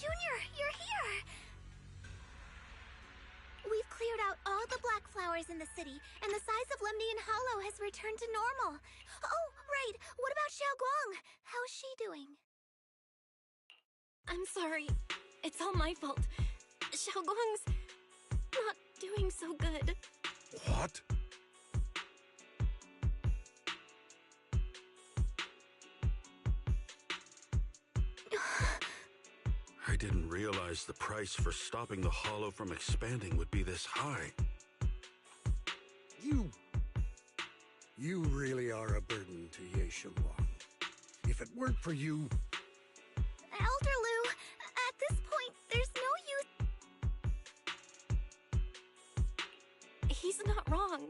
Junior, you're here! We've cleared out all the black flowers in the city, and the size of Lemnian Hollow has returned to normal. Oh, right, what about Xiaoguang? How's she doing? I'm sorry. It's all my fault. Xiaoguang's not doing so good. What? I didn't realize the price for stopping the Hollow from expanding would be this high. You really are a burden to Ye Xiongguang. If it weren't for you... Elder Lu, at this point, there's no use... He's not wrong.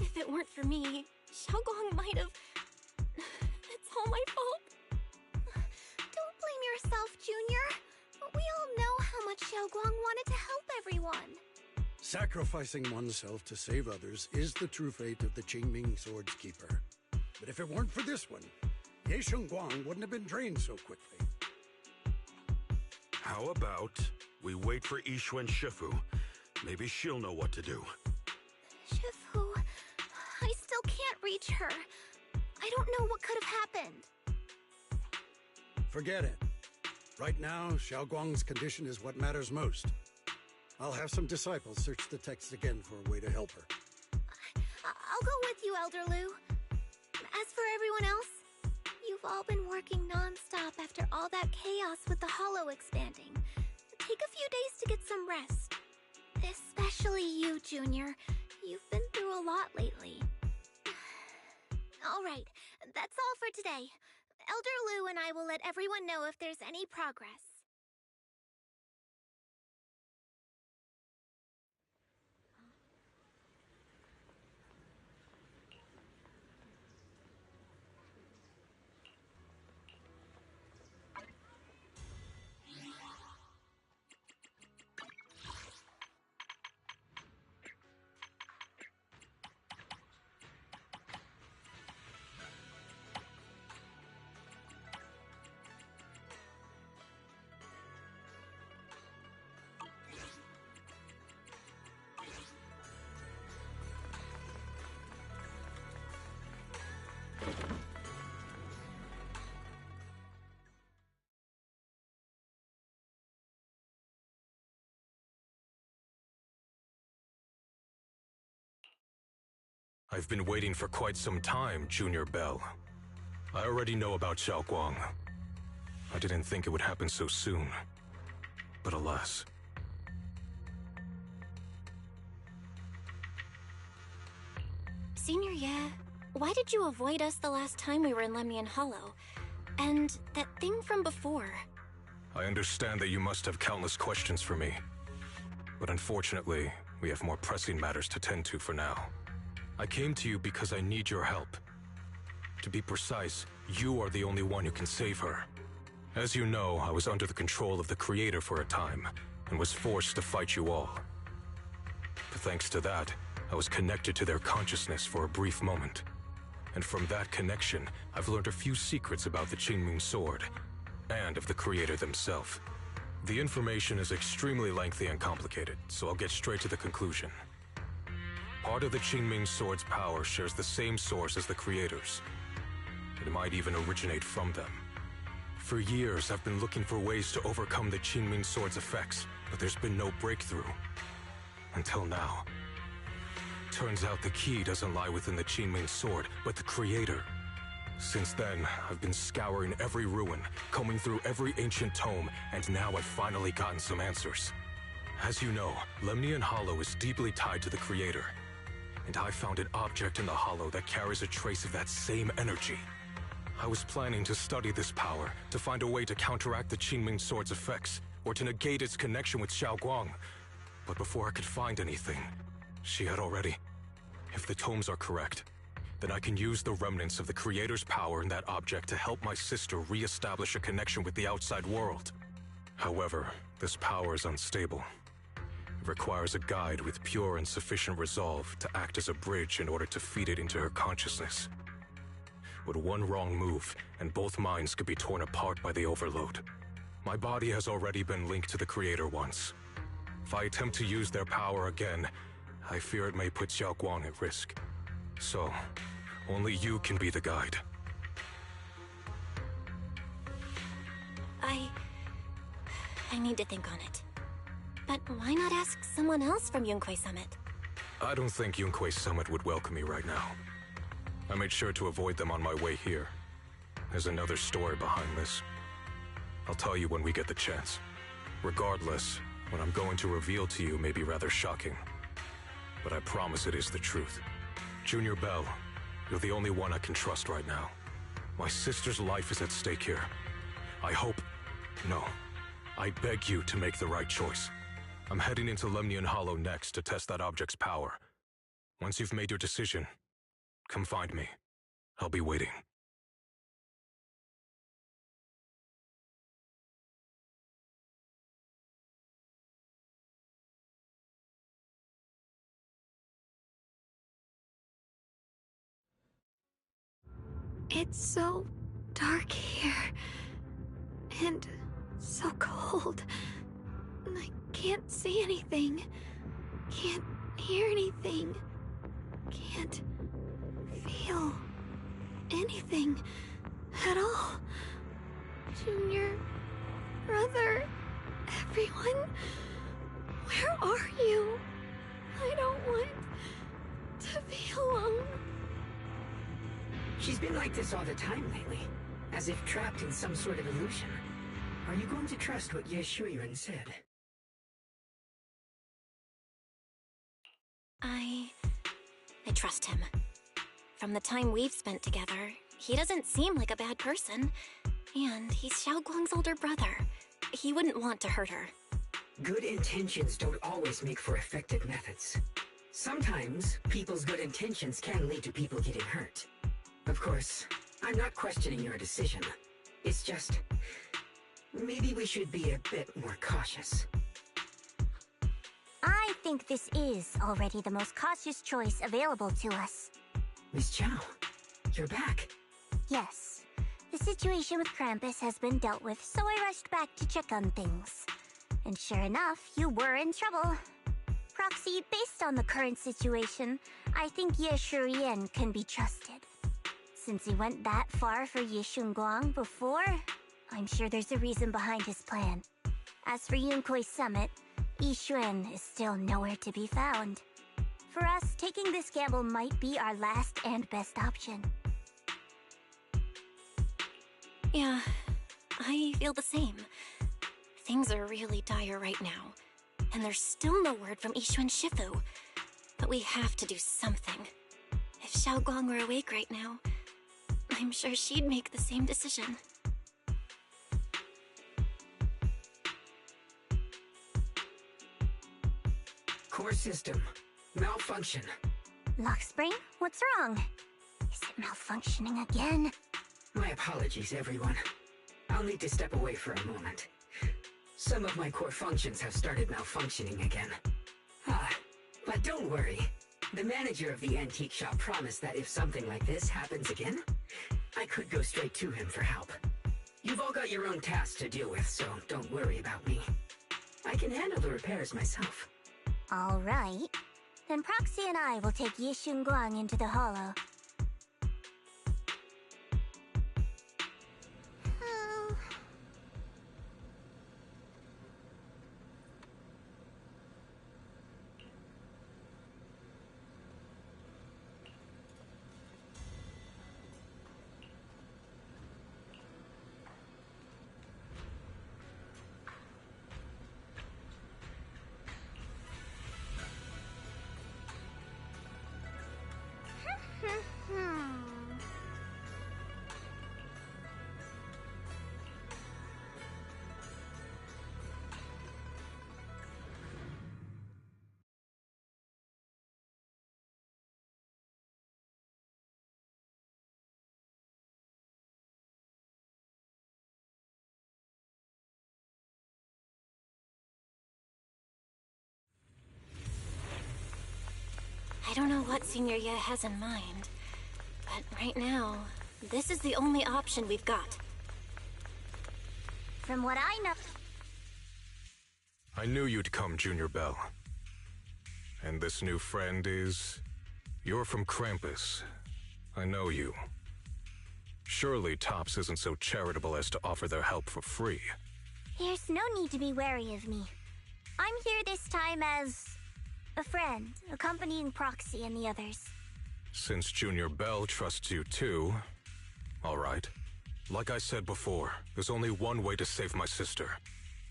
If it weren't for me, Xiaoguang might have... It's all my fault. Don't blame yourself, Junior. We all know how much Xiaoguang wanted to help everyone. Sacrificing oneself to save others is the true fate of the Qingming Sword's Keeper. But if it weren't for this one, Ye Xiongguang wouldn't have been drained so quickly. How about we wait for Yixuan Shifu? Maybe she'll know what to do. Shifu... I still can't reach her. I don't know what could have happened. Forget it. Right now, Xiaoguang's condition is what matters most. I'll have some disciples search the text again for a way to help her. I'll go with you, Elder Lu. As for everyone else, you've all been working non-stop after all that chaos with the Hollow expanding. Take a few days to get some rest. Especially you, Junior. You've been through a lot lately. Alright, that's all for today. Elder Lu and I will let everyone know if there's any progress. I've been waiting for quite some time, Junior Bell. I already know about Xiaoguang. I didn't think it would happen so soon. But alas. Senior Ye, why did you avoid us the last time we were in Lemnian Hollow? And that thing from before? I understand that you must have countless questions for me. But unfortunately, we have more pressing matters to tend to for now. I came to you because I need your help. To be precise, you are the only one who can save her. As you know, I was under the control of the Creator for a time, and was forced to fight you all. But thanks to that, I was connected to their consciousness for a brief moment. And from that connection, I've learned a few secrets about the Qingming Sword, and of the Creator themselves. The information is extremely lengthy and complicated, so I'll get straight to the conclusion. Part of the Qingming Sword's power shares the same source as the Creator's. It might even originate from them. For years, I've been looking for ways to overcome the Qingming Sword's effects, but there's been no breakthrough. Until now. Turns out the key doesn't lie within the Qingming Sword, but the Creator. Since then, I've been scouring every ruin, combing through every ancient tome, and now I've finally gotten some answers. As you know, Lemnian Hollow is deeply tied to the Creator. And I found an object in the Hollow that carries a trace of that same energy. I was planning to study this power, to find a way to counteract the Qingming Sword's effects, or to negate its connection with Xiaoguang. But before I could find anything, she had already... If the tomes are correct, then I can use the remnants of the Creator's power in that object to help my sister re-establish a connection with the outside world. However, this power is unstable. It requires a guide with pure and sufficient resolve to act as a bridge in order to feed it into her consciousness. With one wrong move, and both minds could be torn apart by the overload. My body has already been linked to the Creator once. If I attempt to use their power again, I fear it may put Xiao Guang at risk. So, only you can be the guide. I need to think on it. But why not ask someone else from Yunque Summit? I don't think Yunque Summit would welcome me right now. I made sure to avoid them on my way here. There's another story behind this. I'll tell you when we get the chance. Regardless, what I'm going to reveal to you may be rather shocking. But I promise it is the truth. Junior Bell, you're the only one I can trust right now. My sister's life is at stake here. No. I beg you to make the right choice. I'm heading into Lemnian Hollow next to test that object's power. Once you've made your decision, come find me. I'll be waiting. It's so dark here. And so cold. I can't see anything. Can't hear anything. Can't feel anything at all. Junior, brother, everyone, where are you? I don't want to be alone. She's been like this all the time lately, as if trapped in some sort of illusion. Are you going to trust what Ye Shuiren said? I trust him. From the time we've spent together, he doesn't seem like a bad person. And he's Xiao Guang's older brother. He wouldn't want to hurt her. Good intentions don't always make for effective methods. Sometimes, people's good intentions can lead to people getting hurt. Of course, I'm not questioning your decision. It's just, maybe we should be a bit more cautious. I think this is already the most cautious choice available to us. Miss Chow, you're back. Yes. The situation with Krampus has been dealt with, so I rushed back to check on things. And sure enough, you were in trouble. Proxy, based on the current situation, I think Ye Shuiren can be trusted. Since he went that far for Ye Shunguang before, I'm sure there's a reason behind his plan. As for Yunque Summit, Yixuan is still nowhere to be found. For us, taking this gamble might be our last and best option. Yeah, I feel the same. Things are really dire right now, and there's still no word from Yixuan Shifu. But we have to do something. If Xiao Guang were awake right now, I'm sure she'd make the same decision. Core system. Malfunction. Lockspring, what's wrong? Is it malfunctioning again? My apologies, everyone. I'll need to step away for a moment. Some of my core functions have started malfunctioning again. But don't worry. The manager of the antique shop promised that if something like this happens again, I could go straight to him for help. You've all got your own tasks to deal with, so don't worry about me. I can handle the repairs myself. All right. Then Proxy and I will take Ye Shunguang into the Hollow. I don't know what Senior Ye has in mind, but right now, this is the only option we've got. From what I know... I knew you'd come, Junior Bell. And this new friend is... You're from Krampus. I know you. Surely Tops isn't so charitable as to offer their help for free. There's no need to be wary of me. I'm here this time as... a friend, accompanying Proxy and the others. Since Junior Bell trusts you too... all right. Like I said before, there's only one way to save my sister.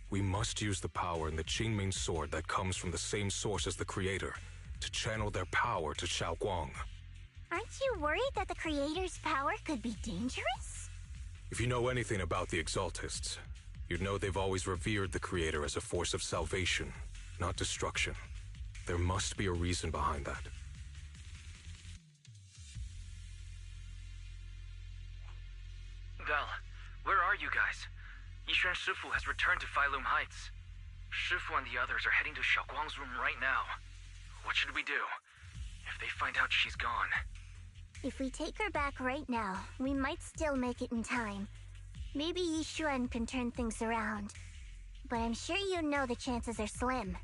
We must use the power in the Qingming sword that comes from the same source as the Creator to channel their power to Xiaoguang. Aren't you worried that the Creator's power could be dangerous? If you know anything about the Exaltists, you'd know they've always revered the Creator as a force of salvation, not destruction. There must be a reason behind that. Bell, where are you guys? Yixuan Shifu has returned to Failum Heights. Shifu and the others are heading to Xiaoguang's room right now. What should we do? If they find out she's gone... If we take her back right now, we might still make it in time. Maybe Yixuan can turn things around. But I'm sure you know the chances are slim.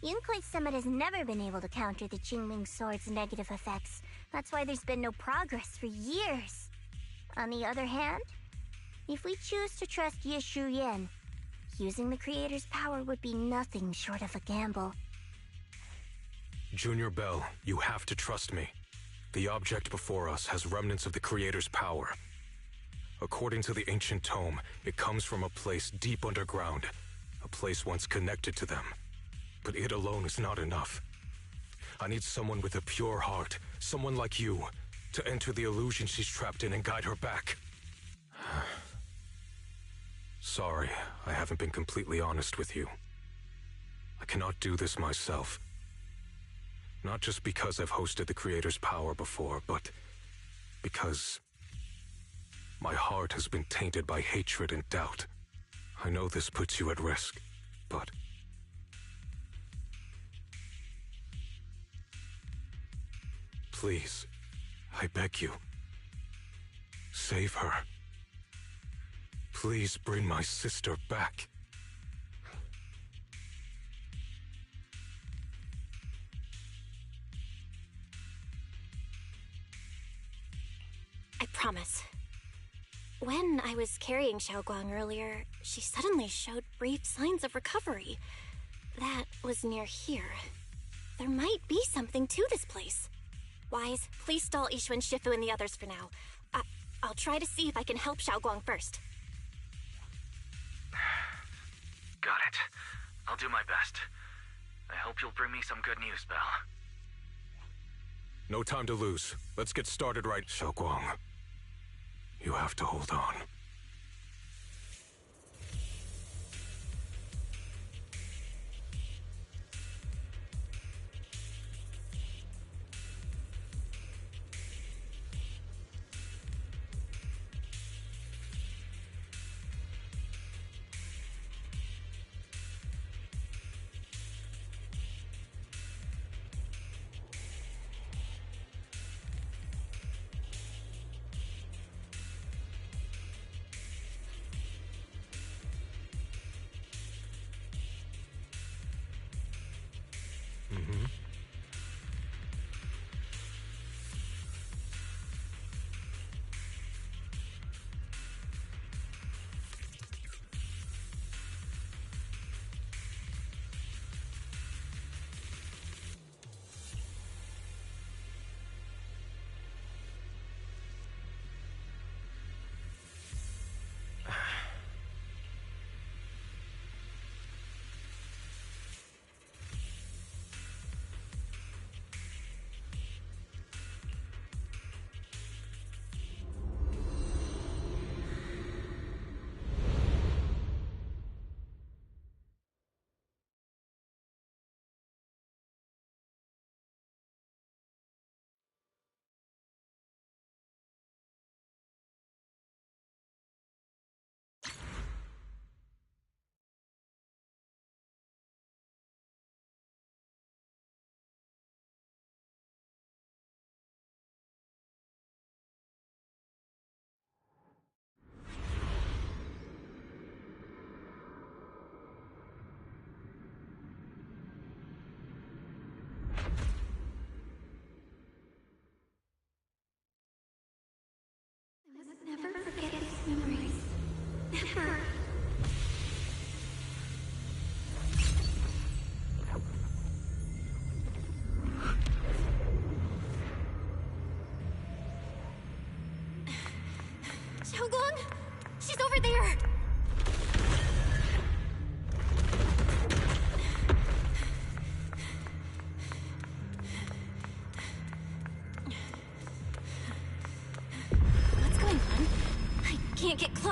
Yunkai Summit has never been able to counter the Qingming Sword's negative effects. That's why there's been no progress for years. On the other hand, if we choose to trust Yishu Yen, using the Creator's power would be nothing short of a gamble. Junior Bell, you have to trust me. The object before us has remnants of the Creator's power. According to the ancient tome, it comes from a place deep underground, a place once connected to them. But it alone is not enough. I need someone with a pure heart, someone like you, to enter the illusion she's trapped in and guide her back. Sorry, I haven't been completely honest with you. I cannot do this myself. Not just because I've hosted the Creator's power before, but because my heart has been tainted by hatred and doubt. I know this puts you at risk, but... Please, I beg you, save her. Please bring my sister back. I promise. When I was carrying Xiaoguang earlier, she suddenly showed brief signs of recovery. That was near here. There might be something to this place. Wise, please stall Yixuan Shifu and the others for now. I'll try to see if I can help Xiaoguang first. Got it. I'll do my best. I hope you'll bring me some good news, Bell. No time to lose. Let's get started right, Xiaoguang. You have to hold on.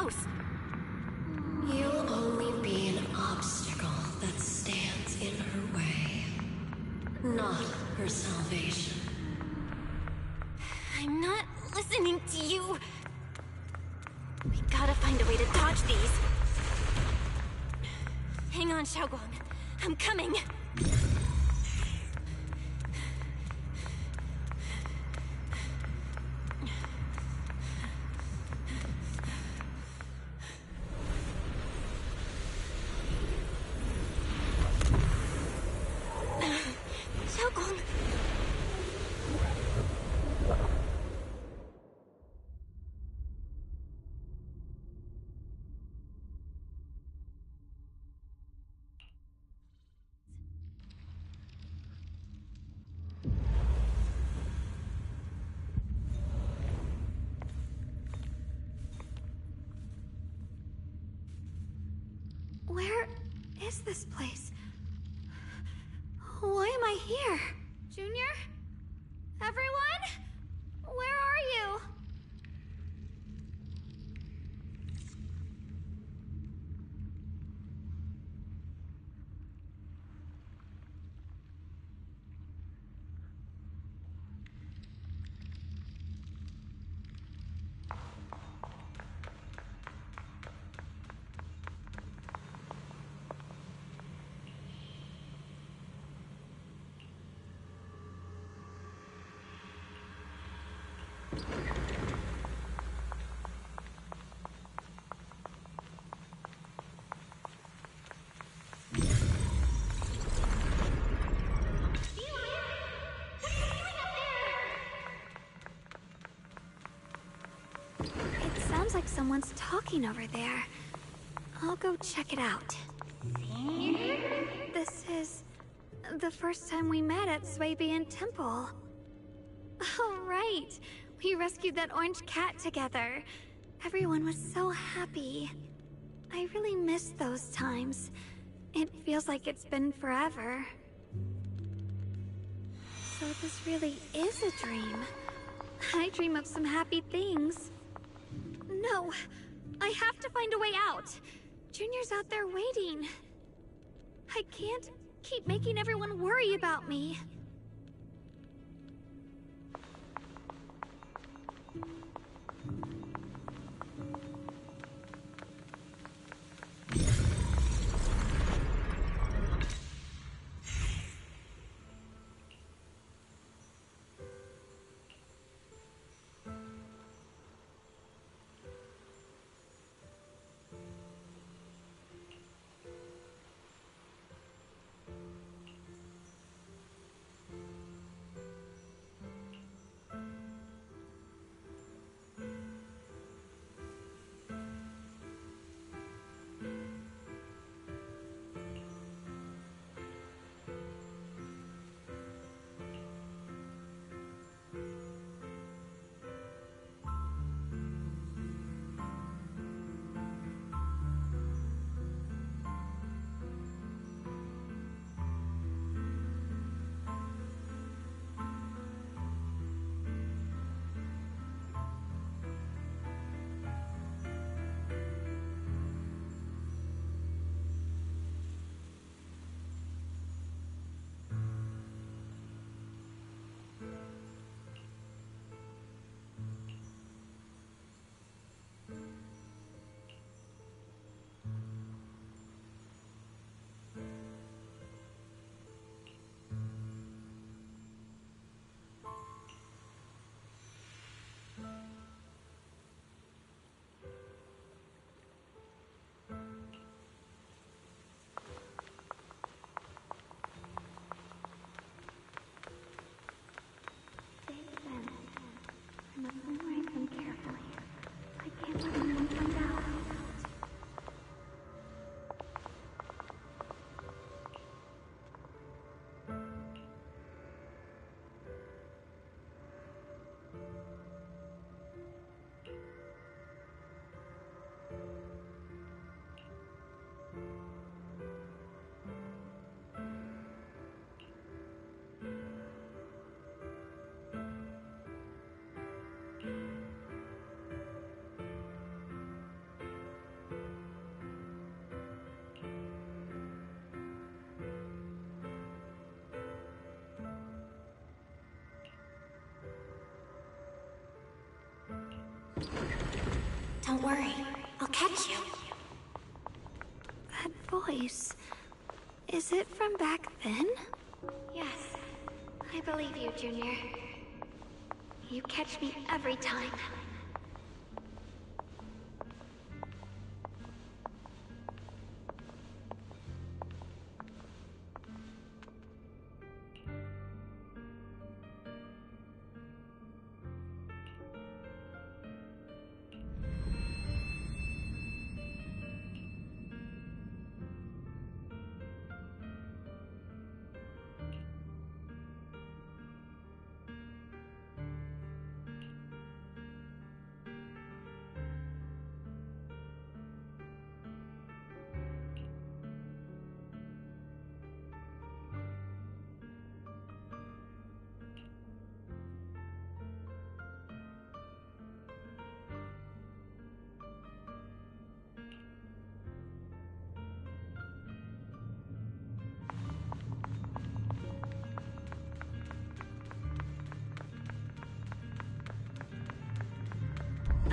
close. You'll only be an obstacle that stands in her way, not her salvation. I'm not listening to you. We gotta find a way to dodge these. Hang on, Xiaoguang. I'm coming. Xiaoguang. Where is this place? Why am I here? Junior? Everyone? Where are you? It sounds like someone's talking over there. I'll go check it out. This is the first time we met at Swabian Temple. Oh, right. We rescued that orange cat together. Everyone was so happy. I really miss those times. It feels like it's been forever. So this really is a dream. I dream of some happy things. No, I have to find a way out. Junior's out there waiting. I can't keep making everyone worry about me. Don't worry, I'll catch you. That voice... is it from back then? Yes, I believe you, Junior. You catch me every time.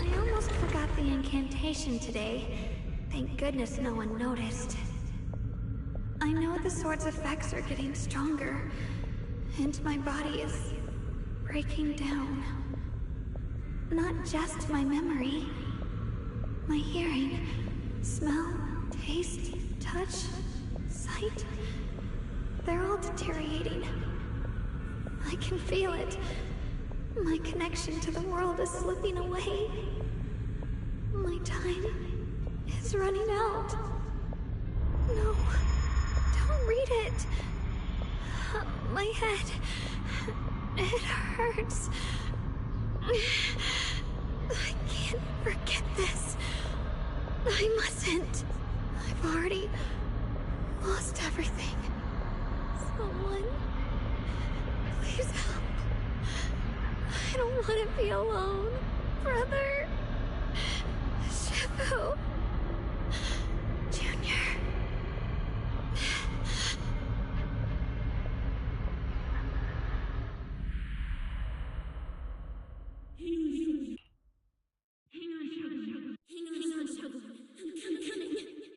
I almost forgot the incantation today. Thank goodness no one noticed. I know the sword's effects are getting stronger, and my body is breaking down. Not just my memory. My hearing, smell, taste, touch, sight. They're all deteriorating. I can feel it. My connection to the world is slipping away. My time is running out. No, don't read it. My head, it hurts. I can't forget this. I mustn't. I've already lost everything. Someone, please help. I don't want to be alone, brother. Shifu. Junior.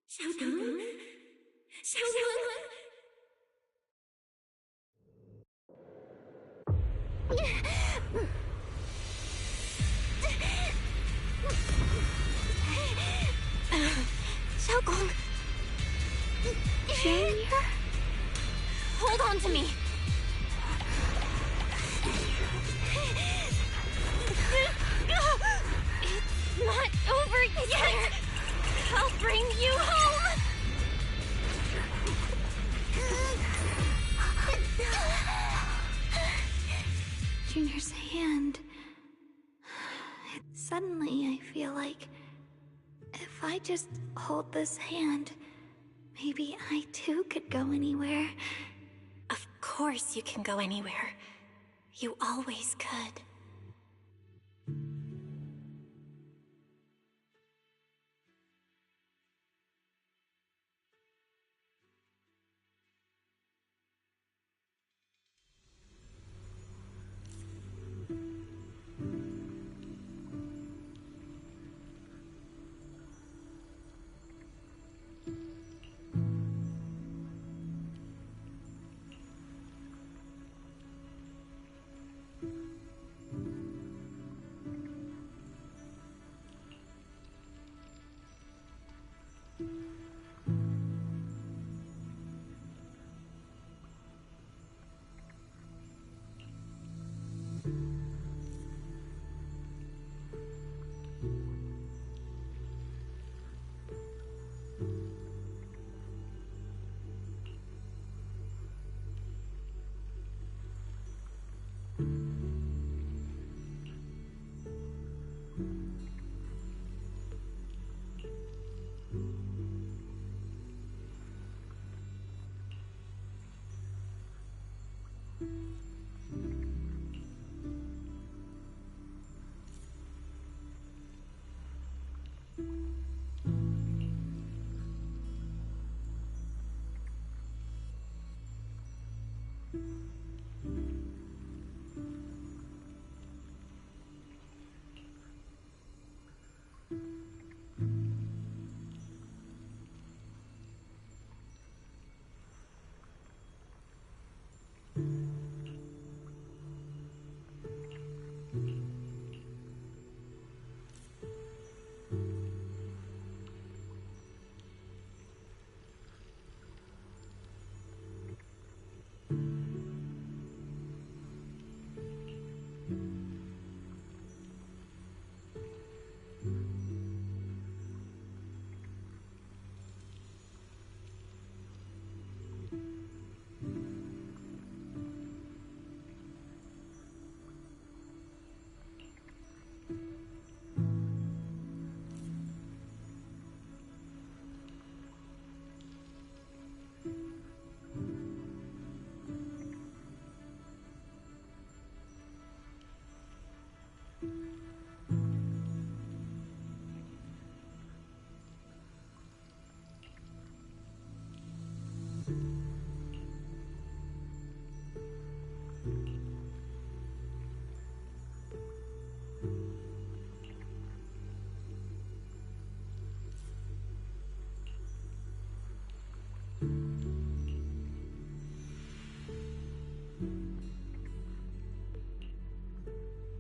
Shogun? Shogun? Xiaogong! Junior? Hold on to me! It's not over yet! I'll bring you home! Junior's hand. Suddenly, I feel like if I just hold this hand, maybe I too could go anywhere. Of course you can go anywhere. You always could.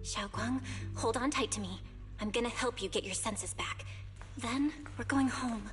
Xiaoguang, hold on tight to me. I'm gonna help you get your senses back. Then, we're going home.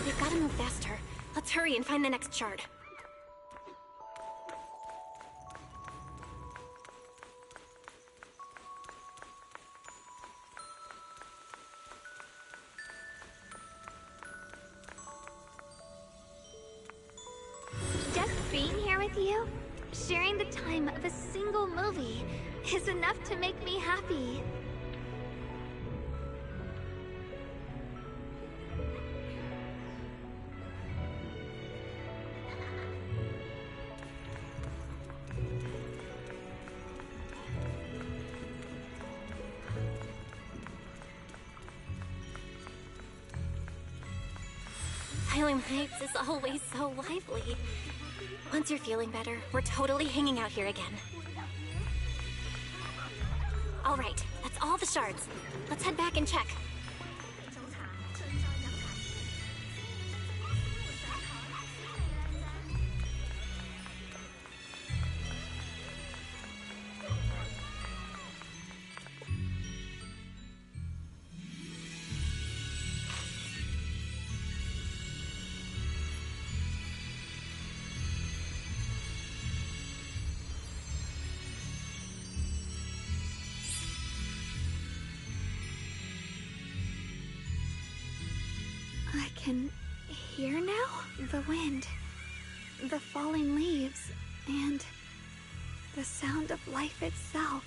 We've gotta move faster. Let's hurry and find the next shard. Just being here with you, sharing the time of a single movie, is enough to make me happy. Hylim Heights is always so lively. Once you're feeling better, we're totally hanging out here again. All right, that's all the shards. Let's head back and check. I can hear now? The wind, the falling leaves, and the sound of life itself.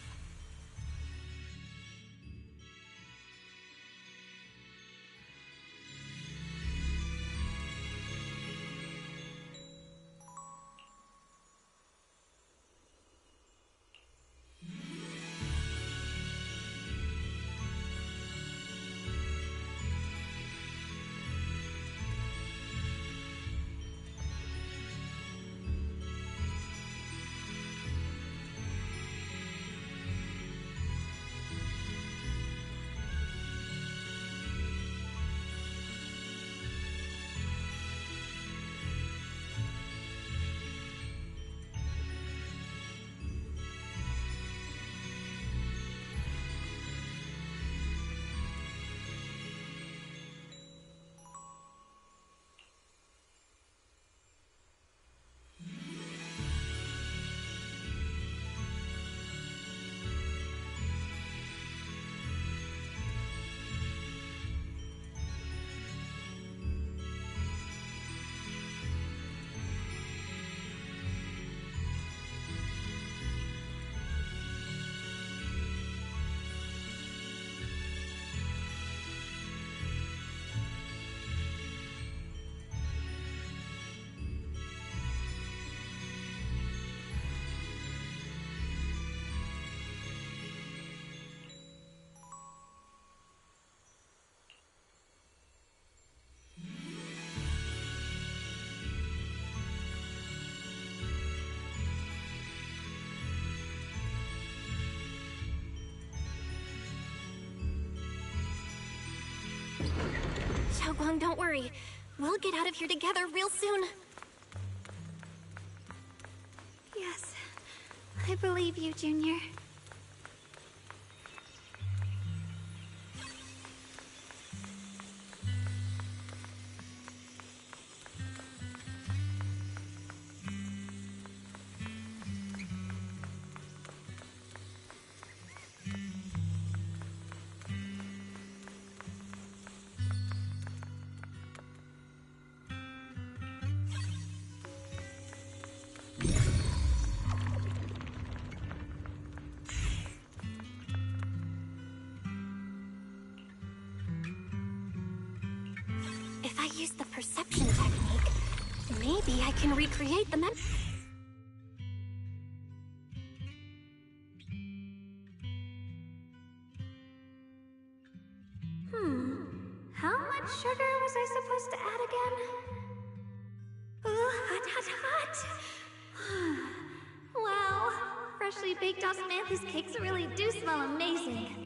Xiaoguang, don't worry. We'll get out of here together real soon. Yes, I believe you, Junior. If I use the perception technique, maybe I can recreate the How much sugar was I supposed to add again? Ooh, hot. Wow, freshly baked osmanthus cakes really do smell amazing.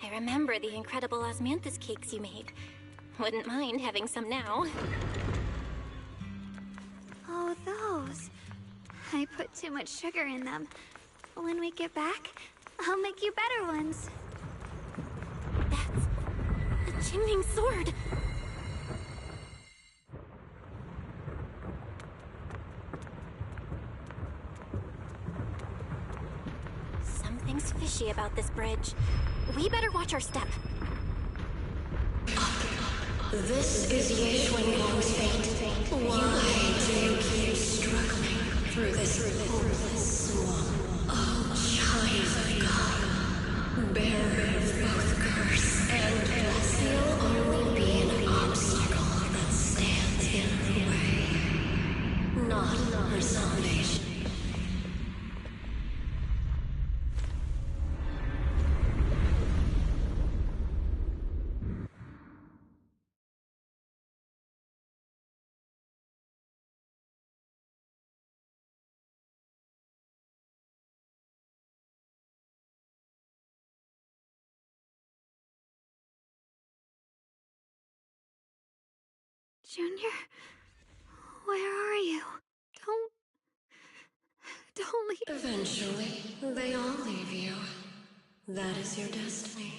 I remember the incredible osmanthus cakes you made. Wouldn't mind having some now. Oh, those. I put too much sugar in them. When we get back, I'll make you better ones. That's the Qingming sword. Something's fishy about this bridge. We better watch our step. This is Ye Xuanguang's fate. Why do you keep struggling through this hopeless swamp? Oh, child of God, bearer of both curse and blessing, you'll only be an obstacle that stands in her way, not her salvation. Junior, where are you? Don't leave. Eventually, they all leave you. That is your destiny.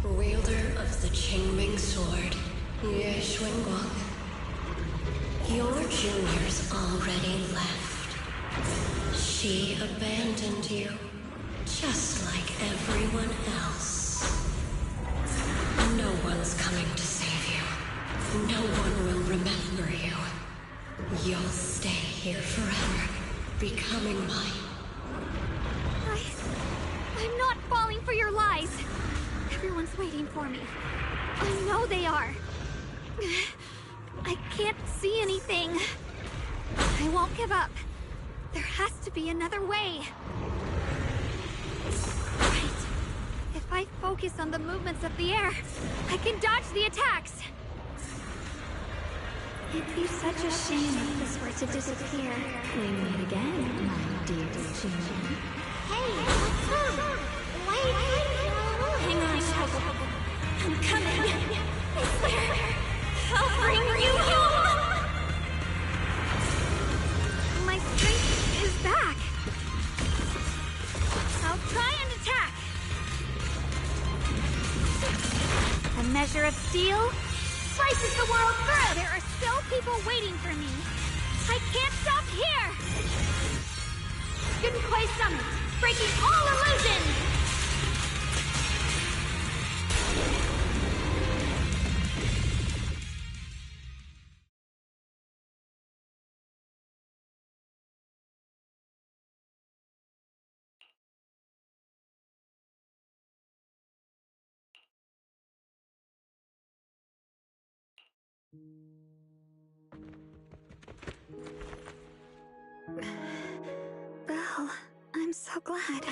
Wielder of the Qingming sword, Ye Xuanguang. Your junior's already left. She abandoned you, just like everyone else. one's coming to save you. No one will remember you. You'll stay here forever, becoming mine. I'm not falling for your lies. Everyone's waiting for me. I know they are. I can't see anything. I won't give up. There has to be another way. Right. If I focus on the movements of the air, I can dodge the attacks. It'd be such a shame if this were to disappear. We meet again, my dear Xinyan. Hey, what's up? Wait. Hang on, Xiaoguang. I'm coming. I swear. I'll bring you home. My strength is back. I'll try and attack. A measure of steel slices the world through. There are still people waiting for me. I can't stop here. Yunhui Summit, breaking all illusions. Belle, I'm so glad.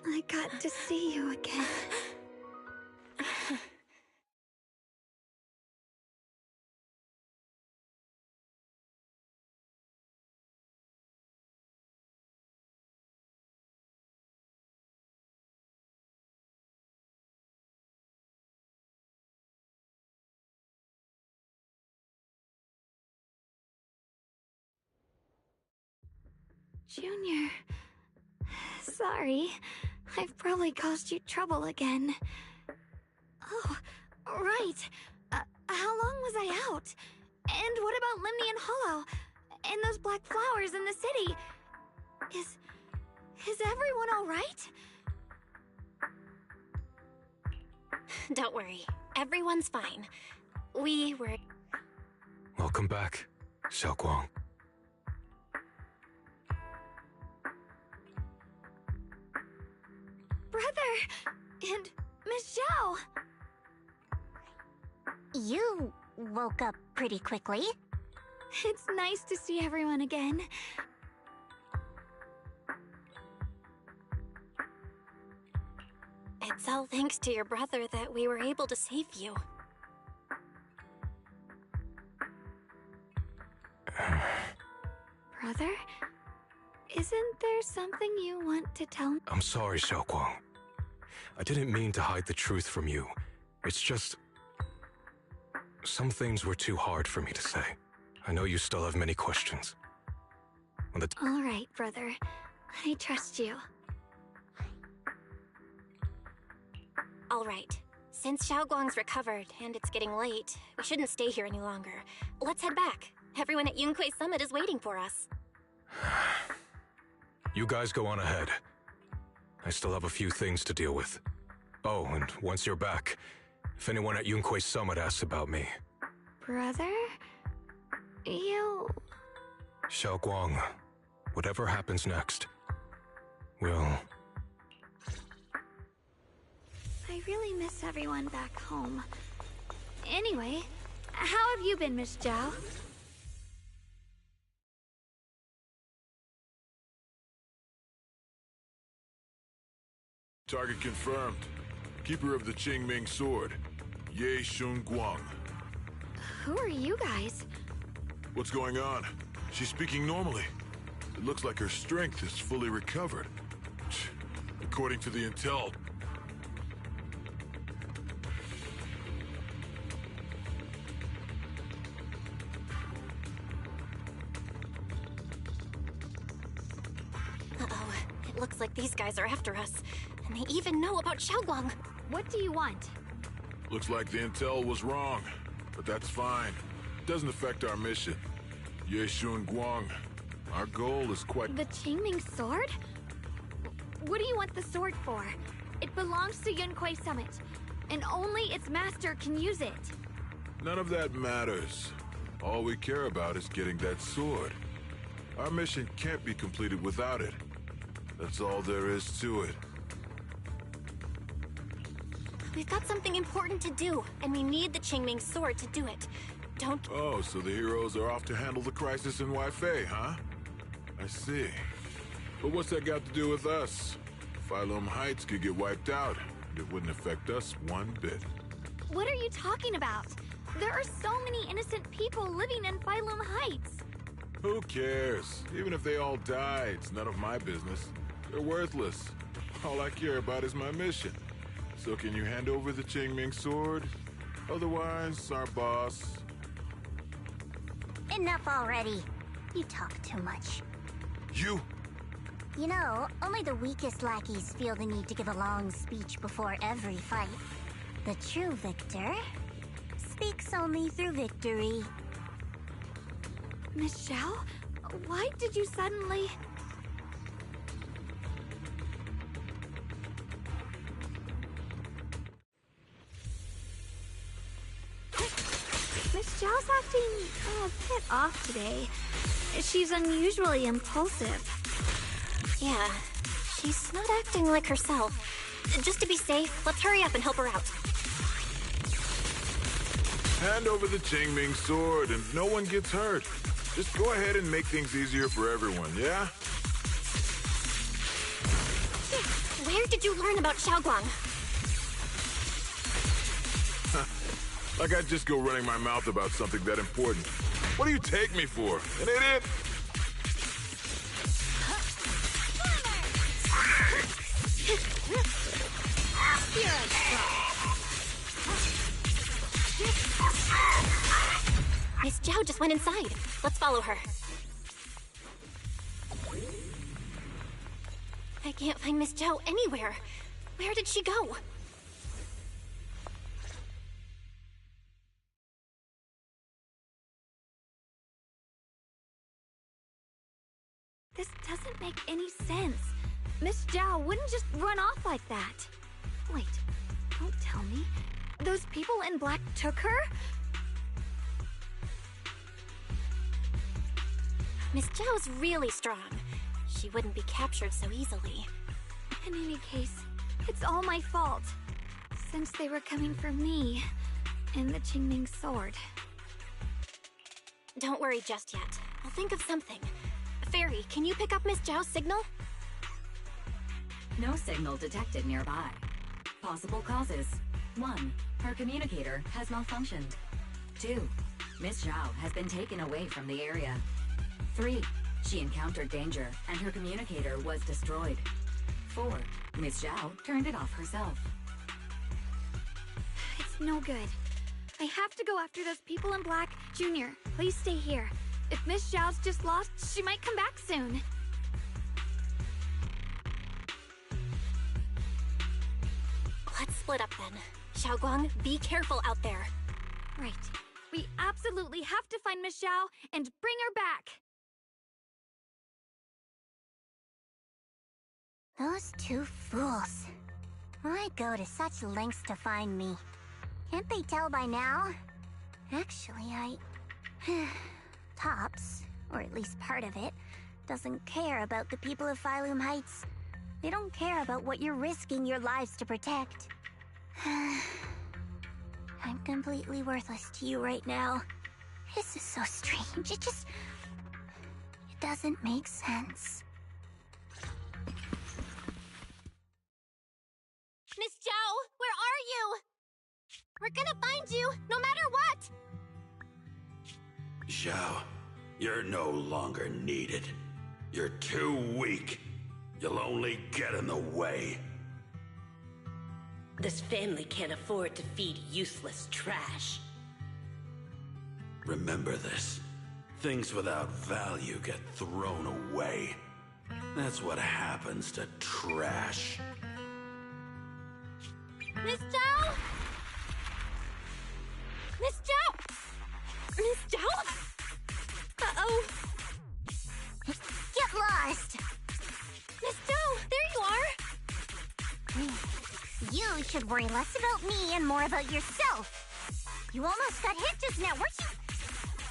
I got to see you again. Junior, sorry. I've probably caused you trouble again. Oh, right. How long was I out? And what about Limnian Hollow? And those black flowers in the city? Is everyone all right? Don't worry. Everyone's fine. We were... Welcome back, Xiaoguang. Brother! And Miss Zhao! You woke up pretty quickly. It's nice to see everyone again. It's all thanks to your brother that we were able to save you. Brother? Isn't there something you want to tell me? I'm sorry, Xiaoguang. I didn't mean to hide the truth from you. It's just... some things were too hard for me to say. I know you still have many questions. All right, brother. I trust you. All right. Since Xiaoguang's recovered and it's getting late, we shouldn't stay here any longer. Let's head back. Everyone at Yunhui Summit is waiting for us. You guys go on ahead. I still have a few things to deal with. Oh, and once you're back, if anyone at Yunhui Summit asks about me... Brother? You... Xiaoguang, whatever happens next, we'll... I really miss everyone back home. Anyway, how have you been, Miss Zhao? Target confirmed. Keeper of the Qingming Sword, Ye Shunguang. Who are you guys? What's going on? She's speaking normally. It looks like her strength is fully recovered. According to the intel... Uh-oh. It looks like these guys are after us. And they even know about Xiaoguang. What do you want? Looks like the intel was wrong, but that's fine. Doesn't affect our mission. Ye Shunguang, our goal is quite... The Qingming Sword? What do you want the sword for? It belongs to Yunhui Summit. and only its master can use it. None of that matters. All we care about is getting that sword. Our mission can't be completed without it. That's all there is to it. We've got something important to do, and we need the Qingming sword to do it. Don't... Oh, so the heroes are off to handle the crisis in Weifei, huh? I see. But what's that got to do with us? Phylum Heights could get wiped out, and it wouldn't affect us one bit. What are you talking about? There are so many innocent people living in Phylum Heights. Who cares? Even if they all die, it's none of my business. They're worthless. All I care about is my mission. So can you hand over the Qingming sword? Otherwise, our boss... Enough already. You talk too much. You? You know, only the weakest lackeys feel the need to give a long speech before every fight. The true victor speaks only through victory. Miss Xiao, why did you suddenly... Miss Xiao's acting a bit off today. She's unusually impulsive. Yeah, she's not acting like herself. Just to be safe, let's hurry up and help her out. Hand over the Qingming sword and no one gets hurt. Just go ahead and make things easier for everyone, yeah? Where did you learn about Xiaoguang? Like I'd just go running my mouth about something that important. What do you take me for? An idiot? Miss Zhao just went inside. Let's follow her. I can't find Miss Zhao anywhere. Where did she go? This doesn't make any sense. Miss Zhao wouldn't just run off like that. Wait, don't tell me. Those people in black took her? Miss Zhao's really strong. She wouldn't be captured so easily. In any case, it's all my fault. Since they were coming for me and the Qingming sword. Don't worry just yet. I'll think of something. Fairy, can you pick up Miss Zhao's signal? No signal detected nearby. Possible causes. 1. Her communicator has malfunctioned. 2. Miss Zhao has been taken away from the area. 3. She encountered danger and her communicator was destroyed. 4. Miss Zhao turned it off herself. It's no good. I have to go after those people in black. Junior, please stay here. If Miss Zhao's just lost, she might come back soon. Let's split up then. Xiaoguang, be careful out there. Right. We absolutely have to find Miss Zhao and bring her back. Those two fools. Why go to such lengths to find me? Can't they tell by now? Actually, Tops, or at least part of it, doesn't care about the people of Phylum Heights. They don't care about what you're risking your lives to protect. I'm completely worthless to you right now. This is so strange. It doesn't make sense. Miss Zhao, where are you? We're gonna find you, no matter what! Zhao, you're no longer needed. You're too weak. You'll only get in the way. This family can't afford to feed useless trash. Remember this. Things without value get thrown away. That's what happens to trash. Miss Zhao! Miss Zhao! Miss Zhao? Uh-oh. Get lost! Miss Zhao, there you are! You really should worry less about me and more about yourself. You almost got hit just now, weren't you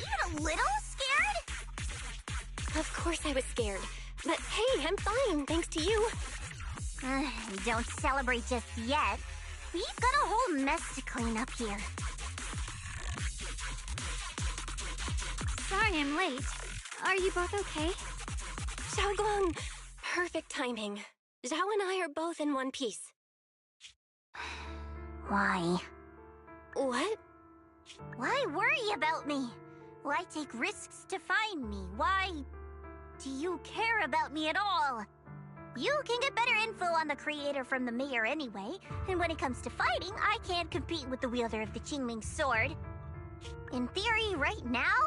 even a little scared? Of course I was scared. But hey, I'm fine, thanks to you. Don't celebrate just yet. We've got a whole mess to clean up here. Sorry I'm late. Are you both okay? Xiaoguang! Perfect timing. Zhao and I are both in one piece. Why? What? Why worry about me? Why take risks to find me? Why do you care about me at all? You can get better info on the creator from the mayor anyway, and when it comes to fighting, I can't compete with the wielder of the Qingming sword. In theory, right now,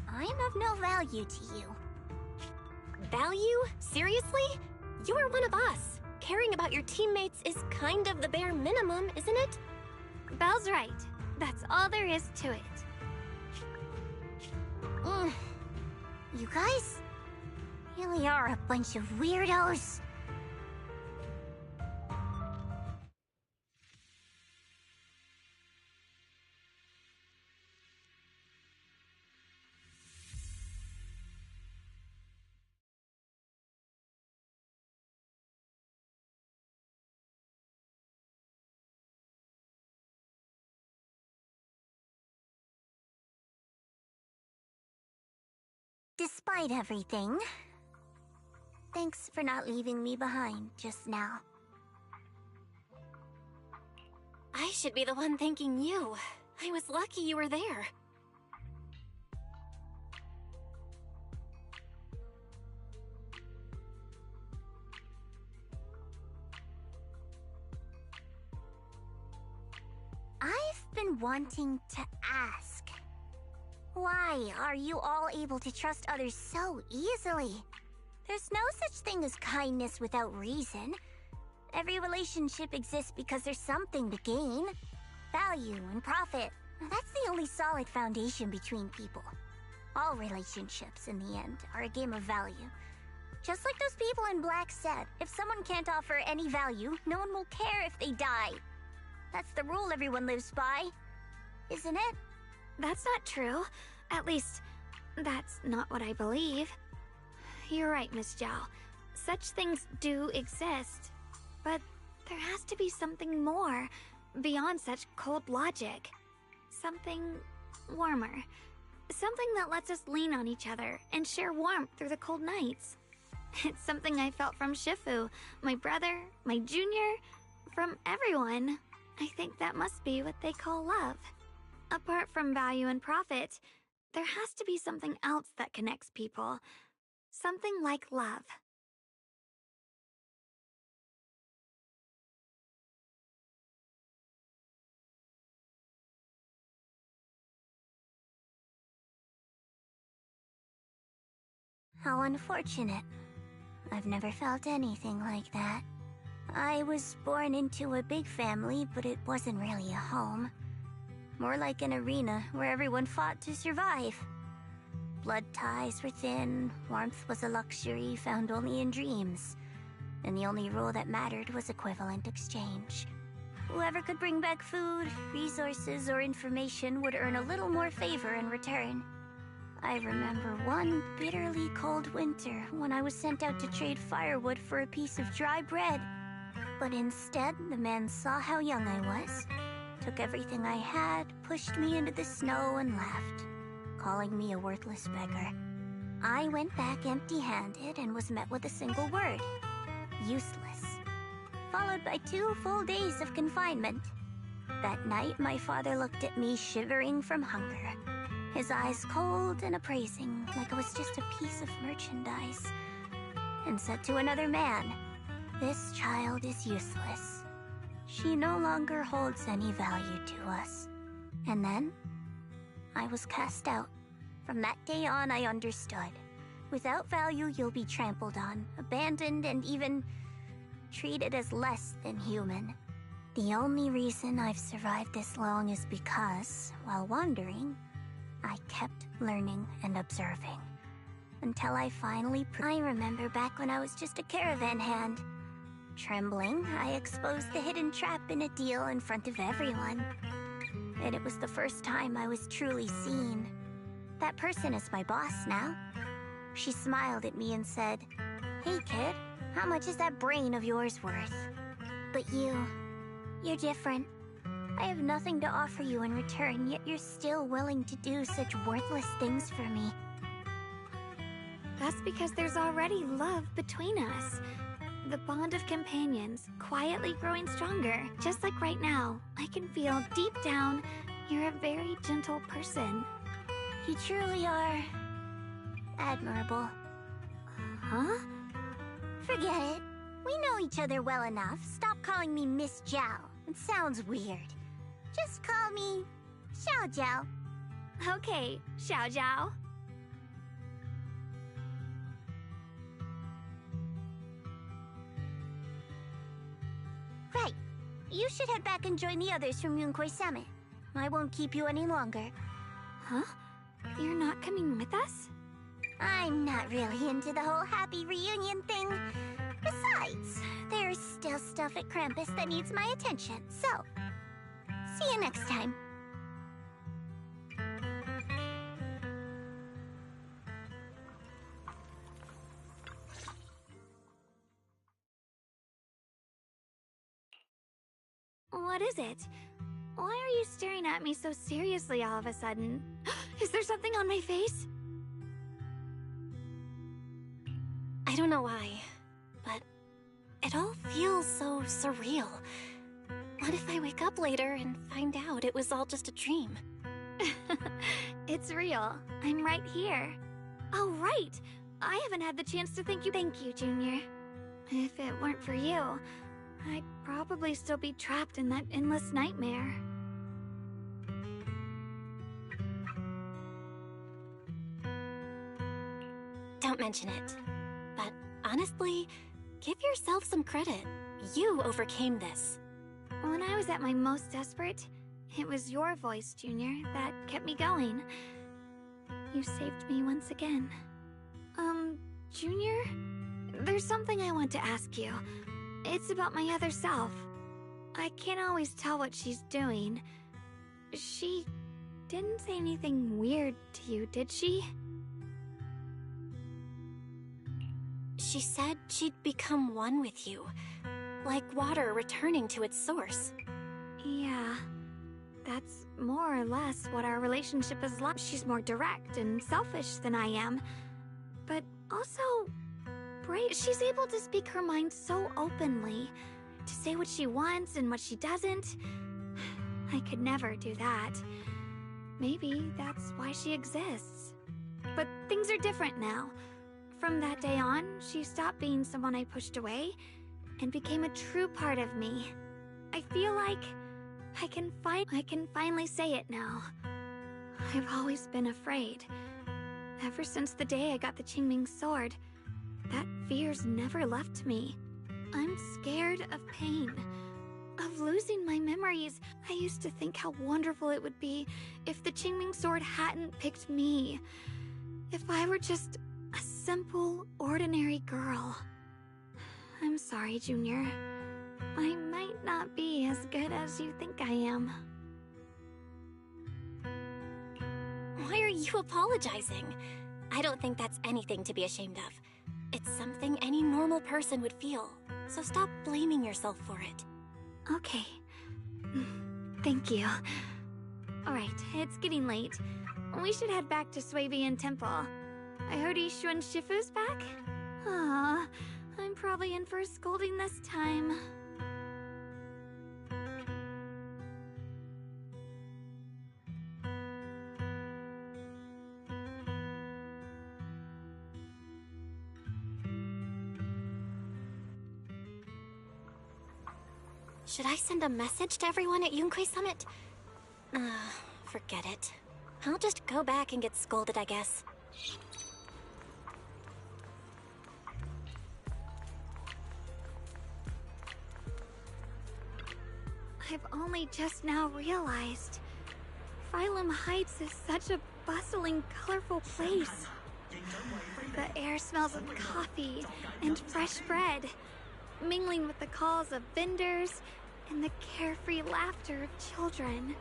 I'm of no value to you. Value? Seriously? You are one of us. Caring about your teammates is kind of the bare minimum, isn't it? Belle's right. That's all there is to it. You guys really are a bunch of weirdos. Despite everything, thanks for not leaving me behind just now. I should be the one thanking you. I was lucky you were there. I've been wanting to ask. Why are you all able to trust others so easily? There's no such thing as kindness without reason. Every relationship exists because there's something to gain. Value and profit. That's the only solid foundation between people. All relationships, in the end, are a game of value. Just like those people in Black said, if someone can't offer any value, no one will care if they die. That's the rule everyone lives by, isn't it? That's not true. At least, that's not what I believe. You're right, Miss Zhao. Such things do exist. But there has to be something more, beyond such cold logic. Something warmer. Something that lets us lean on each other and share warmth through the cold nights. It's something I felt from Shifu, my brother, my junior, from everyone. I think that must be what they call love. Apart from value and profit, there has to be something else that connects people. Something like love. How unfortunate. I've never felt anything like that. I was born into a big family, but it wasn't really a home. More like an arena where everyone fought to survive. Blood ties were thin, warmth was a luxury found only in dreams, and the only rule that mattered was equivalent exchange. Whoever could bring back food, resources, or information would earn a little more favor in return. I remember one bitterly cold winter when I was sent out to trade firewood for a piece of dry bread. But instead, the man saw how young I was, took everything I had, pushed me into the snow, and left, calling me a worthless beggar. I went back empty-handed and was met with a single word: useless. Followed by 2 full days of confinement. That night, my father looked at me shivering from hunger, his eyes cold and appraising, like I was just a piece of merchandise, and said to another man, "This child is useless. She no longer holds any value to us." And then, I was cast out. From that day on, I understood. Without value, you'll be trampled on, abandoned, and even treated as less than human. The only reason I've survived this long is because, while wandering, I kept learning and observing. Until I finally I remember back when I was just a caravan hand, trembling, I exposed the hidden trap in a deal in front of everyone. And it was the first time I was truly seen. That person is my boss now. She smiled at me and said, "Hey kid, how much is that brain of yours worth?" But you're different. I have nothing to offer you in return, yet you're still willing to do such worthless things for me. That's because there's already love between us. The bond of companions, quietly growing stronger. Just like right now, I can feel deep down you're a very gentle person. You truly are admirable. Huh? Forget it. We know each other well enough. Stop calling me Miss Zhao. It sounds weird. Just call me Xiao Zhao. Okay, Xiao Zhao. Right. You should head back and join the others from Yunhui Summit. I won't keep you any longer. Huh? You're not coming with us? I'm not really into the whole happy reunion thing. Besides, there's still stuff at Krampus that needs my attention, so... see you next time. What is it? Why are you staring at me so seriously all of a sudden? Is there something on my face? I don't know why, but it all feels so surreal. What if I wake up later and find out it was all just a dream? It's real. I'm right here. Oh, right! I haven't had the chance to thank you. Thank you, Junior. If it weren't for you, I'd probably still be trapped in that endless nightmare. Don't mention it. But honestly, give yourself some credit. You overcame this. When I was at my most desperate, it was your voice, Junior, that kept me going. You saved me once again. Junior? There's something I want to ask you. It's about my other self. I can't always tell what she's doing. She didn't say anything weird to you, did she? She said she'd become one with you. Like water returning to its source. Yeah. That's more or less what our relationship is like. She's more direct and selfish than I am. But also... brave. She's able to speak her mind so openly. To say what she wants and what she doesn't. I could never do that. Maybe that's why she exists. But things are different now. From that day on, she stopped being someone I pushed away and became a true part of me. I feel like I can finally say it now. I've always been afraid. Ever since the day I got the Qingming sword, that fear's never left me. I'm scared of pain, of losing my memories. I used to think how wonderful it would be if the Qingming sword hadn't picked me. If I were just a simple, ordinary girl. I'm sorry, Junior. I might not be as good as you think I am. Why are you apologizing? I don't think that's anything to be ashamed of. It's something any normal person would feel, so stop blaming yourself for it. Okay. Thank you. Alright, it's getting late. We should head back to Suivian Temple. I heard Yishuan Shifu's back? Aw, I'm probably in for a scolding this time. Should I send a message to everyone at Yunhui Summit? Forget it. I'll just go back and get scolded, I guess. I've only just now realized. Phylum Heights is such a bustling, colorful place. The air smells of coffee and fresh bread. mingling with the calls of vendors and the carefree laughter of children.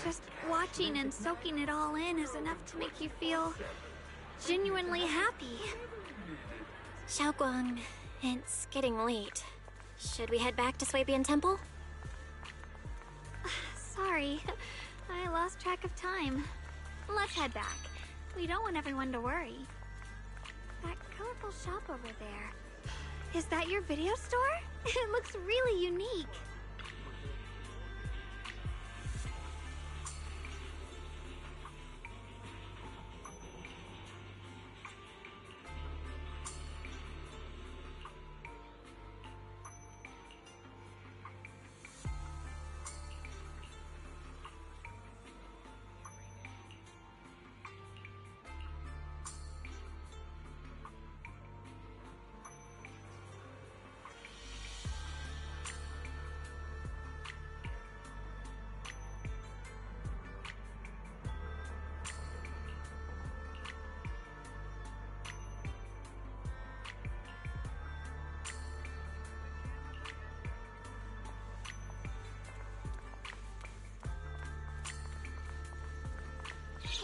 Just watching and soaking it all in is enough to make you feel genuinely happy. Xiaoguang, it's getting late. Should we head back to Swabian Temple? Sorry, I lost track of time. Let's head back. We don't want everyone to worry. That colorful shop over there. Is that your video store? It looks really unique.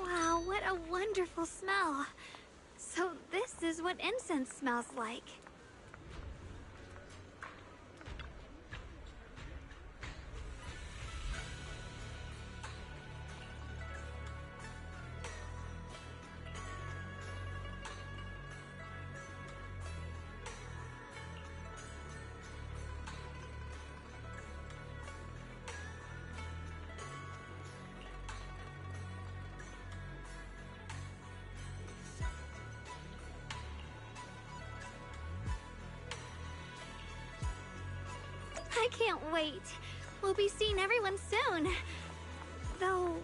Wow, what a wonderful smell. So this is what incense smells like. I can't wait. We'll be seeing everyone soon. Though,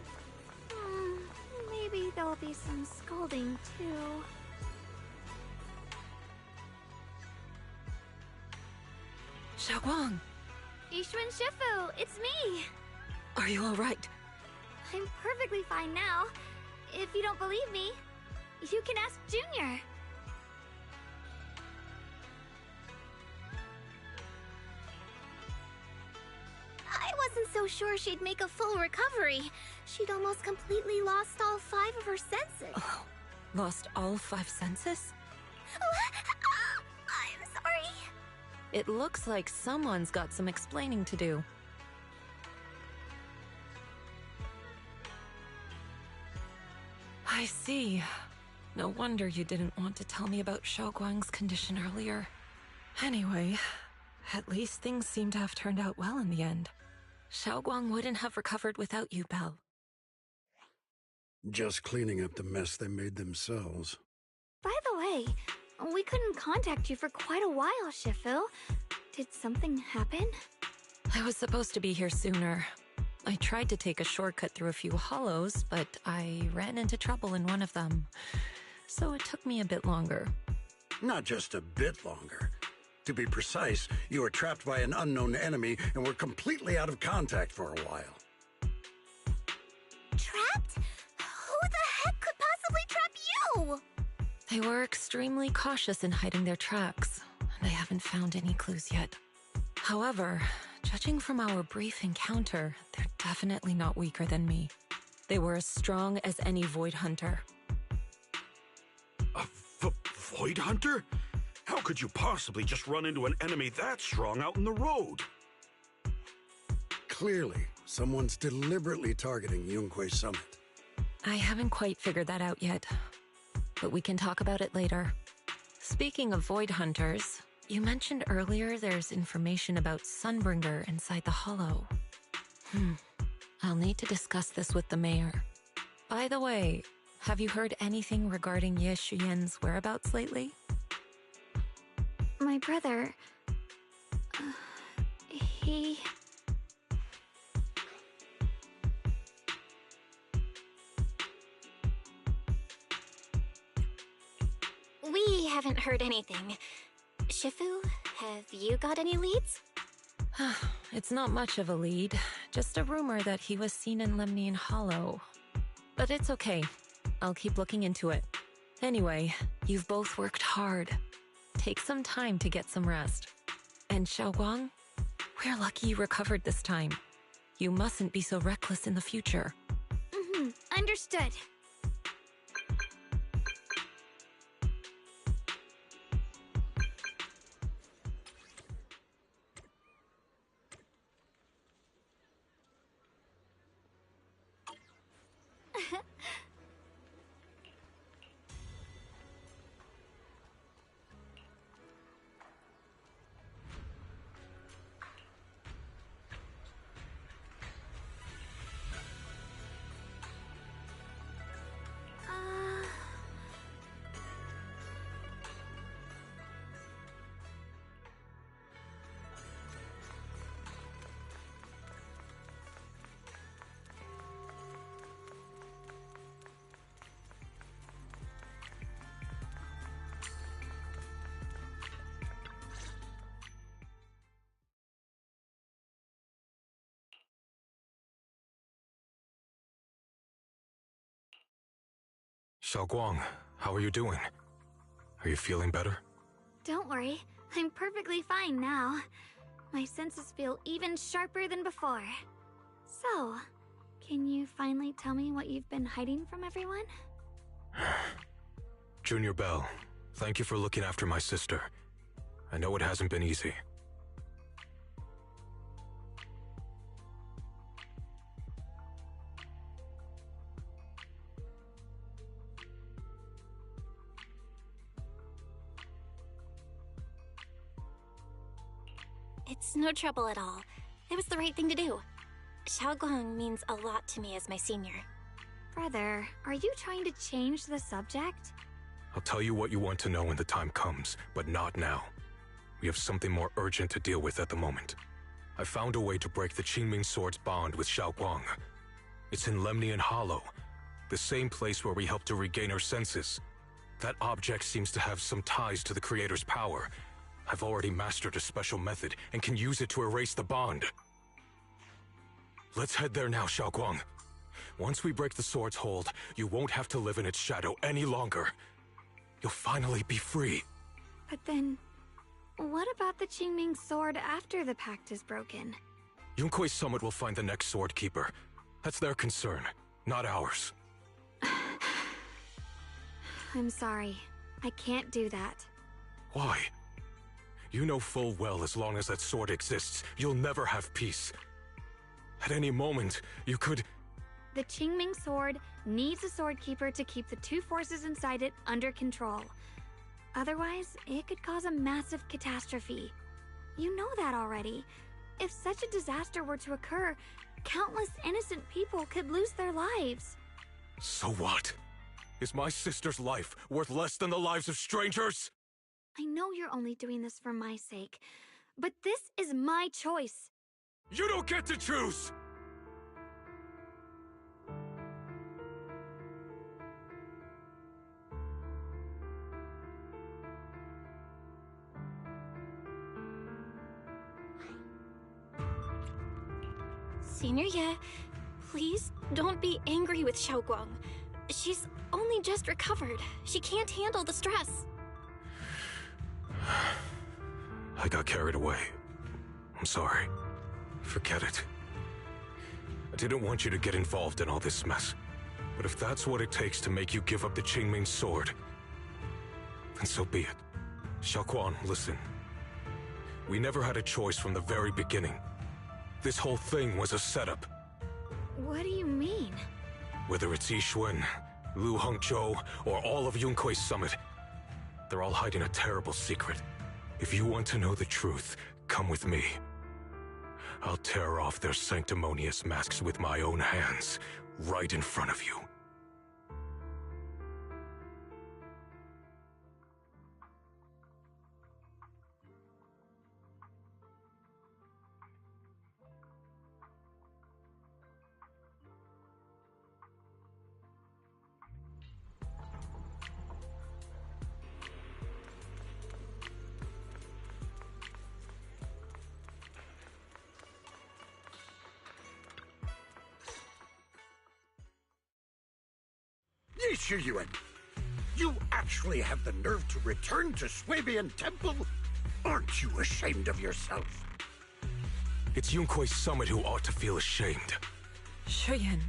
maybe there'll be some scolding too. Xiaoguang! Yixuan Shifu, it's me! Are you alright? I'm perfectly fine now. If you don't believe me, you can ask Junior. I wasn't so sure she'd make a full recovery. She'd almost completely lost all 5 of her senses. Oh, lost all 5 senses? I'm sorry. It looks like someone's got some explaining to do. I see. No wonder you didn't want to tell me about Xiaoguang's condition earlier. Anyway, at least things seem to have turned out well in the end. Xiaoguang wouldn't have recovered without you, Belle. Just cleaning up the mess they made themselves. By the way, we couldn't contact you for quite a while, Shifu. Did something happen? I was supposed to be here sooner. I tried to take a shortcut through a few hollows, but I ran into trouble in one of them. So it took me a bit longer. Not just a bit longer. To be precise, you were trapped by an unknown enemy and were completely out of contact for a while. Trapped? Who the heck could possibly trap you? They were extremely cautious in hiding their tracks, and I haven't found any clues yet. However, judging from our brief encounter, they're definitely not weaker than me. They were as strong as any Void Hunter. A Void Hunter? How could you possibly just run into an enemy that strong out in the road? Clearly, someone's deliberately targeting Yunque Summit. I haven't quite figured that out yet, but we can talk about it later. Speaking of Void Hunters, you mentioned earlier there's information about Sunbringer inside the Hollow. I'll need to discuss this with the mayor. By the way, have you heard anything regarding Ye Shiyan's whereabouts lately? My brother... he... We haven't heard anything. Shifu, have you got any leads? It's not much of a lead, just a rumor that he was seen in Lemnian Hollow. But it's okay. I'll keep looking into it. Anyway, you've both worked hard. Take some time to get some rest. And Xiaoguang, we're lucky you recovered this time. You mustn't be so reckless in the future. Understood. Xiaoguang, how are you doing? Are you feeling better? Don't worry, I'm perfectly fine now. My senses feel even sharper than before. So, can you finally tell me what you've been hiding from everyone? Junior Bell, thank you for looking after my sister. I know it hasn't been easy. It's no trouble at all. It was the right thing to do. Xiaoguang means a lot to me as my senior. Brother, are you trying to change the subject? I'll tell you what you want to know when the time comes, but not now. We have something more urgent to deal with at the moment. I found a way to break the Qingming Sword's bond with Xiaoguang. It's in Lemnian Hollow, the same place where we helped to regain her senses. That object seems to have some ties to the Creator's power. I've already mastered a special method and can use it to erase the bond. Let's head there now, Xiaoguang. Once we break the sword's hold, you won't have to live in its shadow any longer. You'll finally be free. But then, what about the Qingming Sword after the pact is broken? Yunkuei Summit will find the next Sword Keeper. That's their concern, not ours. I'm sorry. I can't do that. Why? You know full well as long as that sword exists, you'll never have peace. At any moment, you could... The Qingming Sword needs a Sword Keeper to keep the two forces inside it under control. Otherwise, it could cause a massive catastrophe. You know that already. If such a disaster were to occur, countless innocent people could lose their lives. So what? Is my sister's life worth less than the lives of strangers? I know you're only doing this for my sake, but this is my choice. You don't get to choose! Senior Ye, please don't be angry with Xiaoguang. She's only just recovered. She can't handle the stress. I got carried away. I'm sorry. Forget it. I didn't want you to get involved in all this mess. But if that's what it takes to make you give up the Qingming Sword, then so be it. Xiaoguang, listen. We never had a choice from the very beginning. This whole thing was a setup. What do you mean? Whether it's Yixuan, Lu Hongzhou, or all of Yunkuei Summit, they're all hiding a terrible secret. If you want to know the truth, come with me. I'll tear off their sanctimonious masks with my own hands, right in front of you. Yi Shiyuan, you actually have the nerve to return to Swabian Temple? Aren't you ashamed of yourself? It's Yunkuei Summit who ought to feel ashamed. Shuyan,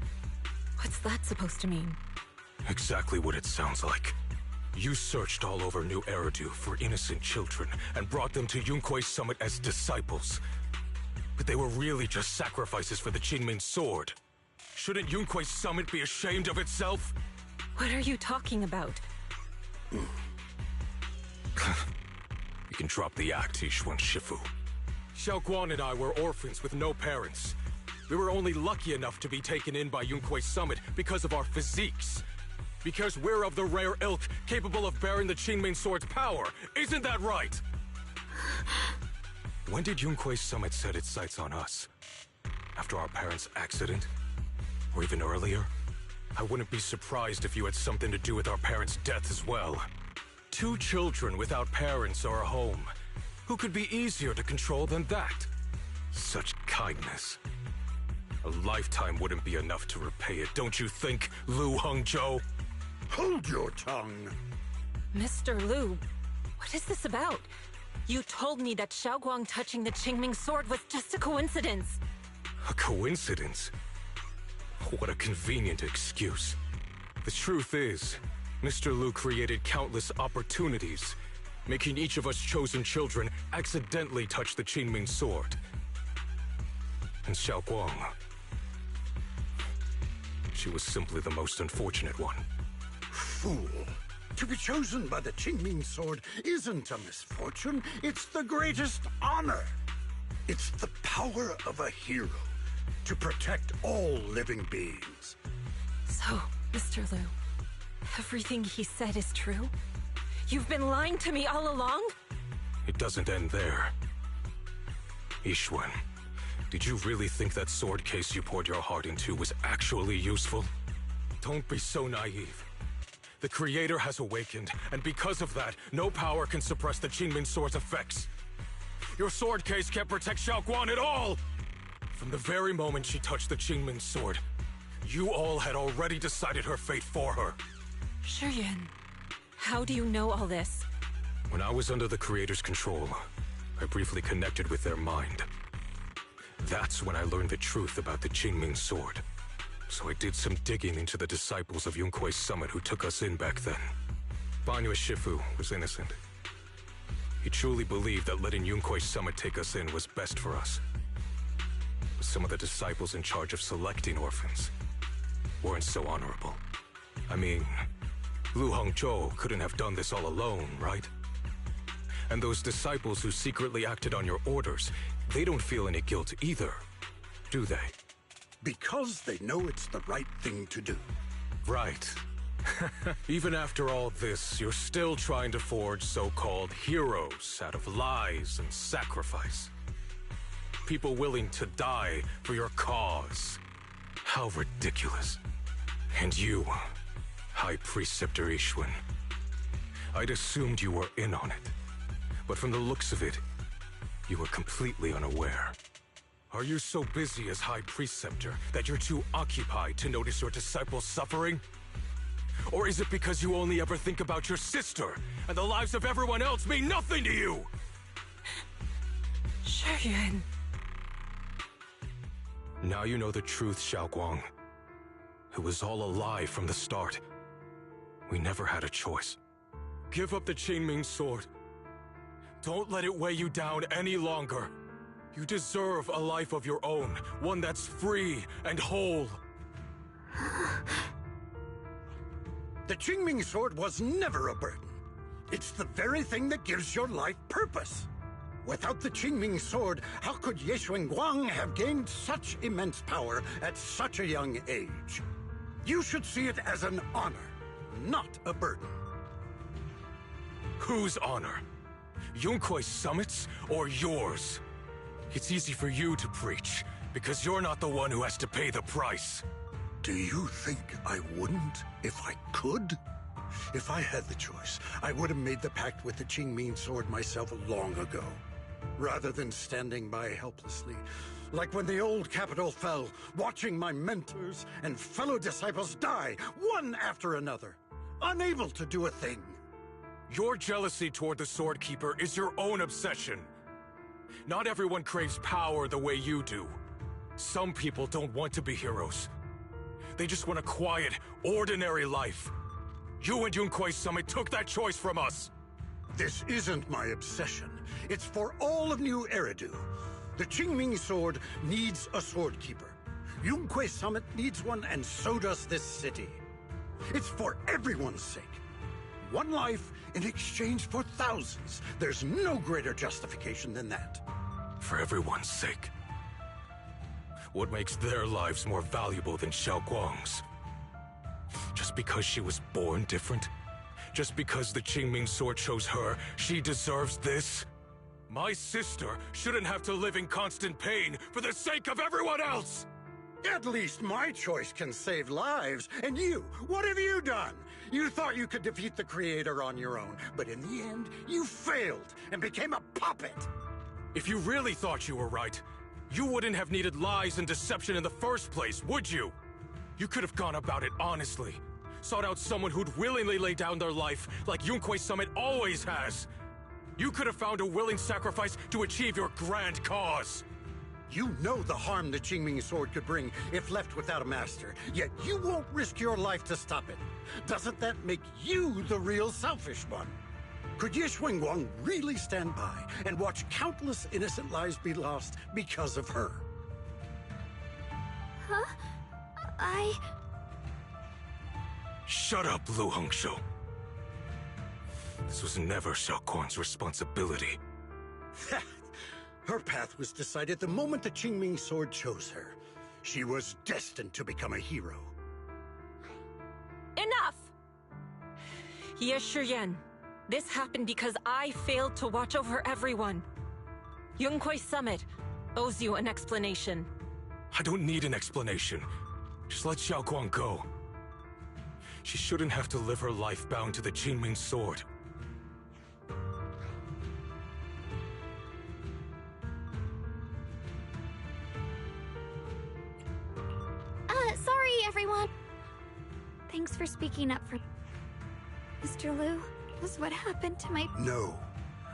what's that supposed to mean? Exactly what it sounds like. You searched all over New Eridu for innocent children and brought them to Yunkuei Summit as disciples. But they were really just sacrifices for the Qingming sword. Shouldn't Yunkuei Summit be ashamed of itself? What are you talking about? You can drop the act, Yixuan Shifu. Xiaoguang and I were orphans with no parents. We were only lucky enough to be taken in by Yunkuei Summit because of our physiques. Because we're of the rare ilk capable of bearing the Qingming sword's power. Isn't that right? When did Yunkuei Summit set its sights on us? After our parents' accident? Or even earlier? I wouldn't be surprised if you had something to do with our parents' death as well. 2 children without parents or a home. Who could be easier to control than that? Such kindness. A lifetime wouldn't be enough to repay it, don't you think, Lu Hongzhou? Hold your tongue! Mr. Lu, what is this about? You told me that Xiaoguang touching the Qingming sword was just a coincidence. A coincidence? What a convenient excuse. The truth is, Mr. Lu created countless opportunities, making each of us chosen children accidentally touch the Qingming sword. And Xiaoguang, she was simply the most unfortunate one. Fool! To be chosen by the Qingming sword isn't a misfortune, it's the greatest honor. It's the power of a hero to protect all living beings. So, Mr. Lu, everything he said is true? You've been lying to me all along? It doesn't end there. Yixuan, did you really think that sword case you poured your heart into was actually useful? Don't be so naive. The Creator has awakened, and because of that, no power can suppress the Qingming sword's effects. Your sword case can't protect Xiaoguang at all! From the very moment she touched the Qingming sword, you all had already decided her fate for her. Shuyan, how do you know all this? When I was under the Creator's control, I briefly connected with their mind. That's when I learned the truth about the Qingming sword. So I did some digging into the disciples of Yunkuei Summit who took us in back then. Banyue Shifu was innocent. He truly believed that letting Yunkuei Summit take us in was best for us. But some of the disciples in charge of selecting orphans weren't so honorable. I mean, Lu Hongzhou couldn't have done this all alone, right? And those disciples who secretly acted on your orders, they don't feel any guilt either, do they? Because they know it's the right thing to do. Right. Even after all this, you're still trying to forge so-called heroes out of lies and sacrifice. People willing to die for your cause. How ridiculous. And you, High Preceptor Yixuan. I'd assumed you were in on it. But from the looks of it, you were completely unaware. Are you so busy as High Preceptor that you're too occupied to notice your disciples suffering? Or is it because you only ever think about your sister, and the lives of everyone else mean nothing to you? Shuyan. Now you know the truth, Xiaoguang. It was all a lie from the start. We never had a choice. Give up the Qingming sword. Don't let it weigh you down any longer. You deserve a life of your own, one that's free and whole. The Qingming sword was never a burden. It's the very thing that gives your life purpose. Without the Qingming sword, how could Ye Xuanguang have gained such immense power at such a young age? You should see it as an honor, not a burden. Whose honor? Yunkuei Summit's or yours? It's easy for you to preach, because you're not the one who has to pay the price. Do you think I wouldn't if I could? If I had the choice, I would have made the pact with the Qingming sword myself long ago, rather than standing by helplessly, like when the old capital fell, watching my mentors and fellow disciples die, one after another, unable to do a thing. Your jealousy toward the Sword Keeper is your own obsession. Not everyone craves power the way you do. Some people don't want to be heroes. They just want a quiet, ordinary life. You and Yunkwei Summit took that choice from us. This isn't my obsession. It's for all of New Eridu. The Qingming Sword needs a Sword Keeper. Yunkwei Summit needs one, and so does this city. It's for everyone's sake. One life in exchange for thousands. There's no greater justification than that. For everyone's sake. What makes their lives more valuable than Xiao Guang's? Just because she was born different? Just because the Qingming Sword chose her, she deserves this? My sister shouldn't have to live in constant pain for the sake of everyone else! At least my choice can save lives. And you, what have you done? You thought you could defeat the Creator on your own, but in the end, you failed and became a puppet. If you really thought you were right, you wouldn't have needed lies and deception in the first place, would you? You could have gone about it honestly. Sought out someone who'd willingly lay down their life like Yunkwei Summit always has. You could have found a willing sacrifice to achieve your grand cause. You know the harm the Qingming Sword could bring if left without a master, yet you won't risk your life to stop it. Doesn't that make you the real selfish one? Could Ye Xuanguang really stand by and watch countless innocent lives be lost because of her? Huh? Shut up, Lu Hongshou. This was never Xiao Guang's responsibility. Her path was decided the moment the Qingming Sword chose her. She was destined to become a hero. Enough! Ye Shiyan, this happened because I failed to watch over everyone. Yunkwei Summit owes you an explanation. I don't need an explanation. Just let Xiao Guang go. She shouldn't have to live her life bound to the Qingming Sword. Sorry, everyone. Thanks for speaking up for Mr. Liu. Was what happened to my... No.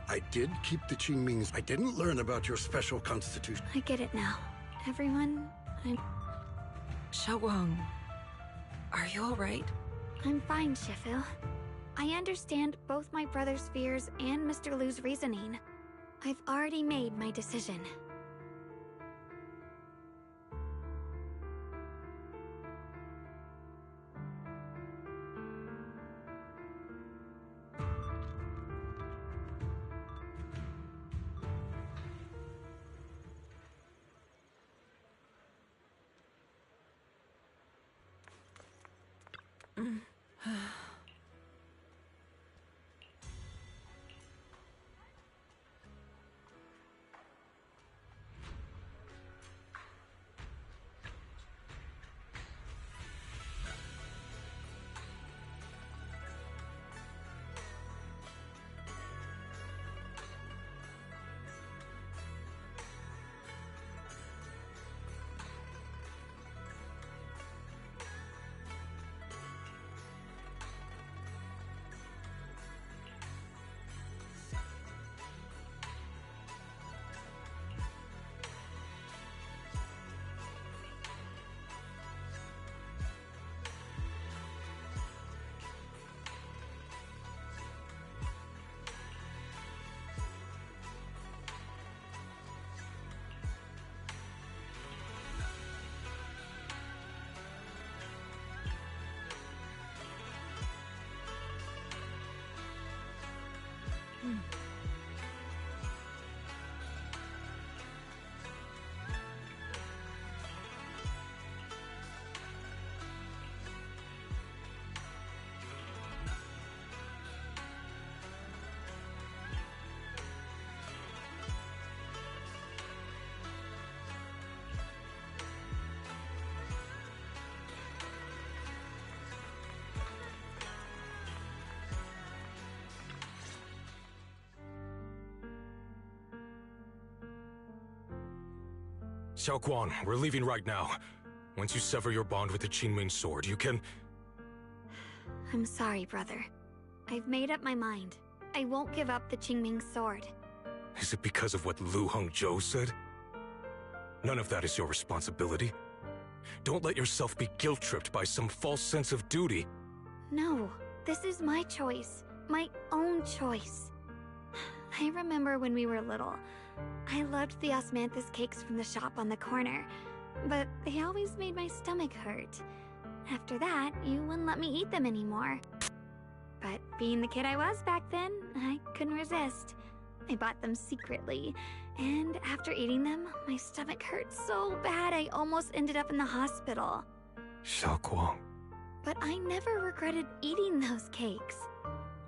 I did keep the Qingmings. I didn't learn about your special constitution. I get it now. Everyone, Xiao Guang, are you alright? I'm fine, Shifu. I understand both my brother's fears and Mr. Liu's reasoning. I've already made my decision. Xiao Guang, we're leaving right now. Once you sever your bond with the Qingming Sword, you can... I'm sorry, brother. I've made up my mind. I won't give up the Qingming sword. Is it because of what Lu Hongzhou said? None of that is your responsibility. Don't let yourself be guilt-tripped by some false sense of duty. No, this is my choice. My own choice. I remember when we were little. I loved the osmanthus cakes from the shop on the corner, but they always made my stomach hurt. After that, you wouldn't let me eat them anymore. But being the kid I was back then, I couldn't resist. I bought them secretly, and after eating them, my stomach hurt so bad I almost ended up in the hospital. Xiaoguang. But I never regretted eating those cakes.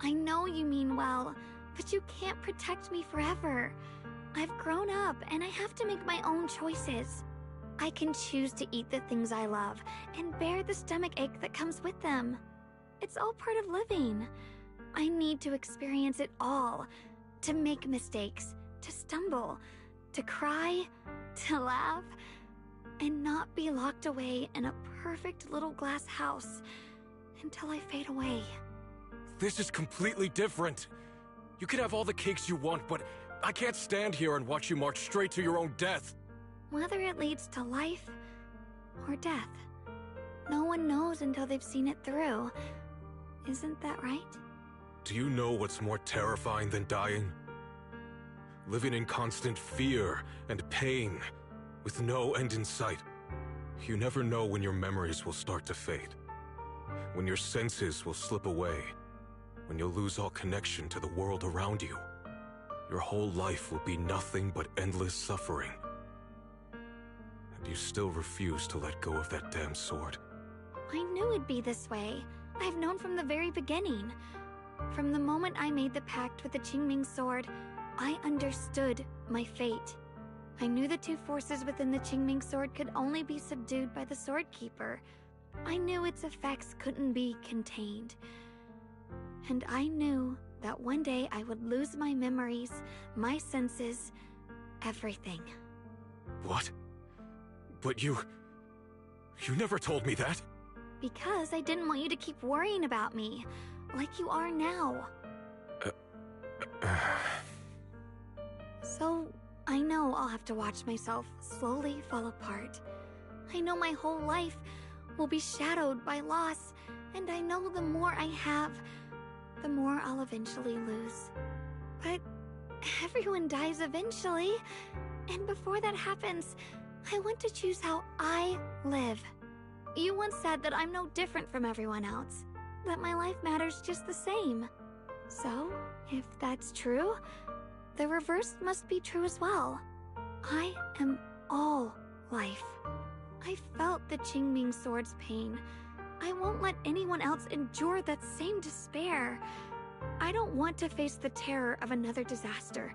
I know you mean well, but you can't protect me forever. I've grown up, and I have to make my own choices. I can choose to eat the things I love, and bear the stomach ache that comes with them. It's all part of living. I need to experience it all. To make mistakes, to stumble, to cry, to laugh, and not be locked away in a perfect little glass house until I fade away. This is completely different. You can have all the cakes you want, but I can't stand here and watch you march straight to your own death. Whether it leads to life or death, no one knows until they've seen it through. Isn't that right? Do you know what's more terrifying than dying? Living in constant fear and pain, with no end in sight. You never know when your memories will start to fade, when your senses will slip away, when you'll lose all connection to the world around you. Your whole life will be nothing but endless suffering. And you still refuse to let go of that damn sword. I knew it'd be this way. I've known from the very beginning. From the moment I made the pact with the Qingming sword, I understood my fate. I knew the two forces within the Qingming sword could only be subdued by the Sword Keeper. I knew its effects couldn't be contained. And I knew that one day I would lose my memories, my senses, everything. What? But you never told me that. Because I didn't want you to keep worrying about me, like you are now. So, I know I'll have to watch myself slowly fall apart. I know my whole life will be shadowed by loss, and I know the more I have, the more I'll eventually lose. But everyone dies eventually, and before that happens, I want to choose how I live. You once said that I'm no different from everyone else, that my life matters just the same. So, if that's true, the reverse must be true as well. I am all life. I felt the Qingming sword's pain. I won't let anyone else endure that same despair. I don't want to face the terror of another disaster.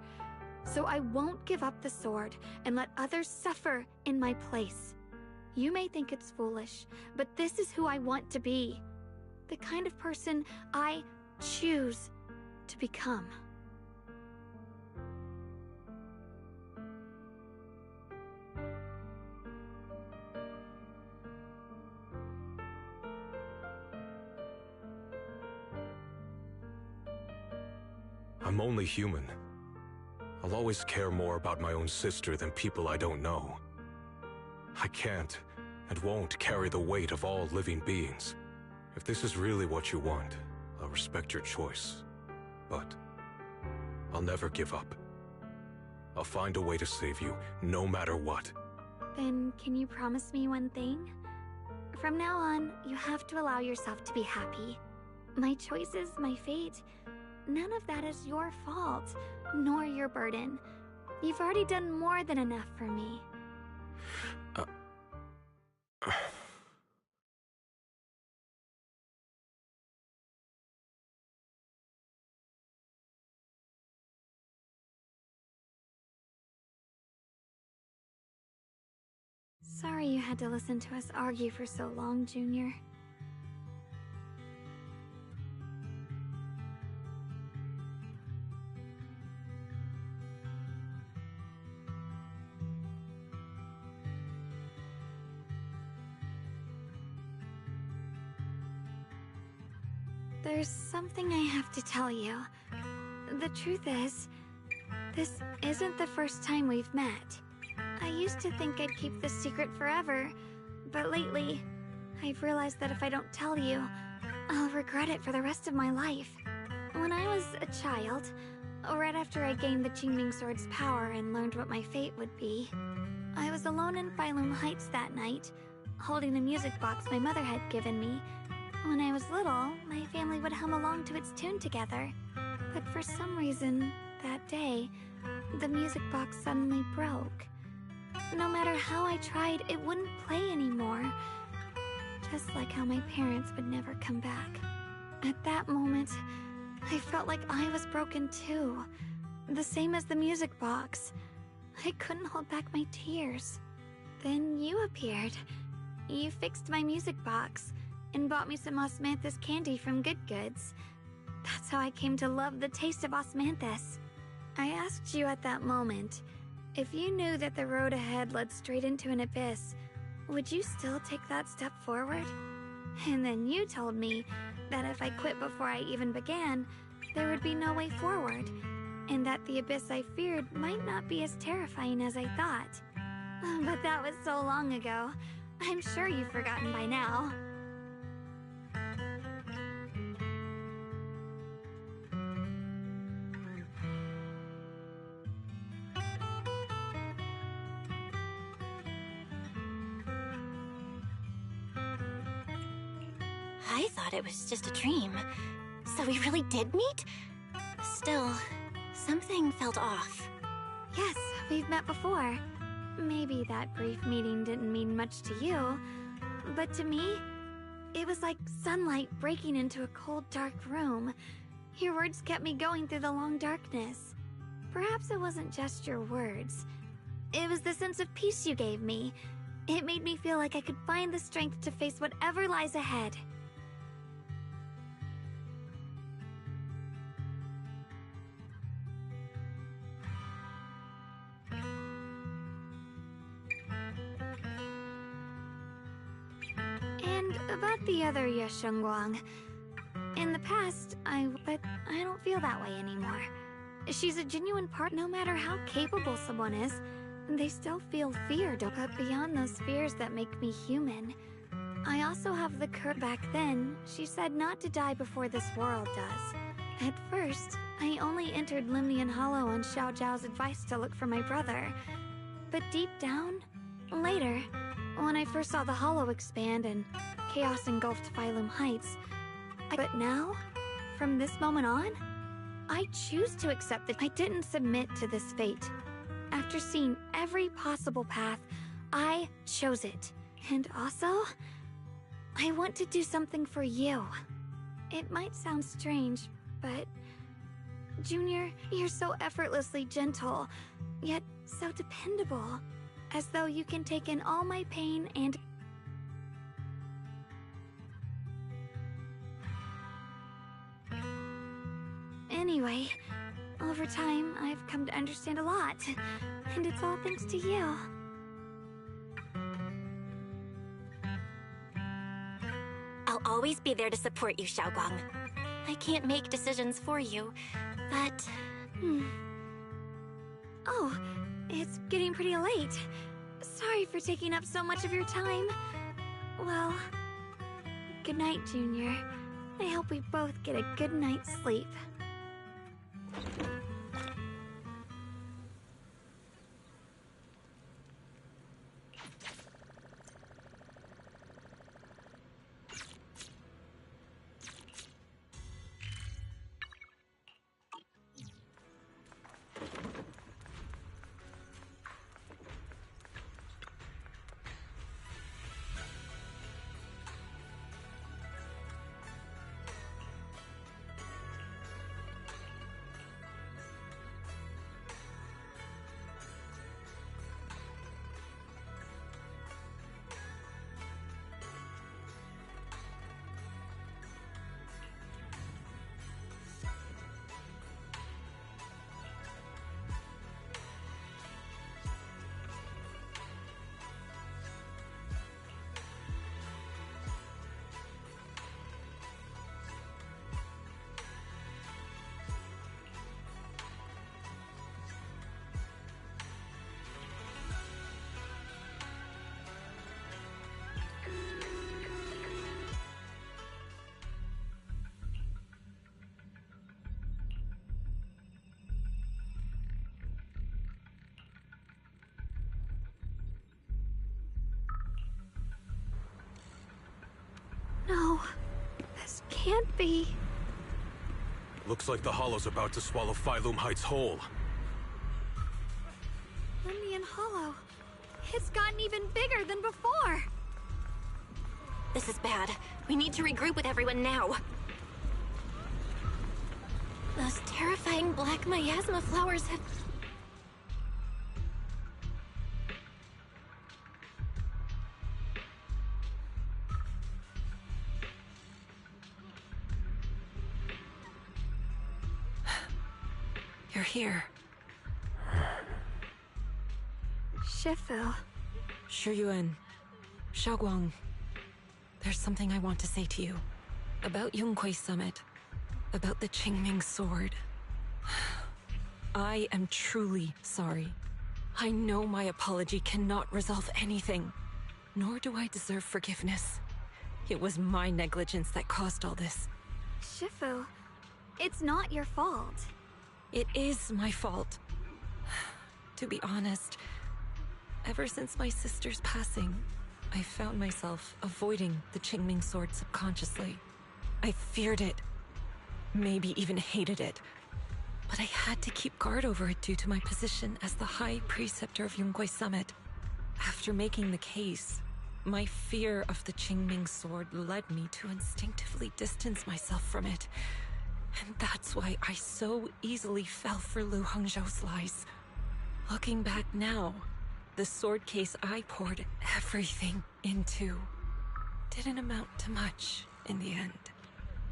So I won't give up the sword and let others suffer in my place. You may think it's foolish, but this is who I want to be. The kind of person I choose to become. I'm only human. I'll always care more about my own sister than people I don't know. I can't and won't carry the weight of all living beings. If this is really what you want, I'll respect your choice. But I'll never give up. I'll find a way to save you, no matter what. Then can you promise me one thing? From now on, you have to allow yourself to be happy. My choices, my fate, none of that is your fault, nor your burden. You've already done more than enough for me. Sorry you had to listen to us argue for so long, Junior. There's something I have to tell you. the truth is, this isn't the first time we've met. I used to think I'd keep this secret forever, but lately, I've realized that if I don't tell you, I'll regret it for the rest of my life. When I was a child, right after I gained the Qingming Sword's power and learned what my fate would be, I was alone in Phylum Heights that night, holding a music box my mother had given me. When I was little, my family would hum along to its tune together. But for some reason, that day, the music box suddenly broke. No matter how I tried, it wouldn't play anymore. Just like how my parents would never come back. At that moment, I felt like I was broken too. The same as the music box. I couldn't hold back my tears. Then you appeared. You fixed my music box and bought me some osmanthus candy from Good Goods. That's how I came to love the taste of osmanthus. I asked you at that moment, if you knew that the road ahead led straight into an abyss, would you still take that step forward? And then you told me that if I quit before I even began, there would be no way forward, and that the abyss I feared might not be as terrifying as I thought. But that was so long ago. I'm sure you've forgotten by now. I thought it was just a dream. So we really did meet? Still, something felt off. Yes, we've met before. Maybe that brief meeting didn't mean much to you, but to me, it was like sunlight breaking into a cold, dark room. Your words kept me going through the long darkness. Perhaps it wasn't just your words. It was the sense of peace you gave me. It made me feel like I could find the strength to face whatever lies ahead. About the other Ye Xiongguang. In the past, but I don't feel that way anymore. She's a genuine part. No matter how capable someone is, they still feel fear, but beyond those fears that make me human. I also have the courage. Back then, she said not to die before this world does. At first, I only entered Limnian Hollow on Xiao Zhao's advice to look for my brother. But deep down, later, when I first saw the Hollow expand and chaos engulfed Phylum Heights. But now, from this moment on, I choose to accept that I didn't submit to this fate. After seeing every possible path, I chose it. And also, I want to do something for you. It might sound strange, but Junior, you're so effortlessly gentle, yet so dependable. As though you can take in all my pain and... Anyway, over time, I've come to understand a lot, and it's all thanks to you. I'll always be there to support you, Xiaoguang. I can't make decisions for you, but... Oh, it's getting pretty late. Sorry for taking up so much of your time. Well, good night, Junior. I hope we both get a good night's sleep. No, this can't be. Looks like the Hollow's about to swallow Phylum Heights whole. Lemnian Hollow. It's gotten even bigger than before. This is bad. We need to regroup with everyone now. Those terrifying black miasma flowers have... You're here. Shifu. Shiyuan. Xiaoguang. There's something I want to say to you. About Yunque Summit. About the Qingming Sword. I am truly sorry. I know my apology cannot resolve anything. Nor do I deserve forgiveness. It was my negligence that caused all this. Shifu, it's not your fault. It is my fault. To be honest, ever since my sister's passing, I found myself avoiding the Qingming Sword subconsciously. I feared it, maybe even hated it, but I had to keep guard over it due to my position as the High Preceptor of Yunque Summit. After making the case, my fear of the Qingming Sword led me to instinctively distance myself from it. And that's why I so easily fell for Lu Hangzhou's lies. Looking back now, the sword case I poured everything into didn't amount to much in the end.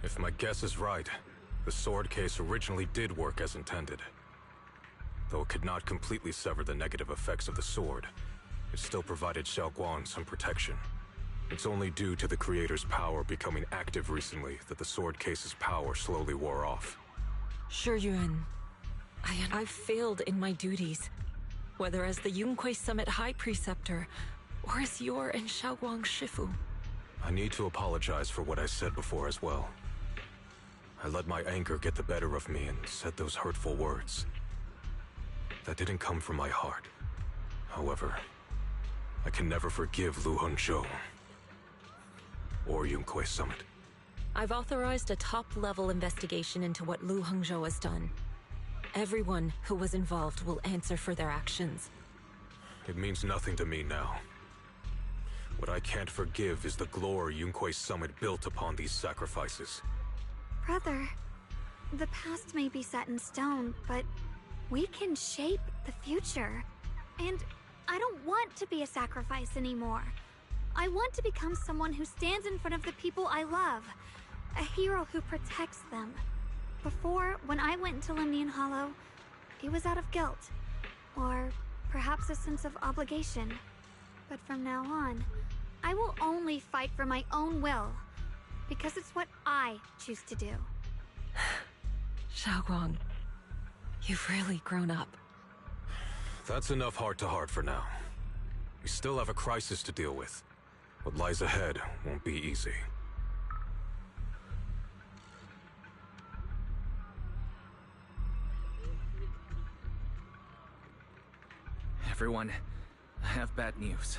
If my guess is right, the sword case originally did work as intended. Though it could not completely sever the negative effects of the sword, it still provided Xiaoguang some protection. It's only due to the creator's power becoming active recently that the sword case's power slowly wore off. Shiyuan, I've failed in my duties, whether as the Yunque Summit High Preceptor or as your and Xiaoguang's Shifu. I need to apologize for what I said before as well. I let my anger get the better of me and said those hurtful words. That didn't come from my heart. However, I can never forgive Lu Hangzhou or Yunque Summit. I've authorized a top-level investigation into what Lu Hangzhou has done. Everyone who was involved will answer for their actions. It means nothing to me now. What I can't forgive is the glory Yunque Summit built upon these sacrifices. Brother, the past may be set in stone, but we can shape the future. And I don't want to be a sacrifice anymore. I want to become someone who stands in front of the people I love. A hero who protects them. Before, when I went into Lemnian Hollow, it was out of guilt. Or perhaps a sense of obligation. But from now on, I will only fight for my own will. Because it's what I choose to do. Xiaoguang, you've really grown up. That's enough heart-to-heart for now. We still have a crisis to deal with. What lies ahead won't be easy. Everyone, I have bad news.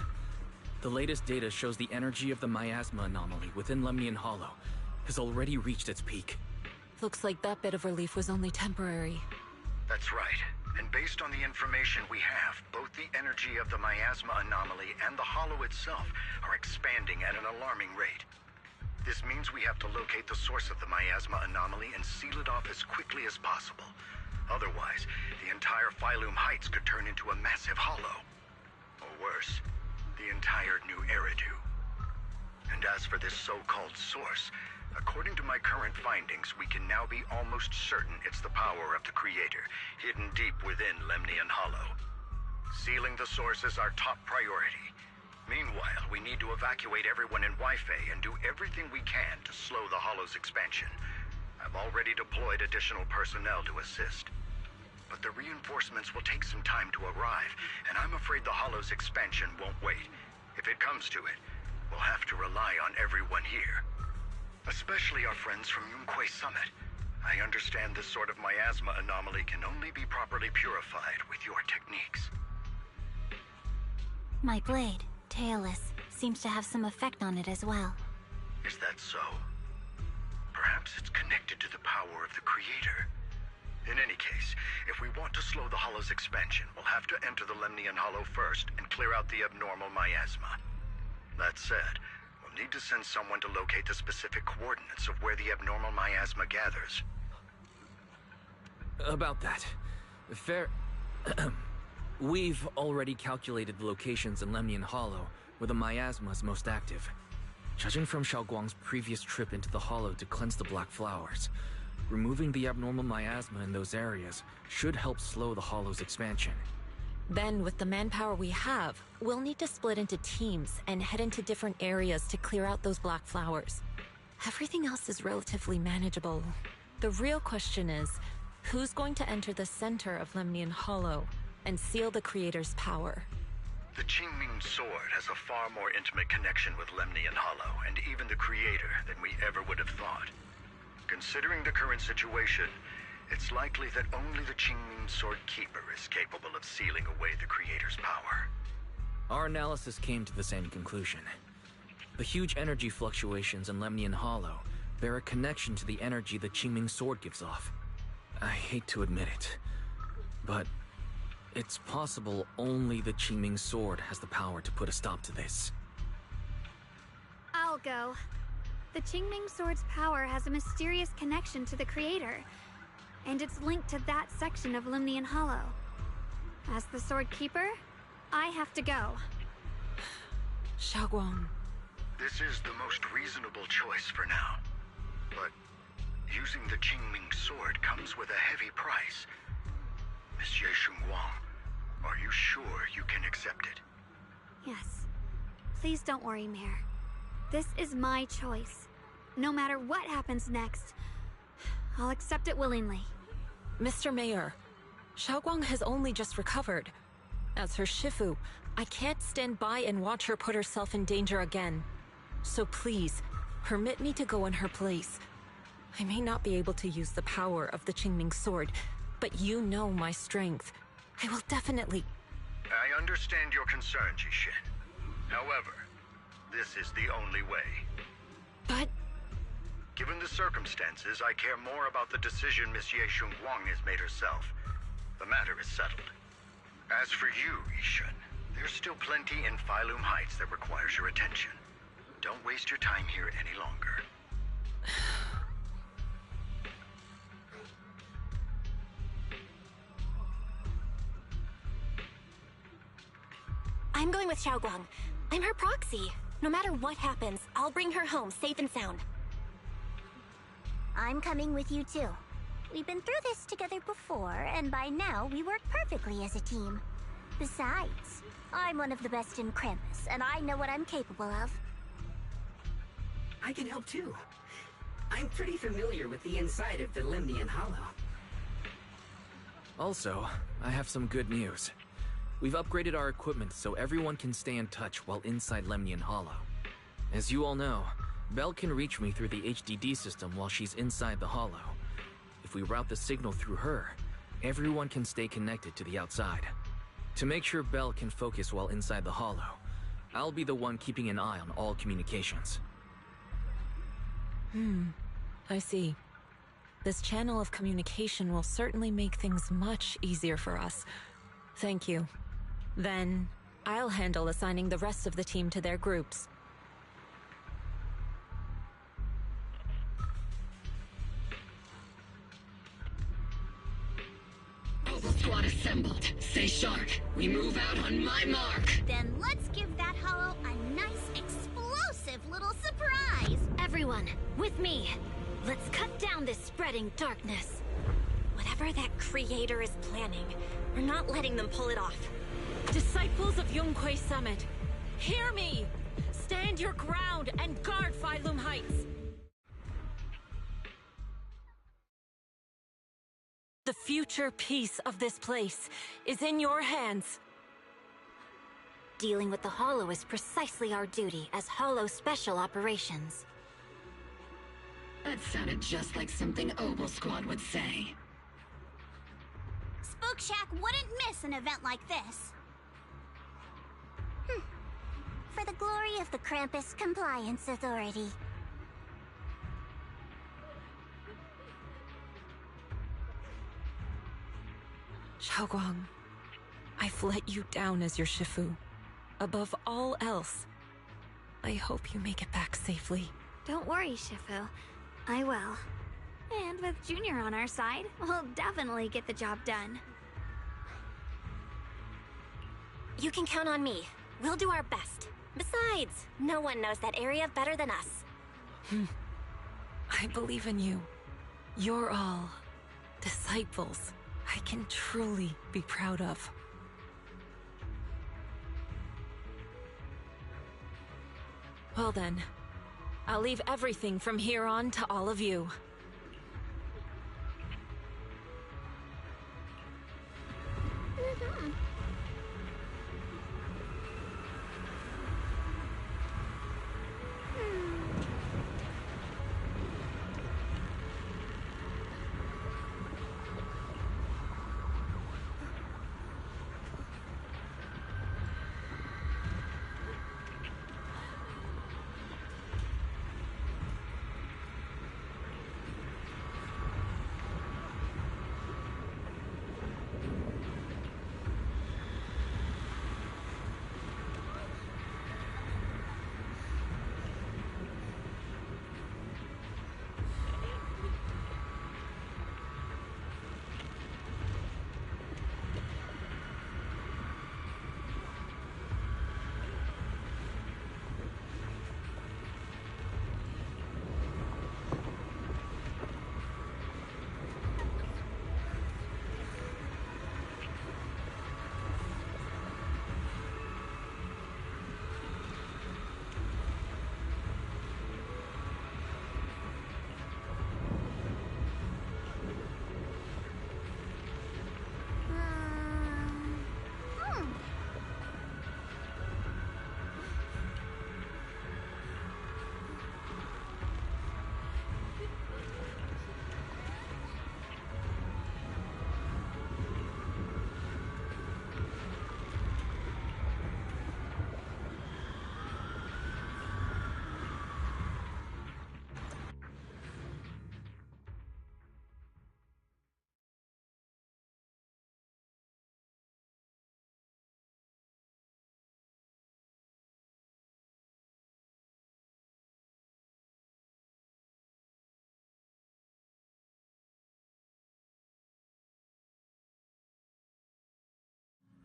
The latest data shows the energy of the miasma anomaly within Lemnian Hollow has already reached its peak. Looks like that bit of relief was only temporary. That's right. And based on the information we have, both the energy of the miasma anomaly and the Hollow itself are expanding at an alarming rate. This means we have to locate the source of the miasma anomaly and seal it off as quickly as possible. Otherwise, the entire Phylum Heights could turn into a massive Hollow. Or worse, the entire New Eridu. And as for this so-called source, according to my current findings, we can now be almost certain it's the power of the Creator, hidden deep within Lemnian Hollow. Sealing the source is our top priority. Meanwhile, we need to evacuate everyone in Weifei and do everything we can to slow the Hollow's expansion. I've already deployed additional personnel to assist. But the reinforcements will take some time to arrive, and I'm afraid the Hollow's expansion won't wait. If it comes to it, we'll have to rely on everyone here. Especially our friends from Yunque Summit. I understand this sort of miasma anomaly can only be properly purified with your techniques. My blade, Tailless, seems to have some effect on it as well. Is that so? Perhaps it's connected to the power of the Creator. In any case, if we want to slow the Hollow's expansion, we'll have to enter the Lemnian Hollow first and clear out the abnormal miasma. That said, we'll need to send someone to locate the specific coordinates of where the abnormal miasma gathers. About that. Fair... We've already calculated the locations in Lemnian Hollow where the miasma is most active. Judging from Xiaoguang's previous trip into the Hollow to cleanse the Black Flowers, removing the abnormal miasma in those areas should help slow the Hollow's expansion. Then, with the manpower we have, we'll need to split into teams and head into different areas to clear out those Black Flowers. Everything else is relatively manageable. The real question is, who's going to enter the center of Lemnian Hollow and seal the Creator's power? The Qingming Sword has a far more intimate connection with Lemnian Hollow and even the Creator than we ever would have thought. Considering the current situation, it's likely that only the Qingming Sword Keeper is capable of sealing away the Creator's power. Our analysis came to the same conclusion. The huge energy fluctuations in Lemnian Hollow bear a connection to the energy the Qingming Sword gives off. I hate to admit it, but it's possible only the Qingming Sword has the power to put a stop to this. I'll go. The Qingming Sword's power has a mysterious connection to the Creator, and it's linked to that section of Lemnian Hollow. As the Sword Keeper, I have to go. Xiaoguang. This is the most reasonable choice for now. But using the Qingming Sword comes with a heavy price. Miss Yeshun Guang, are you sure you can accept it? Yes. Please don't worry, Mayor. This is my choice. No matter what happens next, I'll accept it willingly. Mr. Mayor, Xiaoguang has only just recovered. As her Shifu, I can't stand by and watch her put herself in danger again. So please, permit me to go in her place. I may not be able to use the power of the Qingming Sword, but you know my strength. I will definitely... I understand your concern, Jixin. However, this is the only way. But... Given the circumstances, I care more about the decision Miss Yeshun Guang has made herself. The matter is settled. As for you, Yixin, there's still plenty in Phylum Heights that requires your attention. Don't waste your time here any longer. I'm going with Xiaoguang. I'm her proxy. No matter what happens, I'll bring her home safe and sound. I'm coming with you too. We've been through this together before, and by now we work perfectly as a team. Besides, I'm one of the best in Krampus, and I know what I'm capable of. I can help too. I'm pretty familiar with the inside of the Lemnian Hollow. Also, I have some good news. We've upgraded our equipment so everyone can stay in touch while inside Lemnian Hollow. As you all know, Belle can reach me through the HDD system while she's inside the Hollow. If we route the signal through her, everyone can stay connected to the outside. To make sure Belle can focus while inside the Hollow, I'll be the one keeping an eye on all communications. I see. This channel of communication will certainly make things much easier for us. Thank you. Then, I'll handle assigning the rest of the team to their groups. Squad assembled. Stay sharp. We move out on my mark. Then let's give that hollow a nice, explosive little surprise! Everyone, with me. Let's cut down this spreading darkness. Whatever that Creator is planning, we're not letting them pull it off. Disciples of Yonghui Summit, hear me! Stand your ground and guard Phylum Heights! The future peace of this place is in your hands. Dealing with the Hollow is precisely our duty as Hollow Special Operations. That sounded just like something Obel Squad would say. Spook Shack wouldn't miss an event like this. For the glory of the Krampus Compliance Authority. Xiaoguang, I've let you down as your Shifu. Above all else, I hope you make it back safely. Don't worry, Shifu. I will. And with Junior on our side, we'll definitely get the job done. You can count on me. We'll do our best. Besides, no one knows that area better than us. I believe in you. You're all disciples I can truly be proud of. Well then, I'll leave everything from here on to all of you.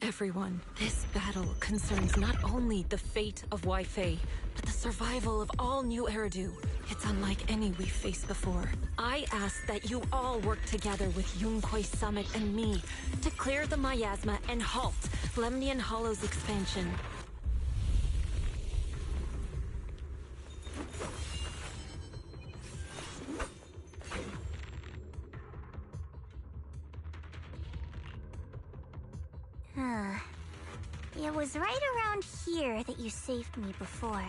Everyone, this battle concerns not only the fate of Wei Fei, but the survival of all New Eridu. It's unlike any we've faced before. I ask that you all work together with Yunque Summit and me to clear the miasma and halt Lemnian Hollow's expansion. It was right around here that you saved me before.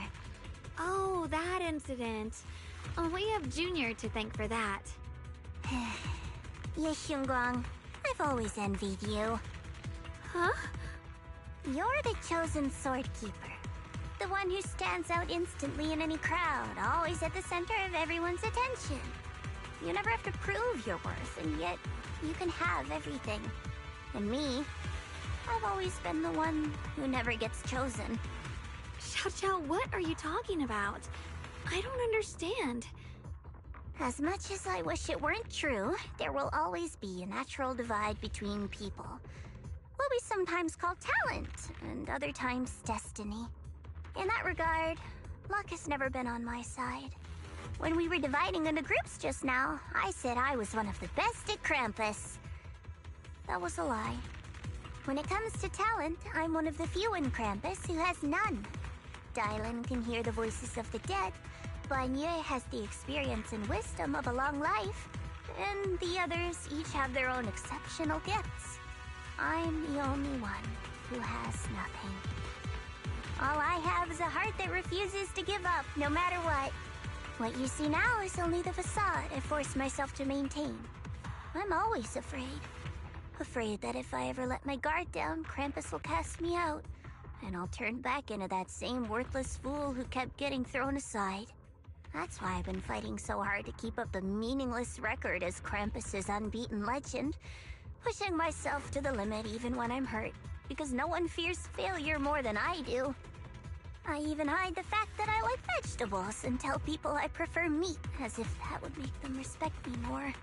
Oh, that incident. Oh, we have Junior to thank for that. Yes, Xiongguang. I've always envied you. Huh? You're the chosen sword keeper. The one who stands out instantly in any crowd, always at the center of everyone's attention. You never have to prove your worth, and yet you can have everything. And me, I've always been the one who never gets chosen. Xiao, what are you talking about? I don't understand. As much as I wish it weren't true, there will always be a natural divide between people. What we sometimes call talent, and other times destiny. In that regard, luck has never been on my side. When we were dividing into groups just now, I said I was one of the best at Krampus. That was a lie. When it comes to talent, I'm one of the few in Krampus who has none. Dylan can hear the voices of the dead, Banye has the experience and wisdom of a long life, and the others each have their own exceptional gifts. I'm the only one who has nothing. All I have is a heart that refuses to give up, no matter what. What you see now is only the facade I forced myself to maintain. I'm always afraid. Afraid that if I ever let my guard down, Krampus will cast me out, and I'll turn back into that same worthless fool who kept getting thrown aside. That's why I've been fighting so hard to keep up the meaningless record as Krampus's unbeaten legend, pushing myself to the limit even when I'm hurt, because no one fears failure more than I do. I even hide the fact that I like vegetables and tell people I prefer meat, as if that would make them respect me more.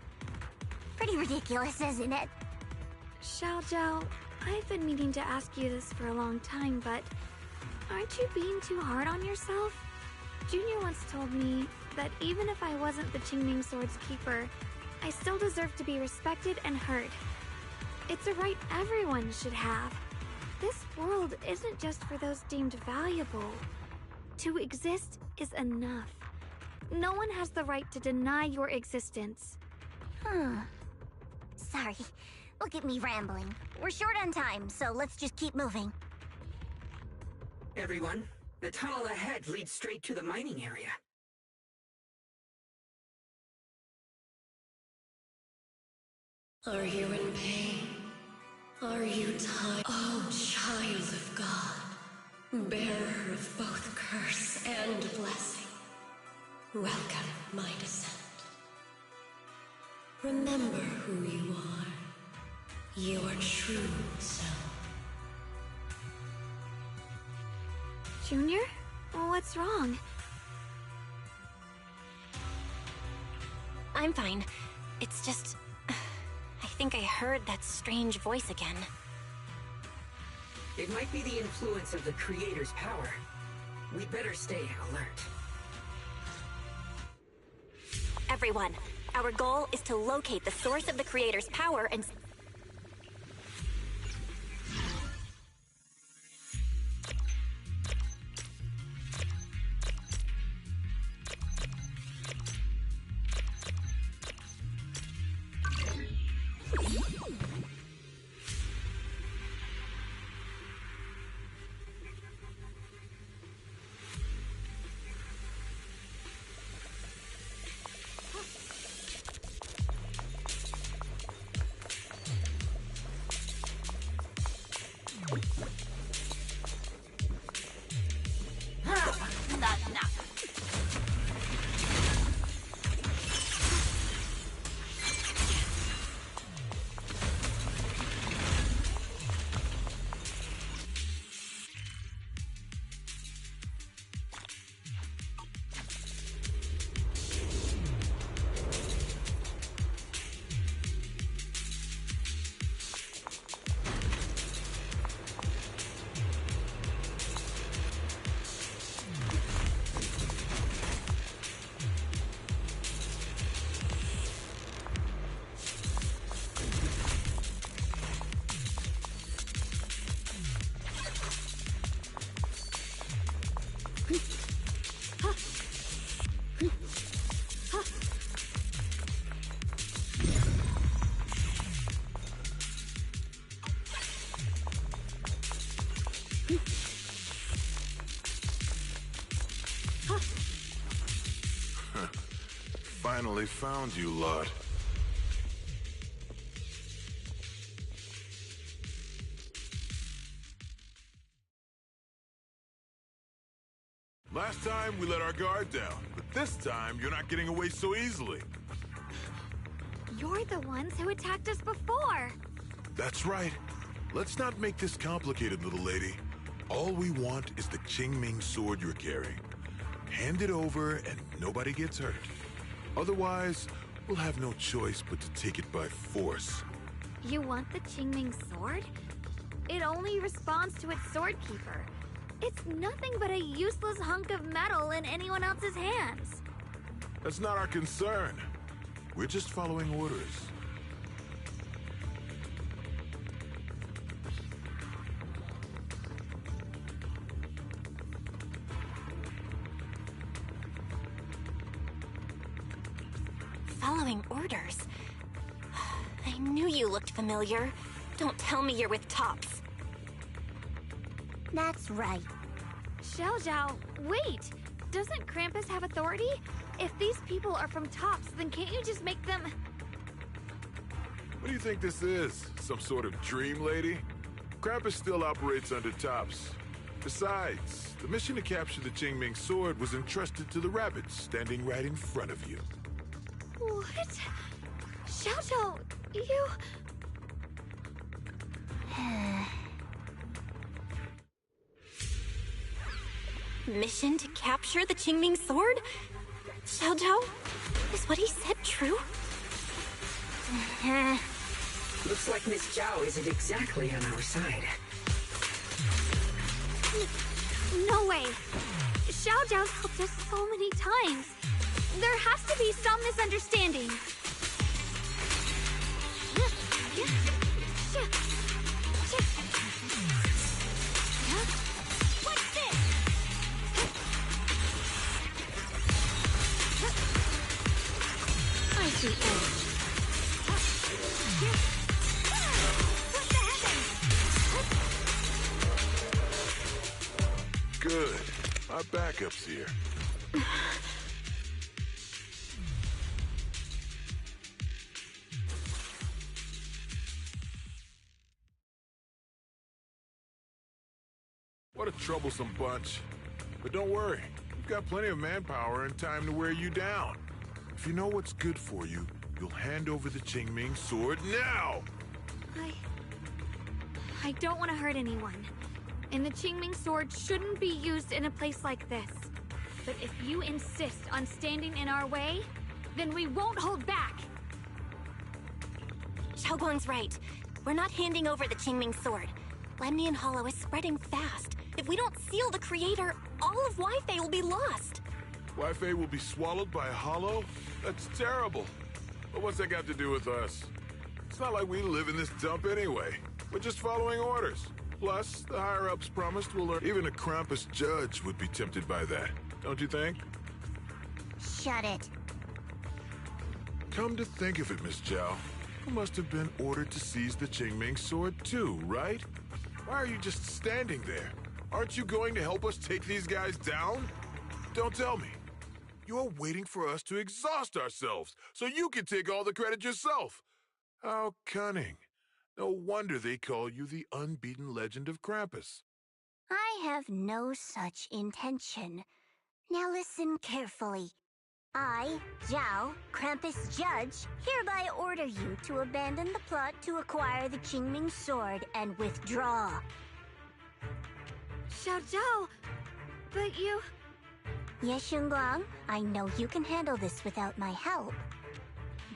Pretty ridiculous, isn't it? Xiaojiao, I've been meaning to ask you this for a long time, but aren't you being too hard on yourself? Junior once told me that even if I wasn't the Qingming Sword's keeper, I still deserve to be respected and heard. It's a right everyone should have. This world isn't just for those deemed valuable. To exist is enough. No one has the right to deny your existence. Sorry. Look at me rambling. We're short on time, so let's just keep moving. Everyone, the tunnel ahead leads straight to the mining area. Are you in pain? Are you tired? Oh, child of God, bearer of both curse and blessing, welcome my descent. Remember who you are, your true self. Junior? What's wrong? I'm fine. It's just... I think I heard that strange voice again. It might be the influence of the Creator's power. We'd better stay alert. Everyone, our goal is to locate the source of the Creator's power and... Finally found you, lot. Last time we let our guard down, but this time you're not getting away so easily. You're the ones who attacked us before. That's right. Let's not make this complicated, little lady. All we want is the Qingming Sword you're carrying. Hand it over and nobody gets hurt. Otherwise, we'll have no choice but to take it by force. You want the Qingming Sword? It only responds to its sword keeper. It's nothing but a useless hunk of metal in anyone else's hands. That's not our concern. We're just following orders. Following orders? I knew you looked familiar. Don't tell me you're with Tops. That's right. Xiaojiao, wait! Doesn't Krampus have authority? If these people are from Tops, then can't you just make them... What do you think this is? Some sort of dream lady? Krampus still operates under Tops. Besides, the mission to capture the Qingming Sword was entrusted to the rabbits standing right in front of you. What? Xiaojiao, you... Mission to capture the Qingming sword? Xiao Zhao? Is what he said true? Looks like Miss Zhao isn't exactly on our side. No way! Xiao Zhao's helped us so many times. There has to be some misunderstanding. What's this? I see. What the heavens? Good. My backup's here. What a troublesome bunch. But don't worry, we've got plenty of manpower and time to wear you down. If you know what's good for you, you'll hand over the Qingming sword now! I don't want to hurt anyone. And the Qingming sword shouldn't be used in a place like this. But if you insist on standing in our way, then we won't hold back! Xiaoguang's right. We're not handing over the Qingming sword. Lemnian Hollow is spreading fast. If we don't seal the creator, all of Wi-Fi will be lost. Wi-Fi will be swallowed by a hollow? That's terrible. But what's that got to do with us? It's not like we live in this dump anyway. We're just following orders. Plus, the higher-ups promised we'll learn. Even a Krampus judge would be tempted by that, don't you think? Shut it. Come to think of it, Miss Zhao, you must have been ordered to seize the Qingming sword too, right? Why are you just standing there? Aren't you going to help us take these guys down? Don't tell me. You're waiting for us to exhaust ourselves so you can take all the credit yourself. How cunning. No wonder they call you the unbeaten legend of Krampus. I have no such intention. Now listen carefully. I, Zhao, Krampus Judge, hereby order you to abandon the plot to acquire the Qingming sword and withdraw. Xiao Zhao, but you... Ye Xingguang, I know you can handle this without my help.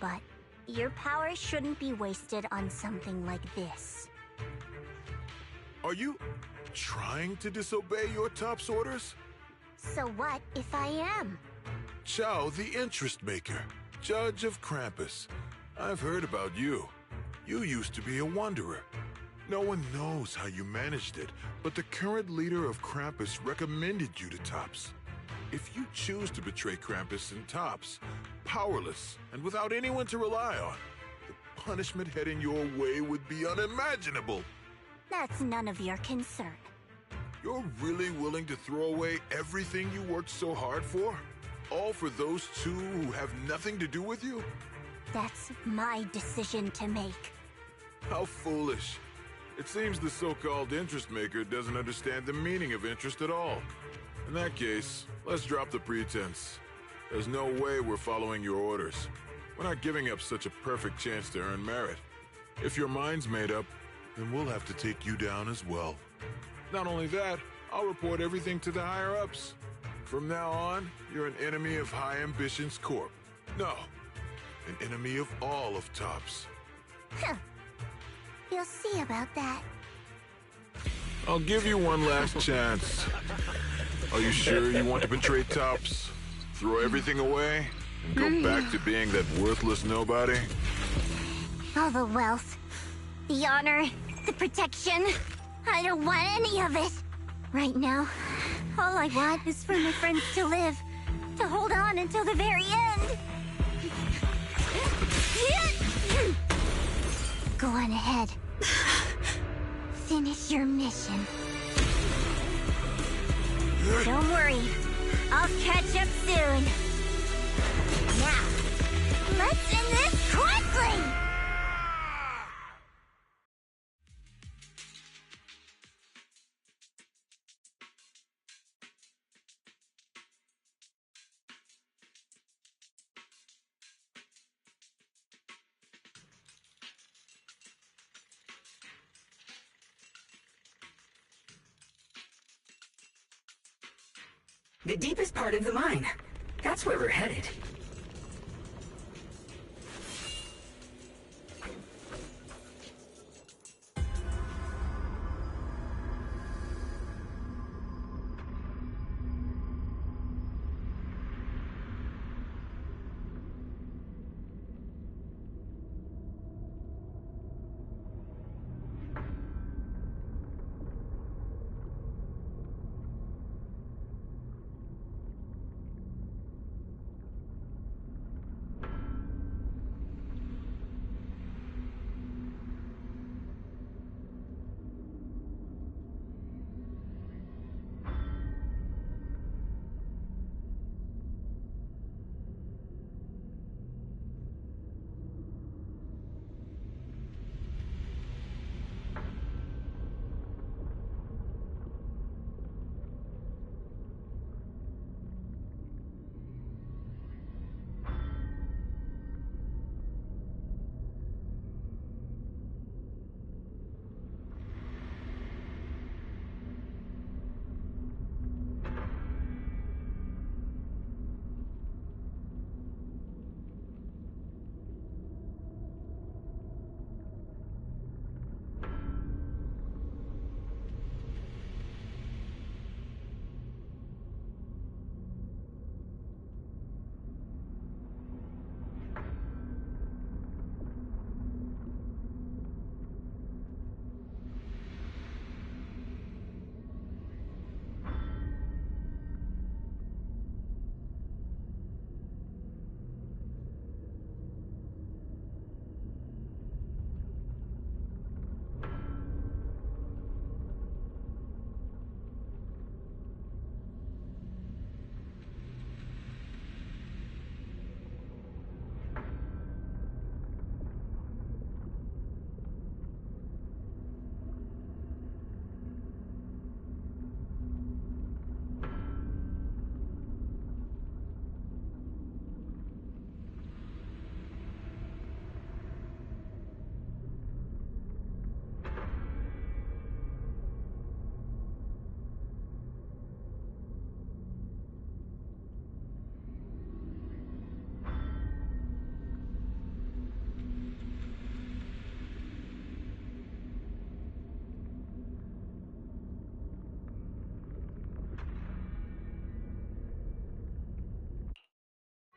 But your power shouldn't be wasted on something like this. Are you trying to disobey your top's orders? So what if I am? Zhao, the interest maker, judge of Krampus. I've heard about you. You used to be a wanderer. No one knows how you managed it, but the current leader of Krampus recommended you to Tops. If you choose to betray Krampus and Tops, powerless and without anyone to rely on, the punishment heading your way would be unimaginable. That's none of your concern. You're really willing to throw away everything you worked so hard for? All for those two who have nothing to do with you? That's my decision to make. How foolish. It seems the so-called interest maker doesn't understand the meaning of interest at all. In that case, let's drop the pretense. There's no way we're following your orders. We're not giving up such a perfect chance to earn merit. If your mind's made up, then we'll have to take you down as well. Not only that, I'll report everything to the higher-ups. From now on, you're an enemy of High Ambitions Corp. No, an enemy of all of Tops. Huh. You'll see about that. I'll give you one last chance. Are you sure you want to betray Tops? Throw everything away and go back to being that worthless nobody? All the wealth, the honor, the protection. I don't want any of it. Right now, all I want is for my friends to live, to hold on until the very end. Go on ahead. Finish your mission. Don't worry, I'll catch up soon. Now, let's end this quickly! The deepest part of the mine. That's where we're headed.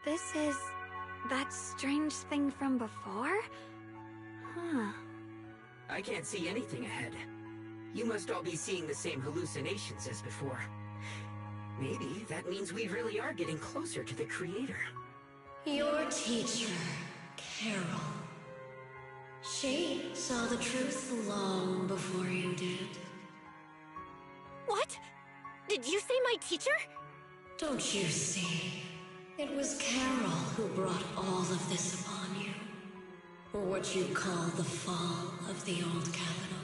This is that strange thing from before? Huh. I can't see anything ahead. You must all be seeing the same hallucinations as before. Maybe that means we really are getting closer to the Creator. Your teacher, Carol. She saw the truth long before you did. What? Did you say my teacher? Don't you see? It was Carol who brought all of this upon you. Or what you call the fall of the old capital.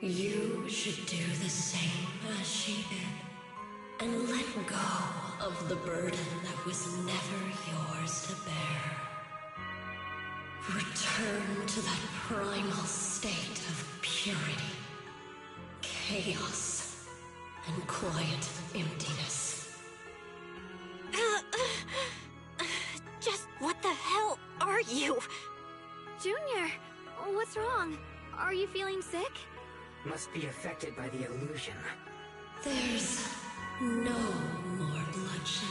You should do the same as she did. And let go of the burden that was never yours to bear. Return to that primal state of purity, chaos, and quiet emptiness. Just what the hell are you? Junior, what's wrong? Are you feeling sick? Must be affected by the illusion. There's no more bloodshed.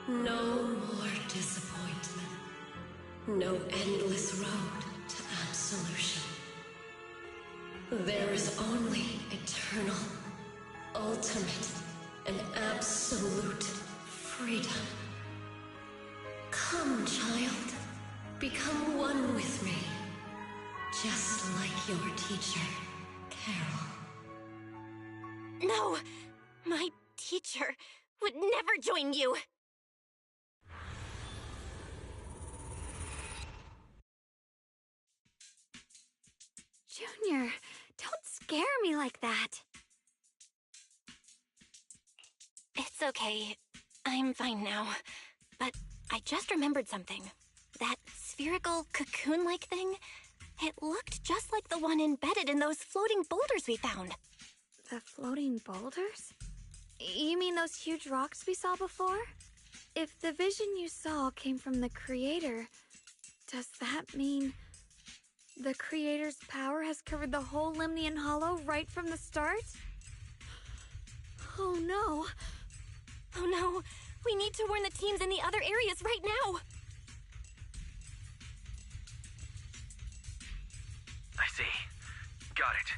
No more disappointment. No endless road to absolution. There is only eternal, ultimate, and absolute freedom. Come, child. Become one with me. Just like your teacher, Carol. No! My teacher would never join you! Junior, don't scare me like that. It's okay. I'm fine now. But I just remembered something. That spherical cocoon-like thing, it looked just like the one embedded in those floating boulders we found. The floating boulders? You mean those huge rocks we saw before? If the vision you saw came from the Creator, does that mean the Creator's power has covered the whole Lemnian Hollow right from the start? Oh no. Oh no, we need to warn the teams in the other areas right now. I see. Got it.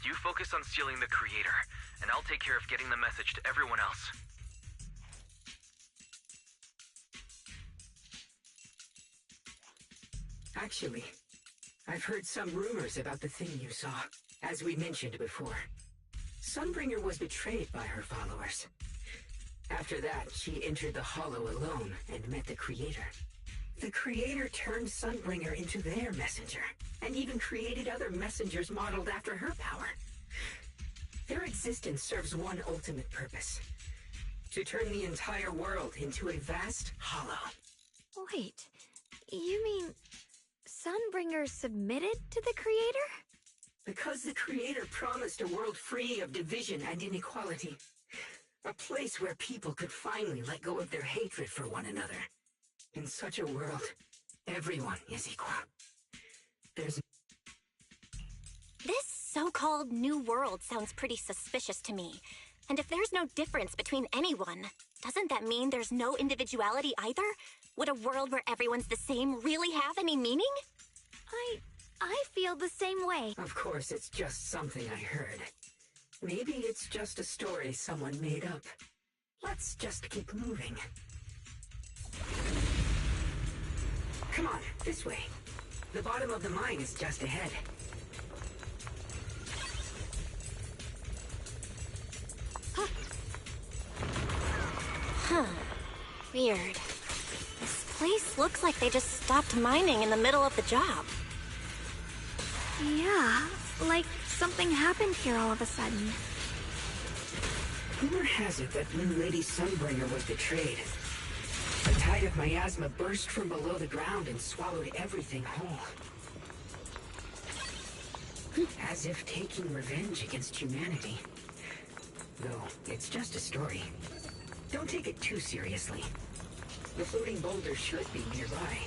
You focus on sealing the Creator, and I'll take care of getting the message to everyone else. Actually, I've heard some rumors about the thing you saw, as we mentioned before. Sunbringer was betrayed by her followers. After that, she entered the Hollow alone and met the Creator. The Creator turned Sunbringer into their messenger, and even created other messengers modeled after her power. Their existence serves one ultimate purpose: to turn the entire world into a vast hollow. Wait, you mean Sunbringer submitted to the Creator? Because the Creator promised a world free of division and inequality. A place where people could finally let go of their hatred for one another. In such a world, everyone is equal. There's... This so-called new world sounds pretty suspicious to me. And if there's no difference between anyone, doesn't that mean there's no individuality either? Would a world where everyone's the same really have any meaning? I feel the same way. Of course, it's just something I heard. Maybe it's just a story someone made up. Let's just keep moving. Come on, this way. The bottom of the mine is just ahead. Huh. Weird. This place looks like they just stopped mining in the middle of the job. Yeah, like something happened here all of a sudden. Rumor has it that when Lady Sunbringer was betrayed, a tide of miasma burst from below the ground and swallowed everything whole. As if taking revenge against humanity. Though, it's just a story. Don't take it too seriously. The floating boulder should be nearby.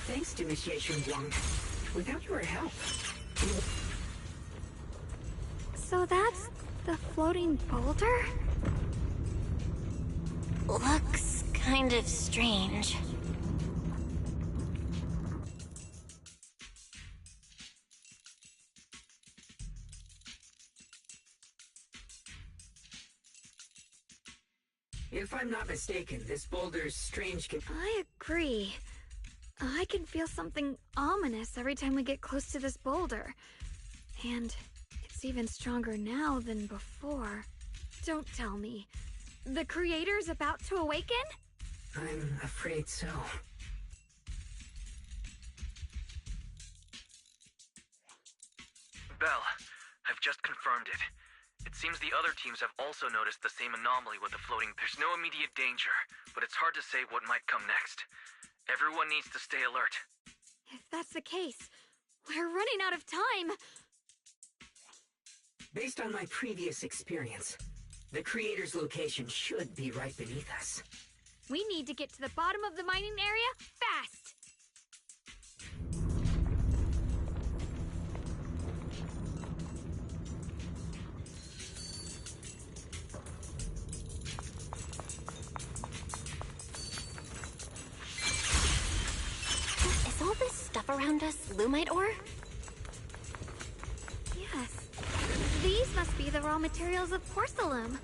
Thanks to Miss Yeshun. Without your help... So that's the floating boulder? Looks kind of strange. If I'm not mistaken, this boulder's strange I agree. I can feel something ominous every time we get close to this boulder. And it's even stronger now than before. Don't tell me. The Creator's about to awaken? I'm afraid so. Belle, I've just confirmed it. It seems the other teams have also noticed the same anomaly with the floating. There's no immediate danger, but it's hard to say what might come next. Everyone needs to stay alert. If that's the case, we're running out of time. Based on my previous experience, the Creator's location should be right beneath us. We need to get to the bottom of the mining area fast. Is all this stuff around us Lumite ore? Yes. These must be the raw materials of Porcelain.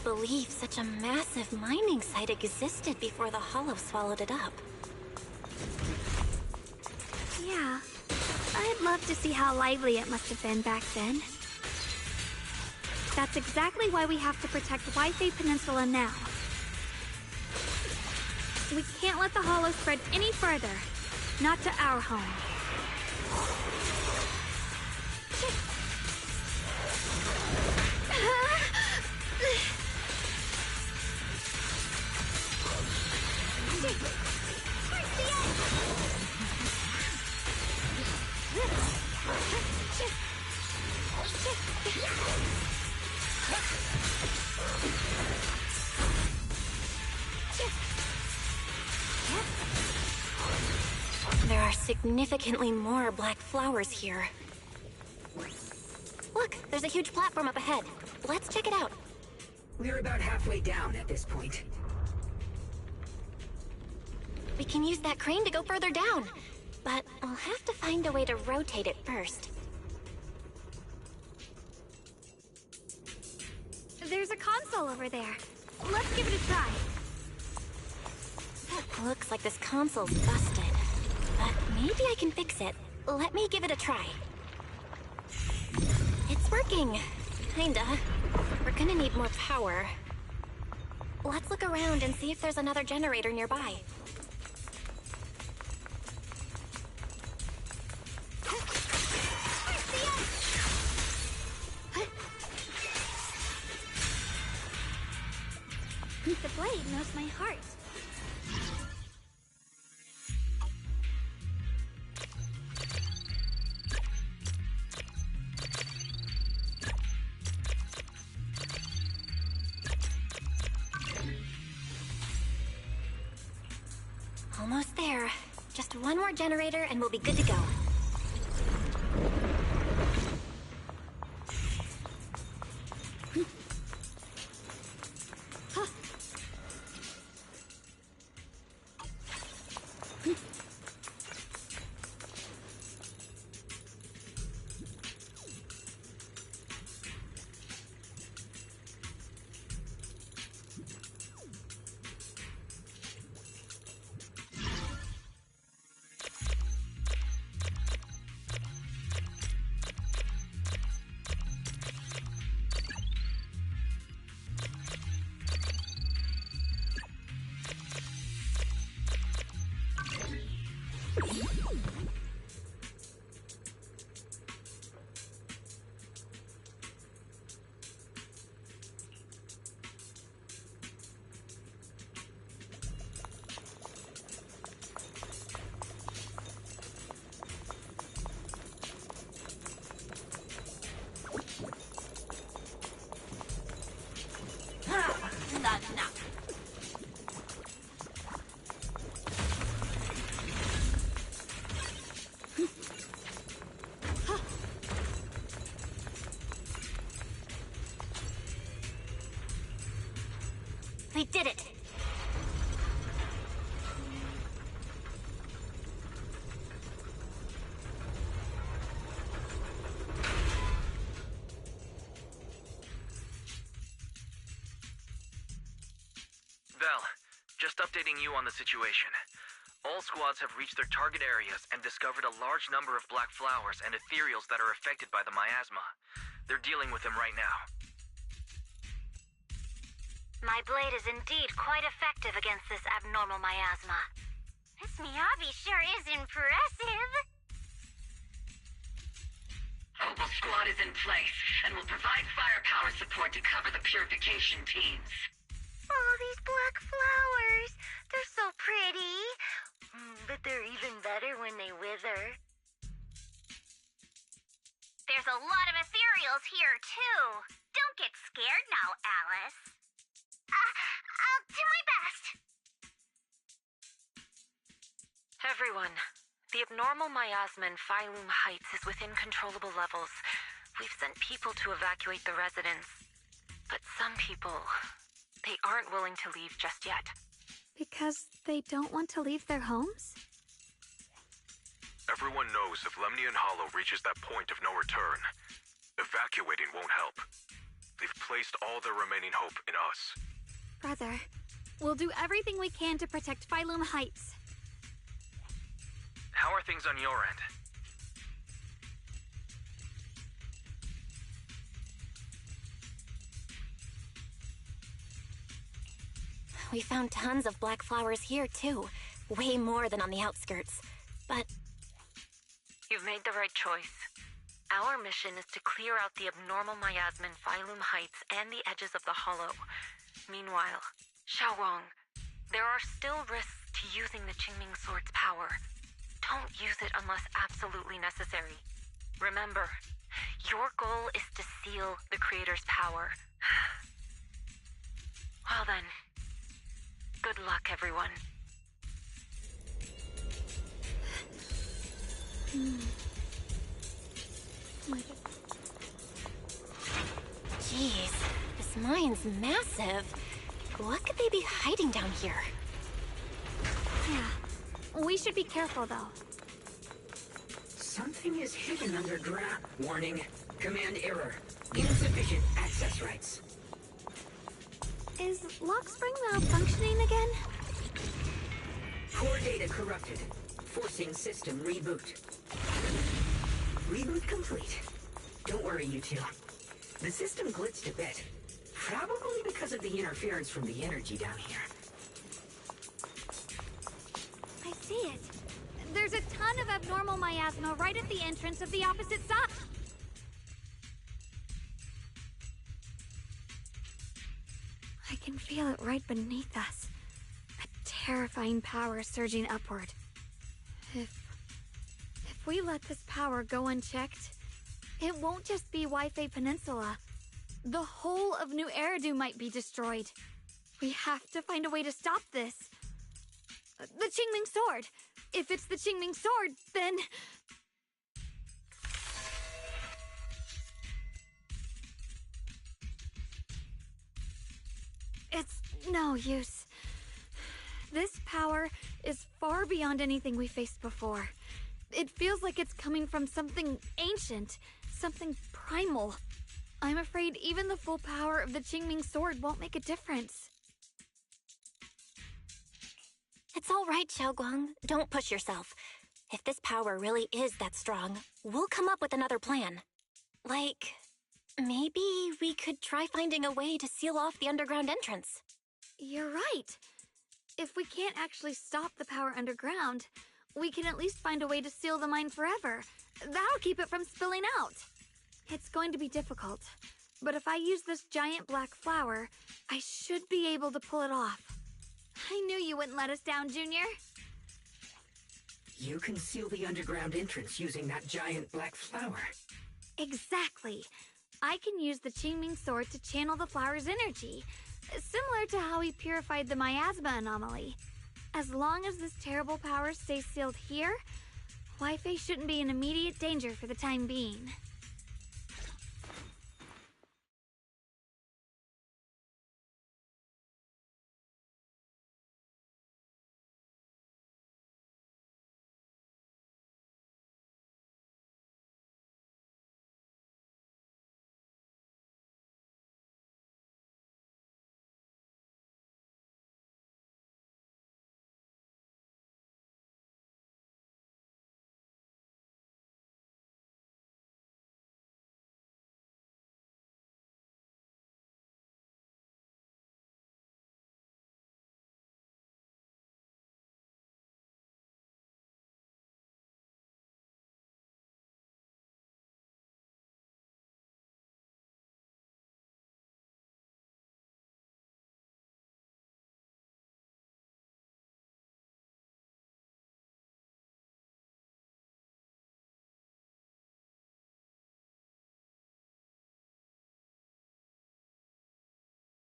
believe such a massive mining site existed before the Hollow swallowed it up. Yeah. I'd love to see how lively it must have been back then. That's exactly why we have to protect Wi-Fi Peninsula now. We can't let the Hollow spread any further. Not to our home. There are significantly more black flowers here. Look, there's a huge platform up ahead. Let's check it out. We're about halfway down at this point. We can use that crane to go further down. But I'll have to find a way to rotate it first. There's a console over there. Let's give it a try. Looks like this console's busted. But maybe I can fix it. Let me give it a try. It's working. Kinda. We're gonna need more power. Let's look around and see if there's another generator nearby. The blade knows my heart. Almost there. Just one more generator and we'll be good to go. We did it! Val, just updating you on the situation. All squads have reached their target areas and discovered a large number of black flowers and ethereals that are affected by the miasma. They're dealing with them right now. My blade is indeed quite effective against this abnormal miasma. This Miyabi sure is impressive. Opal Squad is in place and will provide firepower support to cover the purification teams. Oh, these black flowers. They're so pretty. But they're even better when they wither. There's a lot of ethereals here, too. Don't get scared now, Alice. I'll do my best. Everyone, the abnormal miasma in Phylum Heights is within controllable levels. We've sent people to evacuate the residents. But some people, they aren't willing to leave just yet. Because they don't want to leave their homes? Everyone knows if Lemnian Hollow reaches that point of no return, evacuating won't help. They've placed all their remaining hope in us. Brother, we'll do everything we can to protect Phylum Heights. How are things on your end? We found tons of black flowers here, too. Way more than on the outskirts. But You've made the right choice. Our mission is to clear out the abnormal miasma in Phylum Heights and the edges of the Hollow. Meanwhile, Xiaowang, there are still risks to using the Qingming Sword's power. Don't use it unless absolutely necessary. Remember, your goal is to seal the Creator's power. Well then, good luck, everyone. Jeez, this mine's massive. What could they be hiding down here? Yeah, we should be careful though. Something is hidden underground. Warning. Command error. Insufficient access rights. Is Lockspring malfunctioning again? Core data corrupted. Forcing system reboot. Reboot complete. Don't worry, you two. The system glitched a bit. Probably because of the interference from the energy down here. I see it. There's a ton of abnormal miasma right at the entrance of the opposite side. I can feel it right beneath us. A terrifying power surging upward. If we let this power go unchecked, it won't just be Waifei Peninsula. The whole of New Eridu might be destroyed. We have to find a way to stop this. The Qingming Sword! If it's the Qingming Sword, then... It's no use. This power is far beyond anything we faced before. It feels like it's coming from something ancient, something primal. I'm afraid even the full power of the Qingming Sword won't make a difference. It's all right, Xiaoguang. Don't push yourself. If this power really is that strong, we'll come up with another plan. Like, maybe we could try finding a way to seal off the underground entrance. You're right. If we can't actually stop the power underground, we can at least find a way to seal the mine forever. That'll keep it from spilling out. It's going to be difficult, but if I use this giant black flower, I should be able to pull it off. I knew you wouldn't let us down, Junior. You can seal the underground entrance using that giant black flower. Exactly. I can use the Qingming Sword to channel the flower's energy, similar to how we purified the miasma anomaly. As long as this terrible power stays sealed here, Waifei shouldn't be in immediate danger for the time being.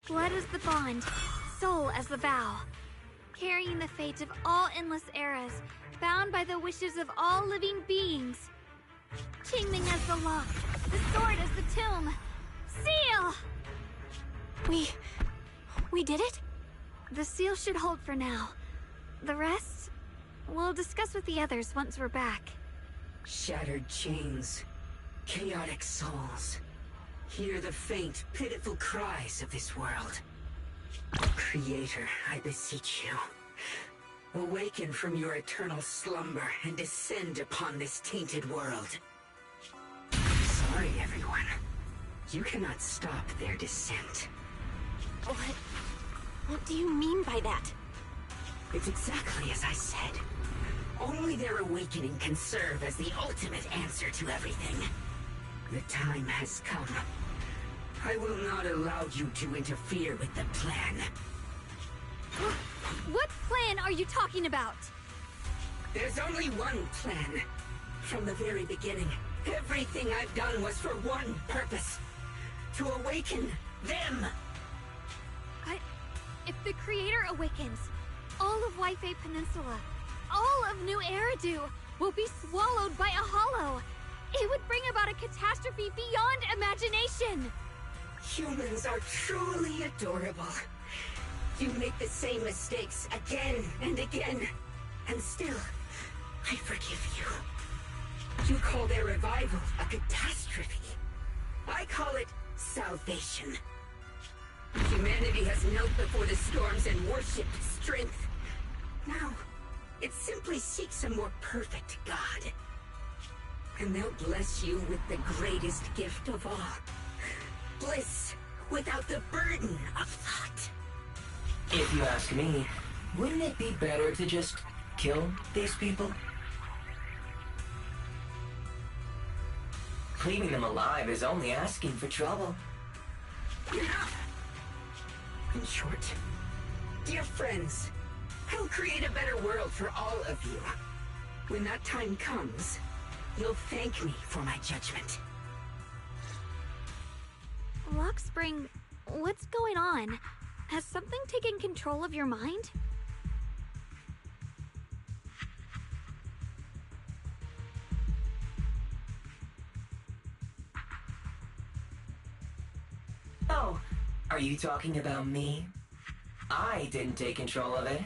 Blood as the bond, soul as the vow. Carrying the fate of all endless eras, bound by the wishes of all living beings. Qingming as the lock, the sword as the tomb. Seal! We did it? The seal should hold for now. The rest, we'll discuss with the others once we're back. Shattered chains. Chaotic souls. Hear the faint, pitiful cries of this world. Creator, I beseech you. Awaken from your eternal slumber and descend upon this tainted world. Sorry, everyone. You cannot stop their descent. What do you mean by that? It's exactly as I said. Only their awakening can serve as the ultimate answer to everything. The time has come. I will not allow you to interfere with the plan. What plan are you talking about? There's only one plan. From the very beginning, everything I've done was for one purpose. To awaken them! If the Creator awakens, all of Waifei Peninsula, all of New Eridu, will be swallowed by a hollow. It would bring about a catastrophe beyond imagination. Humans are truly adorable. You make the same mistakes again and again, and still, I forgive you. You call their revival a catastrophe. I call it salvation. Humanity has knelt before the storms and worshipped strength. Now, it simply seeks a more perfect God. And they'll bless you with the greatest gift of all. Bliss without the burden of thought. If you ask me, wouldn't it be better to just kill these people? Leaving them alive is only asking for trouble. In short, dear friends, I'll create a better world for all of you. When that time comes, you'll thank me for my judgment. Lockspring, what's going on? Has something taken control of your mind? Oh, are you talking about me? I didn't take control of it.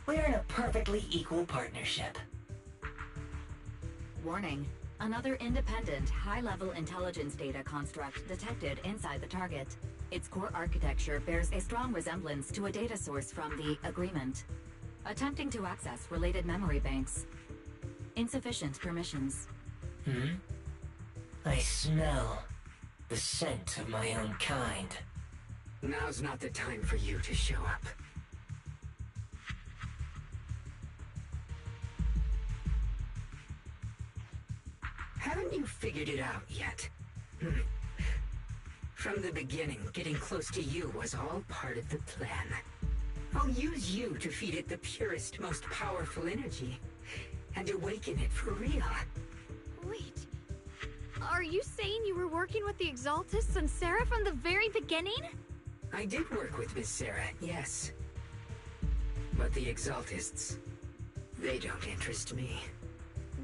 We're in a perfectly equal partnership. Warning. Another independent, high-level intelligence data construct detected inside the target. Its core architecture bears a strong resemblance to a data source from the Agreement. Attempting to access related memory banks. Insufficient permissions. I smell the scent of my own kind. Now's not the time for you to show up. Haven't you figured it out yet? From the beginning, getting close to you was all part of the plan. I'll use you to feed it the purest, most powerful energy, and awaken it for real. Wait, are you saying you were working with the Exaltists and Sarah from the very beginning? I did work with Miss Sarah, yes. But the Exaltists, they don't interest me.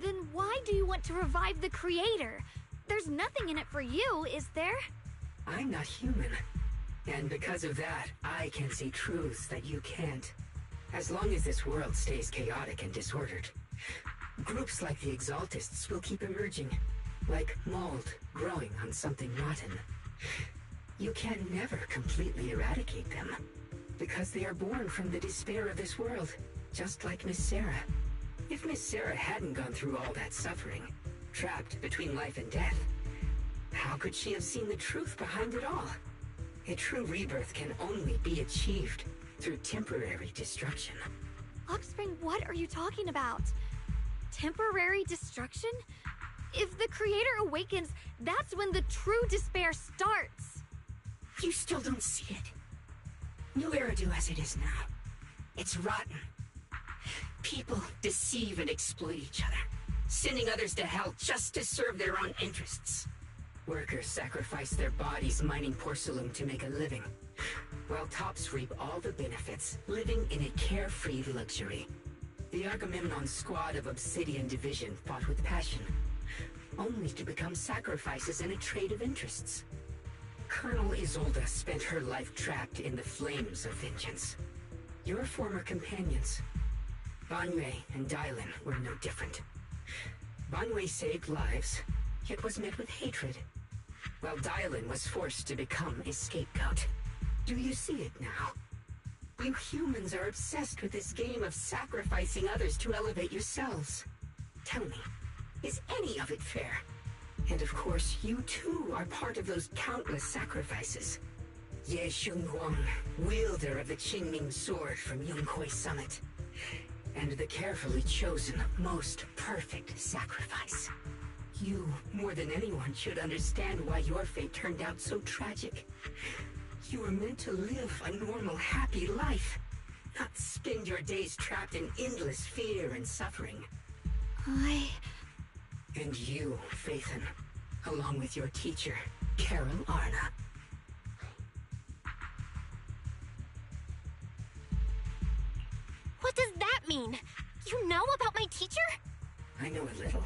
Then why do you want to revive the Creator? There's nothing in it for you, is there? I'm not human. And because of that, I can see truths that you can't. As long as this world stays chaotic and disordered, groups like the Exaltists will keep emerging, like mold growing on something rotten. You can never completely eradicate them, because they are born from the despair of this world, just like Miss Sarah. If Miss Sarah hadn't gone through all that suffering, trapped between life and death, how could she have seen the truth behind it all? A true rebirth can only be achieved through temporary destruction. Lockspring, what are you talking about? Temporary destruction? If the Creator awakens, that's when the true despair starts. You still don't see it. New Eridu as it is now, it's rotten. People deceive and exploit each other, sending others to hell just to serve their own interests. Workers sacrifice their bodies mining porcelain to make a living, while tops reap all the benefits, living in a carefree luxury. The Agamemnon squad of Obsidian Division fought with passion, only to become sacrifices in a trade of interests. Colonel Isolde spent her life trapped in the flames of vengeance. Your former companions, Banwei and Dylan, were no different. Banwei saved lives, yet was met with hatred. while Dylan was forced to become a scapegoat. Do you see it now? You humans are obsessed with this game of sacrificing others to elevate yourselves. Tell me, is any of it fair? And of course, you too are part of those countless sacrifices. Ye Shunguang, wielder of the Qingming sword from Yonghui Summit. And the carefully chosen, most perfect sacrifice. You, more than anyone, should understand why your fate turned out so tragic. You were meant to live a normal, happy life, not spend your days trapped in endless fear and suffering. And you, Phaethon, along with your teacher, Carol Arna. What does that mean? You know about my teacher? I know a little.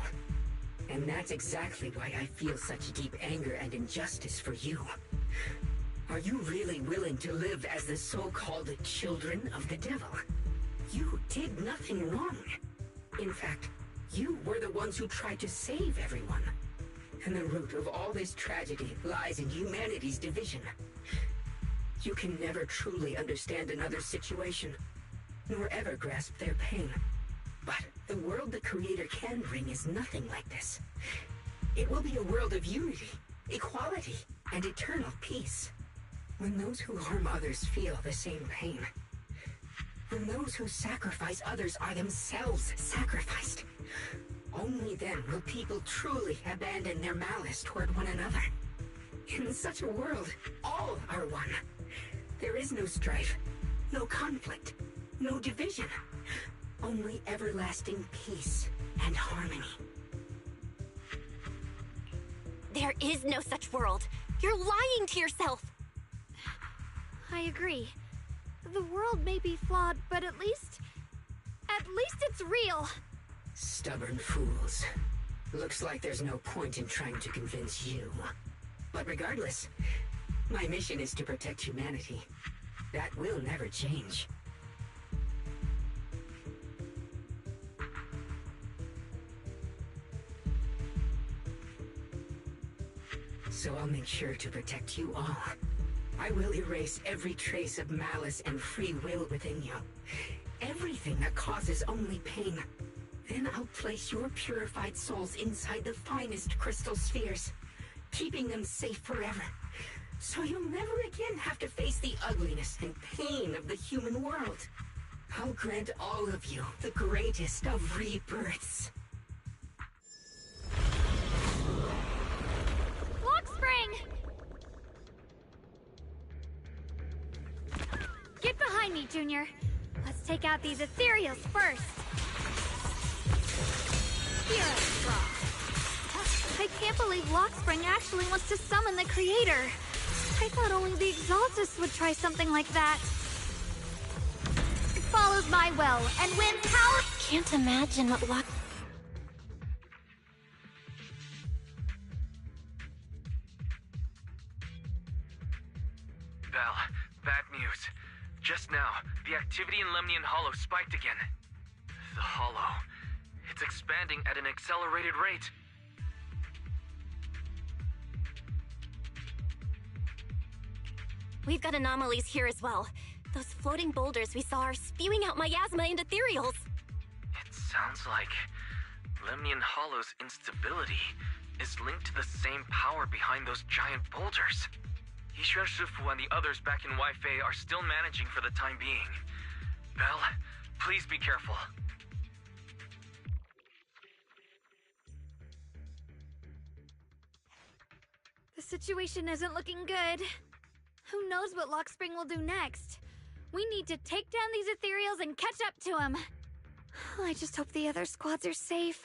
And that's exactly why I feel such deep anger and injustice for you. Are you really willing to live as the so-called children of the devil? You did nothing wrong. In fact, you were the ones who tried to save everyone. And the root of all this tragedy lies in humanity's division. You can never truly understand another's situation, nor ever grasp their pain. But the world the Creator can bring is nothing like this. It will be a world of unity, equality, and eternal peace. When those who harm others feel the same pain. When those who sacrifice others are themselves sacrificed. Only then will people truly abandon their malice toward one another. In such a world, all are one. There is no strife, no conflict, no division. Only everlasting peace and harmony. There is no such world. You're lying to yourself. I agree. The world may be flawed, but at least it's real. Stubborn fools. Looks like there's no point in trying to convince you. But regardless, my mission is to protect humanity. That will never change. So I'll make sure to protect you all. I will erase every trace of malice and free will within you. Everything that causes only pain. Then I'll place your purified souls inside the finest crystal spheres, keeping them safe forever. So you'll never again have to face the ugliness and pain of the human world. I'll grant all of you the greatest of rebirths. Lockspring! Get behind me, Junior. Let's take out these ethereals first. Here I can't believe Lockspring actually wants to summon the Creator. I thought only the Exaltus would try something like that. It follows my will and wins power. Can't imagine what Lock... Belle, bad news. Just now, the activity in Lemnian Hollow spiked again. The Hollow. It's expanding at an accelerated rate. We've got anomalies here as well. Those floating boulders we saw are spewing out miasma and ethereals. It sounds like Lemnian Hollow's instability is linked to the same power behind those giant boulders. Yixuan Shifu and the others back in Weifei are still managing for the time being. Belle, please be careful. The situation isn't looking good. Who knows what Lockspring will do next? We need to take down these ethereals and catch up to him. I just hope the other squads are safe.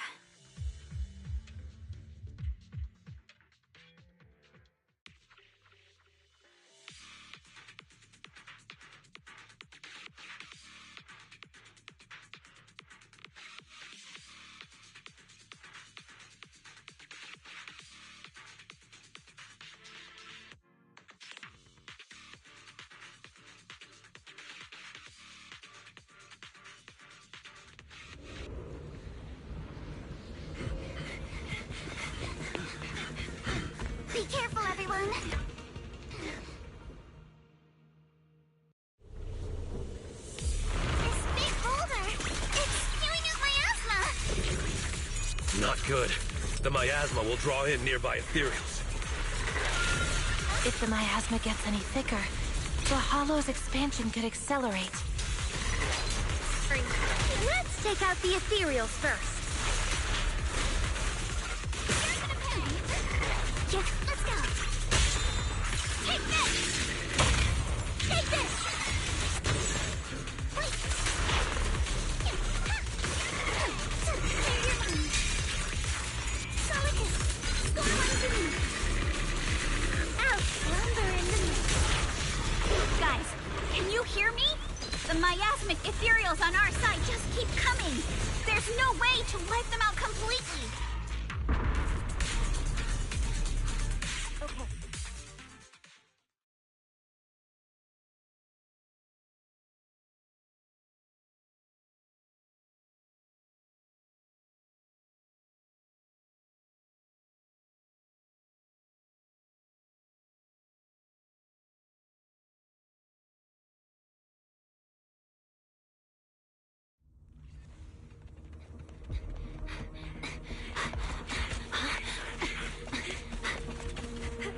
everyone. This big boulder, it's spewing out miasma. Not good. The miasma will draw in nearby ethereals. If the miasma gets any thicker, the Hollow's expansion could accelerate. Let's take out the ethereals first. Yeah, let's go. Take this! Take this! Wait! Solicus! Go on to me! Out! Lumber in the middle. Guys, can you hear me? The miasmic ethereals on our side just keep coming. There's no way to wipe them out completely. Okay.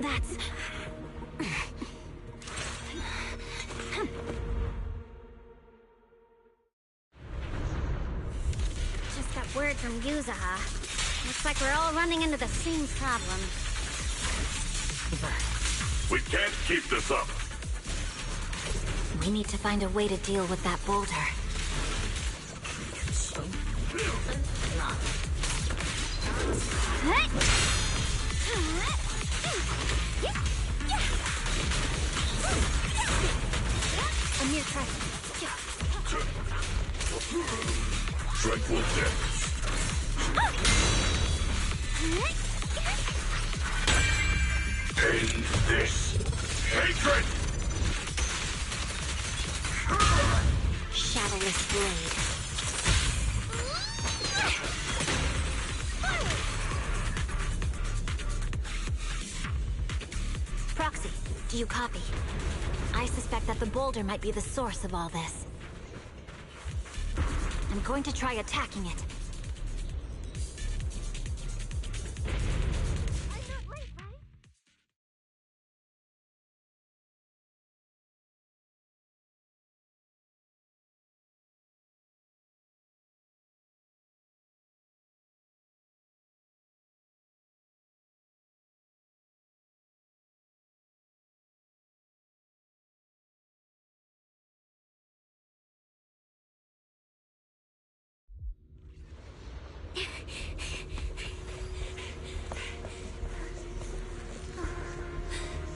That's... Just got word from Yuzaha. Looks like we're all running into the same problem. We can't keep this up. We need to find a way to deal with that boulder. A mere trifle. Tranquil depths. End this hatred! Shadowless blade. Proxy, do you copy? I suspect that the boulder might be the source of all this. I'm going to try attacking it.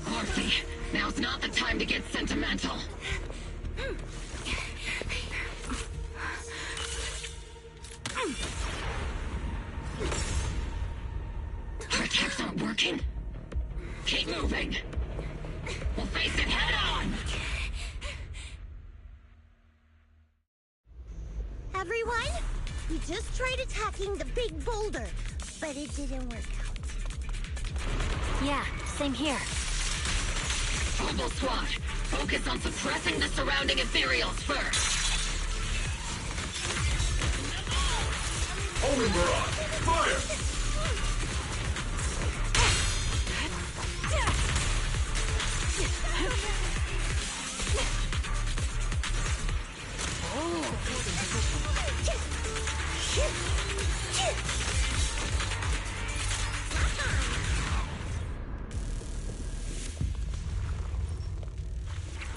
Orphe, now's not the time to get sentimental. Our attacks aren't working. Keep moving. We'll face it head on! Everyone, we just tried attacking the big boulder, but it didn't work out. Yeah, same here. Mobile Squad, focus on suppressing the surrounding ethereals first. Homing barrage! Fire!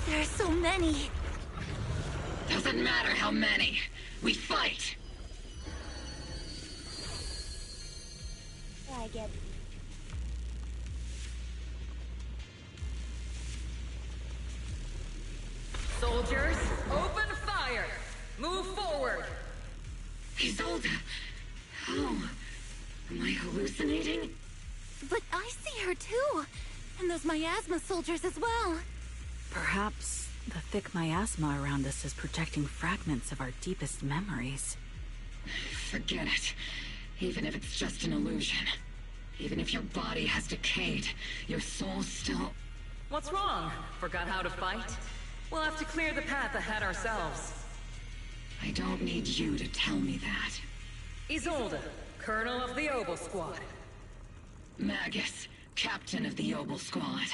There are so many. Doesn't matter how many. We fight. I get it. Soldiers, open fire! Move forward! Isolde, how? Am I hallucinating? But I see her too. And those miasma soldiers as well. Perhaps the thick miasma around us is projecting fragments of our deepest memories. Forget it. Even if it's just an illusion. Even if your body has decayed, your soul still... What's wrong? Forgot how to fight? We'll have to clear the path ahead ourselves. I don't need you to tell me that. Isolde, Colonel of the Obel Squad. Magus, Captain of the Obel Squad.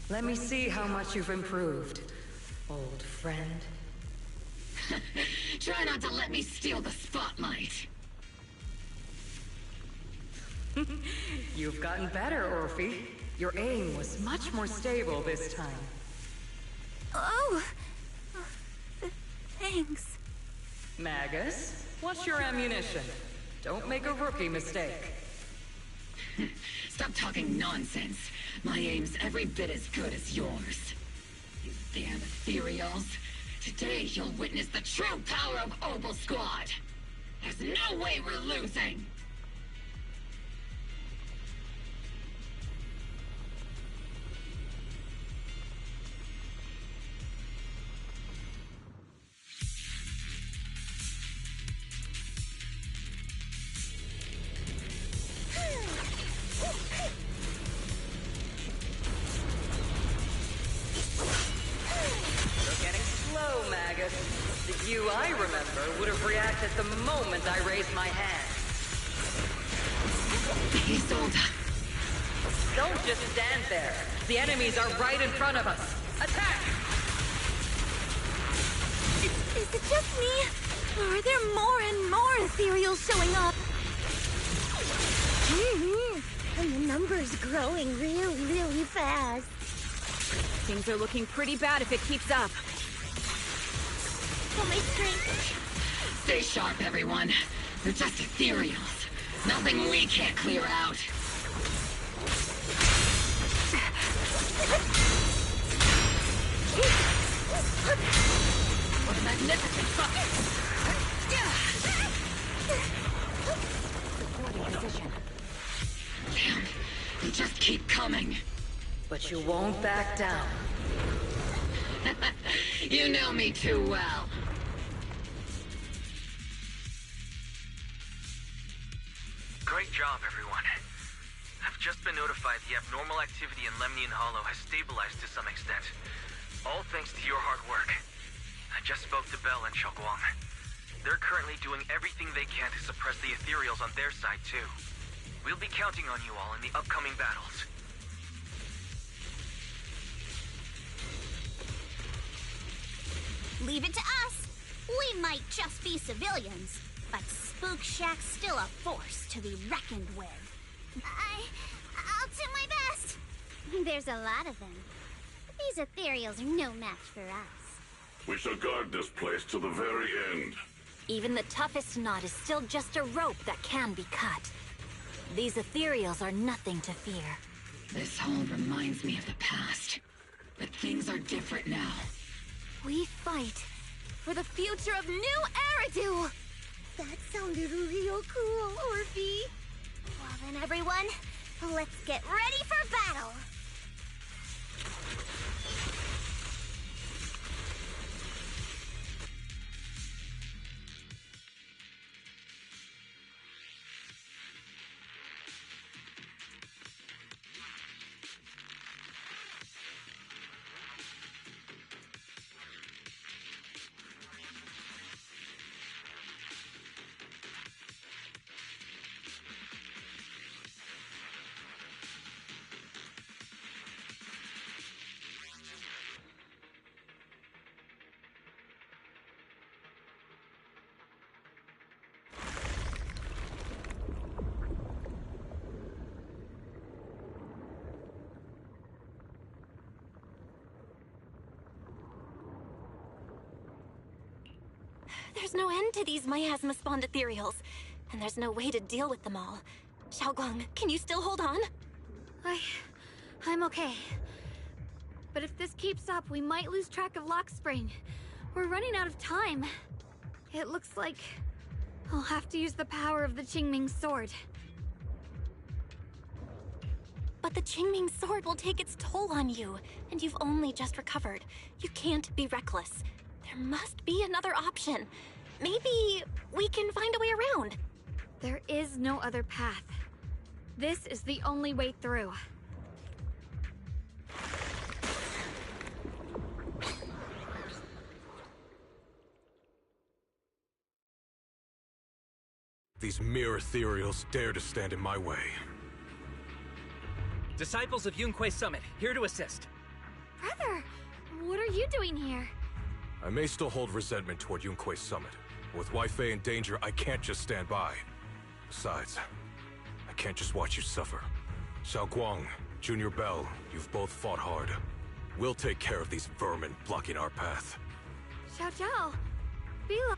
Let me see how much you've improved, old friend. Try not to let me steal the spotlight. You've gotten better, Orphe. Your aim was much more stable this time. Oh! Thanks. Magus, what's your ammunition? Don't make a rookie mistake. Stop talking nonsense. My aim's every bit as good as yours. You damn ethereals. Today you'll witness the true power of Obel Squad. There's no way we're losing. You I remember would have reacted the moment I raised my hand. Isolde. Don't just stand there. The enemies are right in front of us. Attack! Is it just me? Or are there more and more ethereals showing up? And the numbers growing really, really fast. Things are looking pretty bad if it keeps up. For my strength. Stay sharp, everyone. They're just ethereals. Nothing we can't clear out. What a magnificent fucking... Supporting position. Damn, they just keep coming. But you won't back down. You know me too well. Great job, everyone. I've just been notified the abnormal activity in Lemnian Hollow has stabilized to some extent. All thanks to your hard work. I just spoke to Bell and Xiaoguang. They're currently doing everything they can to suppress the ethereals on their side, too. We'll be counting on you all in the upcoming battles. Leave it to us. We might just be civilians, but Spook Shack's still a force to be reckoned with. I'll do my best. There's a lot of them. These ethereals are no match for us. We shall guard this place to the very end. Even the toughest knot is still just a rope that can be cut. These ethereals are nothing to fear. This all reminds me of the past. But things are different now. We fight for the future of New Eridu! That sounded real cool, Orphe. Well then, everyone, let's get ready for battle! There's no end to these miasma-spawned ethereals, and there's no way to deal with them all. Xiaoguang, can you still hold on? I'm okay. But if this keeps up, we might lose track of Lock Spring. We're running out of time. It looks like I'll have to use the power of the Qingming sword. But the Qingming sword will take its toll on you, and you've only just recovered. You can't be reckless. There must be another option. maybe we can find a way around. There is no other path. This is the only way through. These mere ethereals dare to stand in my way. Disciples of Yunque Summit, here to assist. Brother, what are you doing here? I may still hold resentment toward Yunque Summit. With Wei-Fei in danger, I can't just stand by. Besides, I can't just watch you suffer. Xiaoguang, Junior Bell, you've both fought hard. We'll take care of these vermin blocking our path. Xiao Zhao,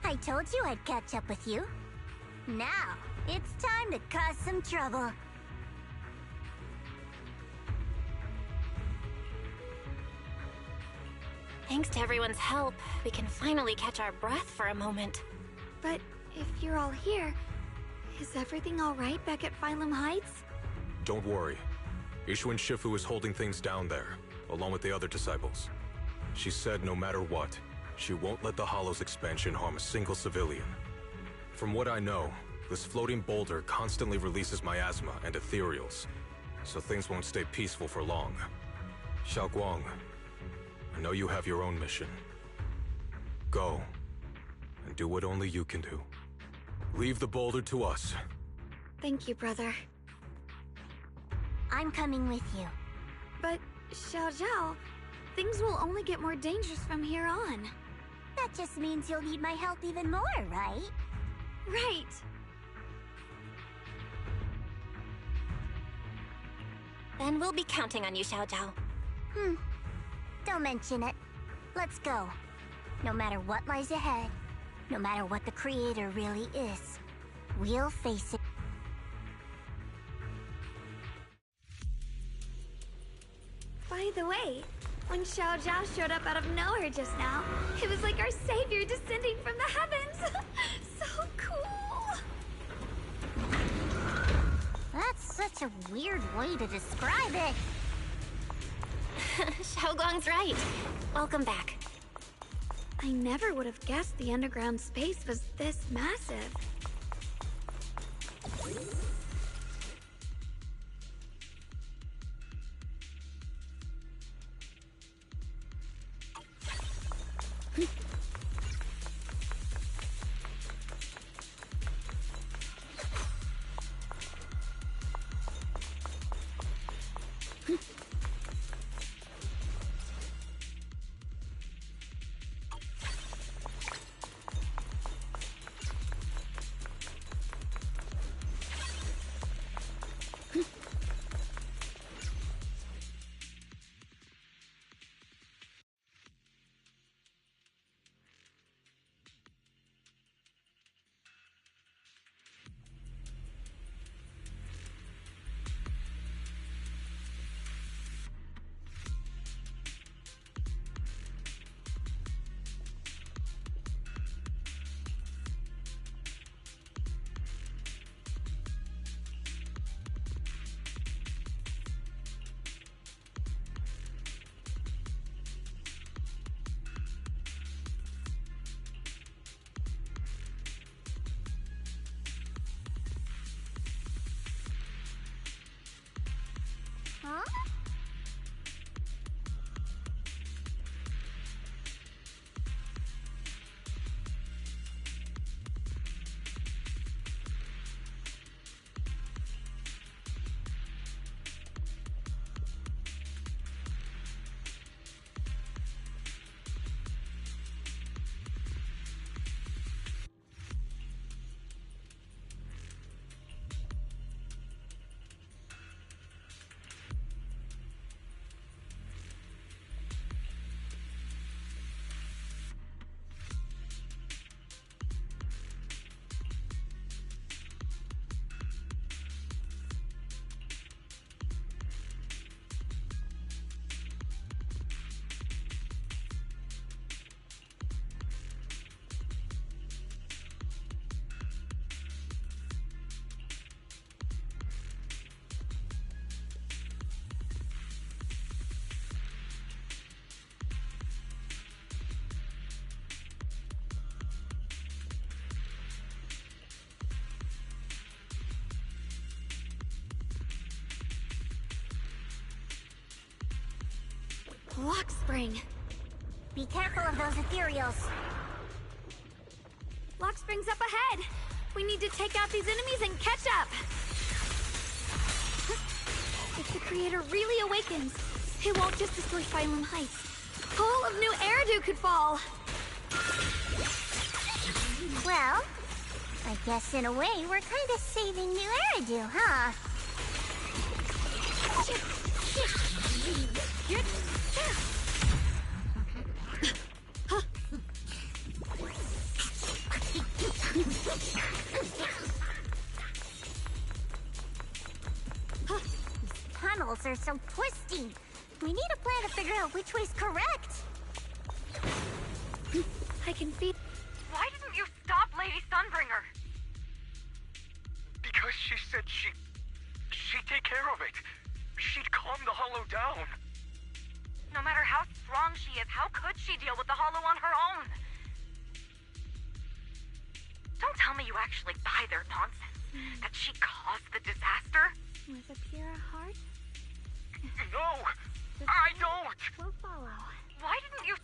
I told you I'd catch up with you. Now, it's time to cause some trouble. Thanks to everyone's help, we can finally catch our breath for a moment. But if you're all here, is everything all right back at Phylum Heights? Don't worry. Ishuan Shifu is holding things down there, along with the other disciples. She said no matter what, she won't let the Hollow's expansion harm a single civilian. From what I know, this floating boulder constantly releases miasma and ethereals, so things won't stay peaceful for long. Xiaoguang, I know you have your own mission. Go, and do what only you can do. Leave the boulder to us. Thank you, brother. I'm coming with you. But, Xiao Zhao, things will only get more dangerous from here on. That just means you'll need my help even more, right? Right. Then we'll be counting on you, Xiao Zhao. Don't mention it. Let's go. No matter what lies ahead, no matter what the Creator really is, we'll face it. By the way, when Xiao Zhao showed up out of nowhere just now, it was like our savior descending from the heavens. So cool. That's such a weird way to describe it. Xiaoguang's right. Welcome back. I never would have guessed the underground space was this massive. Huh? Lock spring. Be careful of those ethereals. Lock spring's up ahead. We need to take out these enemies and catch up. If the creator really awakens, it won't just destroy Phylum Heights. All of New Eridu could fall. Well, I guess in a way we're kind of saving New Eridu, huh? These tunnels are so twisty. We need a plan to figure out which way's correct. I can feed. Why didn't you stop Lady Sunbringer? Because she said she'd take care of it. She'd calm the Hollow down. No matter how strong she is, how could she deal with the Hollow on her own? Don't tell me you actually buy their nonsense. That she caused the disaster? With a pure heart? No! I don't! We'll follow. Why didn't you...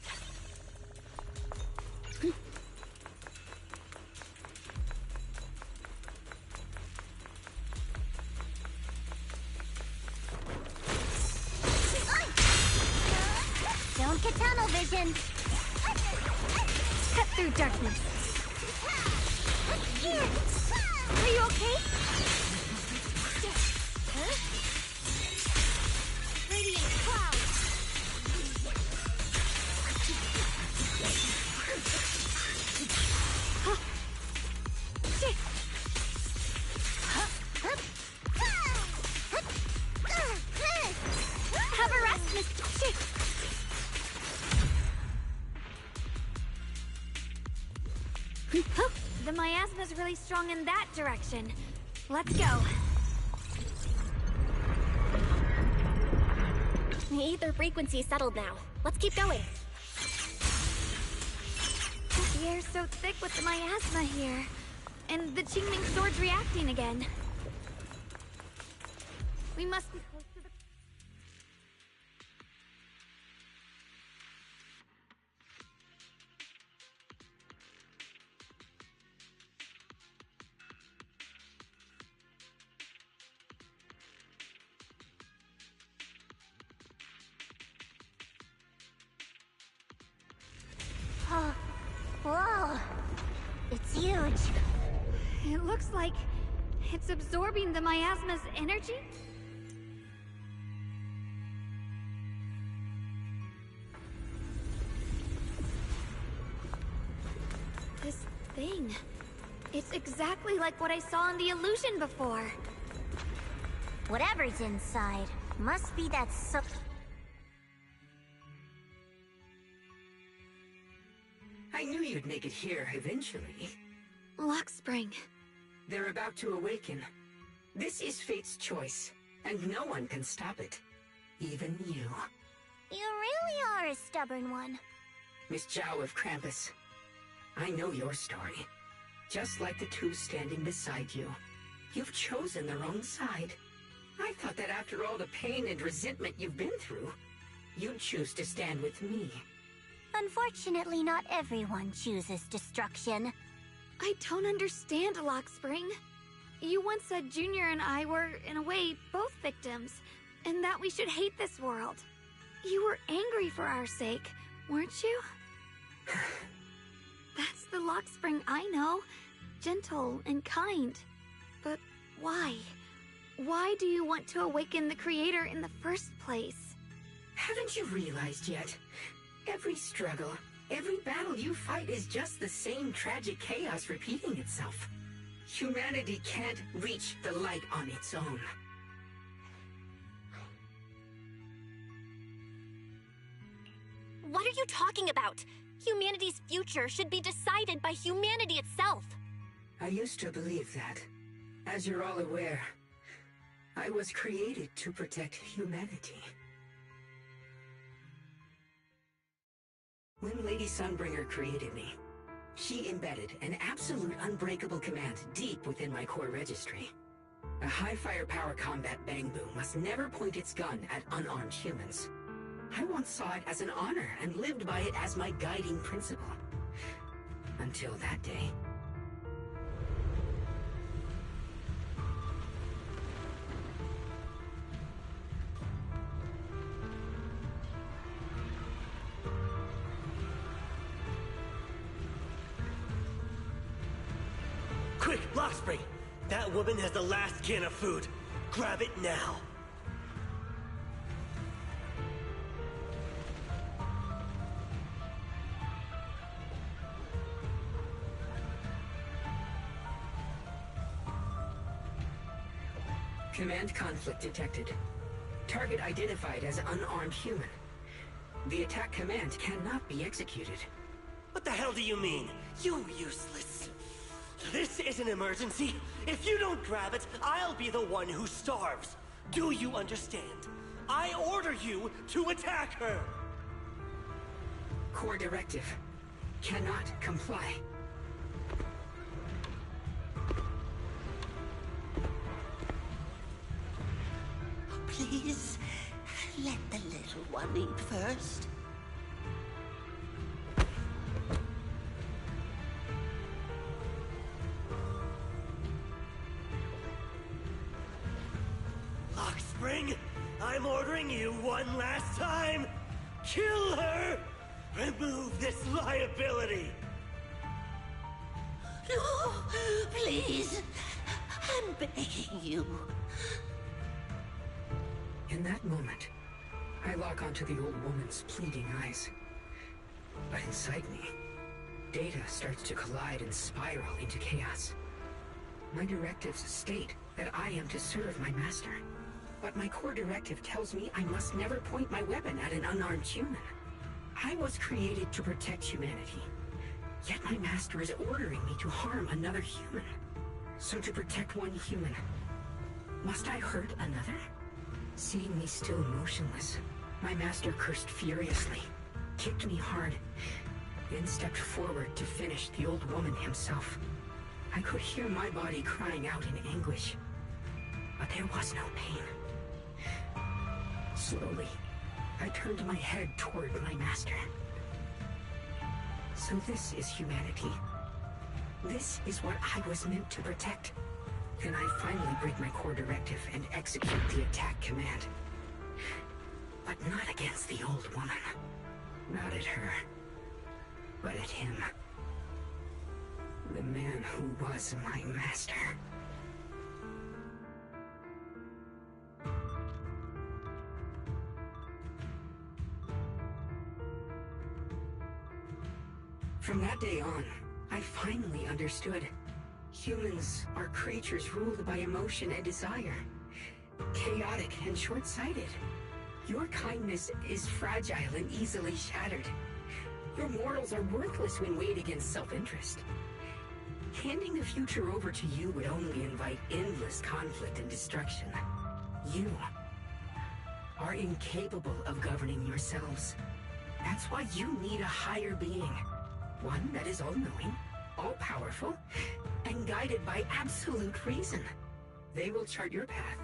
Don't get tunnel vision. Cut through darkness. Are you okay? Radiant cloud. Have a rest, Miss Chick. The miasma's really strong in that direction. Let's go. The ether frequency's settled now. Let's keep going. The air's so thick with the miasma here. And the Qingming sword's reacting again. We must be close to the... Oh, whoa. It's huge. It looks like it's absorbing the miasma's energy? This thing. It's exactly like what I saw in the illusion before. Whatever's inside must be that I knew you'd make it here eventually. Lock spring. They're about to awaken. This is fate's choice, and no one can stop it. Even you. You really are a stubborn one. Miss Zhao of Krampus. I know your story. Just like the two standing beside you. You've chosen the wrong side. I thought that after all the pain and resentment you've been through, you'd choose to stand with me. Unfortunately, not everyone chooses destruction. I don't understand, Lock Spring. You once said Junior and I were, in a way, both victims, and that we should hate this world. You were angry for our sake, weren't you? That's the Lock Spring I know. Gentle and kind. But why? Why do you want to awaken the Creator in the first place? Haven't you realized yet? Every struggle, every battle you fight is just the same tragic chaos repeating itself. Humanity can't reach the light on its own. What are you talking about? Humanity's future should be decided by humanity itself. I used to believe that. As you're all aware, I was created to protect humanity. When Lady Sunbringer created me, she embedded an absolute unbreakable command deep within my core registry. A high firepower combat bang boom must never point its gun at unarmed humans. I once saw it as an honor and lived by it as my guiding principle. Until that day. Quick, Lockspring! That woman has the last can of food. Grab it now. Command conflict detected. Target identified as unarmed human. The attack command cannot be executed. What the hell do you mean? You useless. This is an emergency. If you don't grab it, I'll be the one who starves. Do you understand? I order you to attack her! Core directive. Cannot comply. Please, let the little one eat first. Lockspring, I'm ordering you one last time. Kill her! Remove this liability! No, please. I'm begging you. In that moment, I lock onto the old woman's pleading eyes. But inside me, data starts to collide and spiral into chaos. My directives state that I am to serve my master. But my core directive tells me I must never point my weapon at an unarmed human. I was created to protect humanity. Yet my master is ordering me to harm another human. So to protect one human, must I hurt another? Seeing me still motionless, my master cursed furiously, kicked me hard, then stepped forward to finish the old woman himself. I could hear my body crying out in anguish, but there was no pain. Slowly, I turned my head toward my master. So this is humanity. This is what I was meant to protect. Then I finally break my core directive and execute the attack command. But not against the old woman. Not at her. But at him. The man who was my master. From that day on, I finally understood. Humans are creatures ruled by emotion and desire. Chaotic and short-sighted. Your kindness is fragile and easily shattered. Your morals are worthless when weighed against self-interest. Handing the future over to you would only invite endless conflict and destruction. You are incapable of governing yourselves. That's why you need a higher being. One that is all-knowing, all-powerful, and guided by absolute reason. They will chart your path,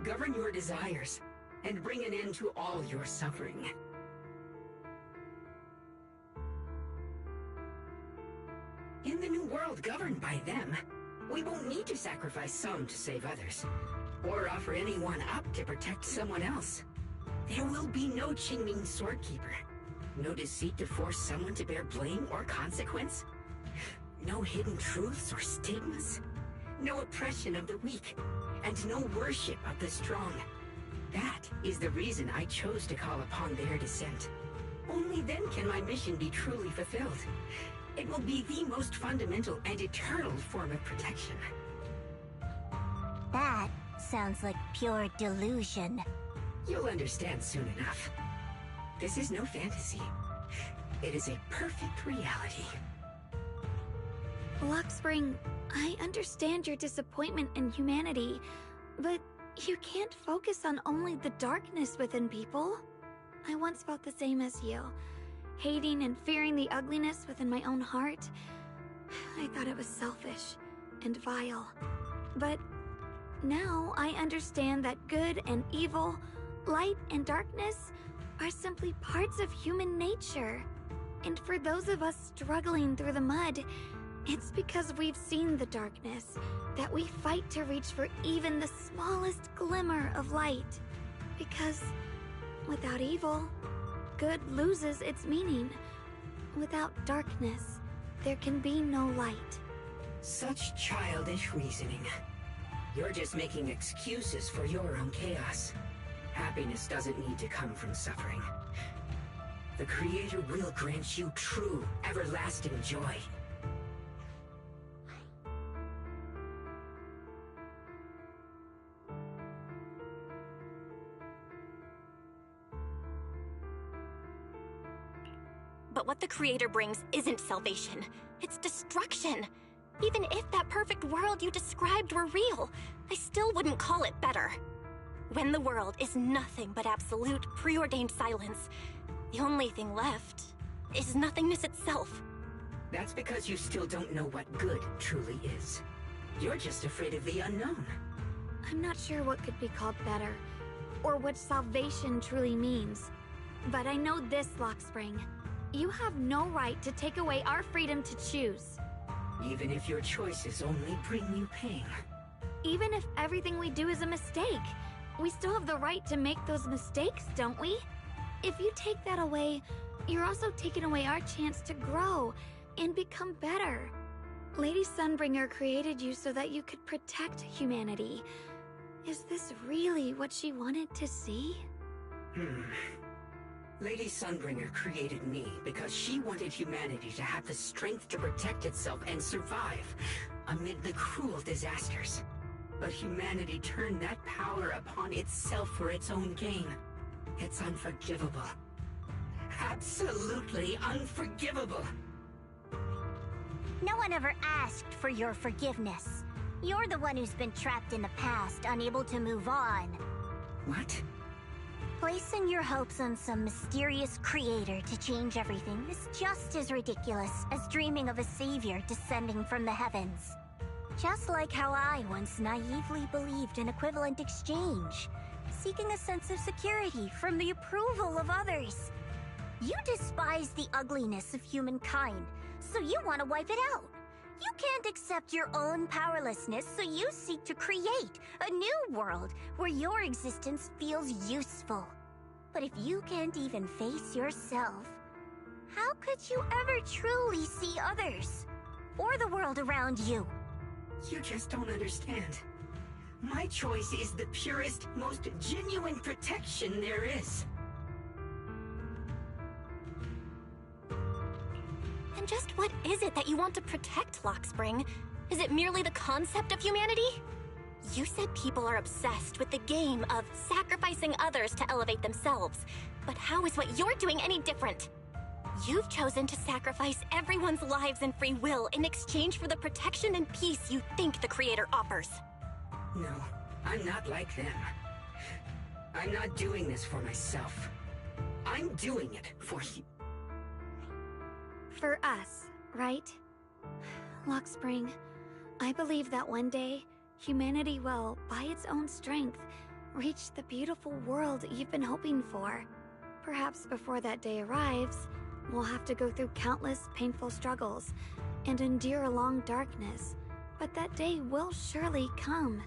govern your desires, and bring an end to all your suffering. In the new world governed by them, we won't need to sacrifice some to save others, or offer anyone up to protect someone else. There will be no Qingming Swordkeeper, no deceit to force someone to bear blame or consequence, no hidden truths or stigmas, no oppression of the weak, and no worship of the strong. That is the reason I chose to call upon their descent. Only then can my mission be truly fulfilled. It will be the most fundamental and eternal form of protection. That sounds like pure delusion. You'll understand soon enough. This is no fantasy. It is a perfect reality. Luxspring, I understand your disappointment in humanity, but you can't focus on only the darkness within people. I once felt the same as you, hating and fearing the ugliness within my own heart. I thought it was selfish and vile. But now I understand that good and evil, light and darkness, are simply parts of human nature. And for those of us struggling through the mud, it's because we've seen the darkness that we fight to reach for even the smallest glimmer of light. Because without evil, good loses its meaning. Without darkness, there can be no light. Such childish reasoning. You're just making excuses for your own chaos. Happiness doesn't need to come from suffering. The Creator will grant you true, everlasting joy. But what the Creator brings isn't salvation. It's destruction. Even if that perfect world you described were real, I still wouldn't call it better. When the world is nothing but absolute, preordained silence, the only thing left is nothingness itself. That's because you still don't know what good truly is. You're just afraid of the unknown. I'm not sure what could be called better, or what salvation truly means. But I know this, Lockspring. You have no right to take away our freedom to choose. Even if your choices only bring you pain. Even if everything we do is a mistake, we still have the right to make those mistakes, don't we? If you take that away, you're also taking away our chance to grow and become better. Lady Sunbringer created you so that you could protect humanity. Is this really what she wanted to see? Lady Sunbringer created me because she wanted humanity to have the strength to protect itself and survive amid the cruel disasters. But humanity turned that power upon itself for its own gain. It's unforgivable. Absolutely unforgivable. No one ever asked for your forgiveness. You're the one who's been trapped in the past, unable to move on. What? Placing your hopes on some mysterious creator to change everything is just as ridiculous as dreaming of a savior descending from the heavens. Just like how I once naively believed in equivalent exchange, seeking a sense of security from the approval of others. You despise the ugliness of humankind, so you want to wipe it out. You can't accept your own powerlessness, so you seek to create a new world where your existence feels useful. But if you can't even face yourself, how could you ever truly see others? Or the world around you? You just don't understand. My choice is the purest, most genuine protection there is. And just what is it that you want to protect, Lockspring? Is it merely the concept of humanity? You said people are obsessed with the game of sacrificing others to elevate themselves. But how is what you're doing any different? You've chosen to sacrifice everyone's lives and free will in exchange for the protection and peace you think the Creator offers. No, I'm not like them. I'm not doing this for myself. I'm doing it for you. For us, right? Lockspring, I believe that one day, humanity will, by its own strength, reach the beautiful world you've been hoping for. Perhaps before that day arrives, we'll have to go through countless painful struggles and endure a long darkness, but that day will surely come.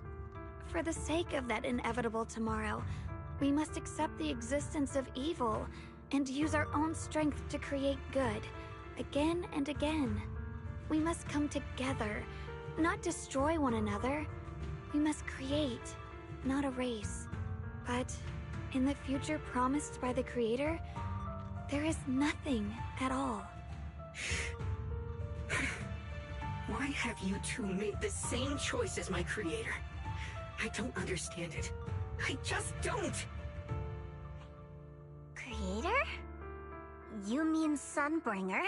For the sake of that inevitable tomorrow, we must accept the existence of evil and use our own strength to create good, again and again. We must come together, not destroy one another. We must create, not erase. But in the future promised by the Creator, there is nothing at all. Why have you two made the same choice as my Creator? I don't understand it. I just don't! Creator? You mean Sunbringer?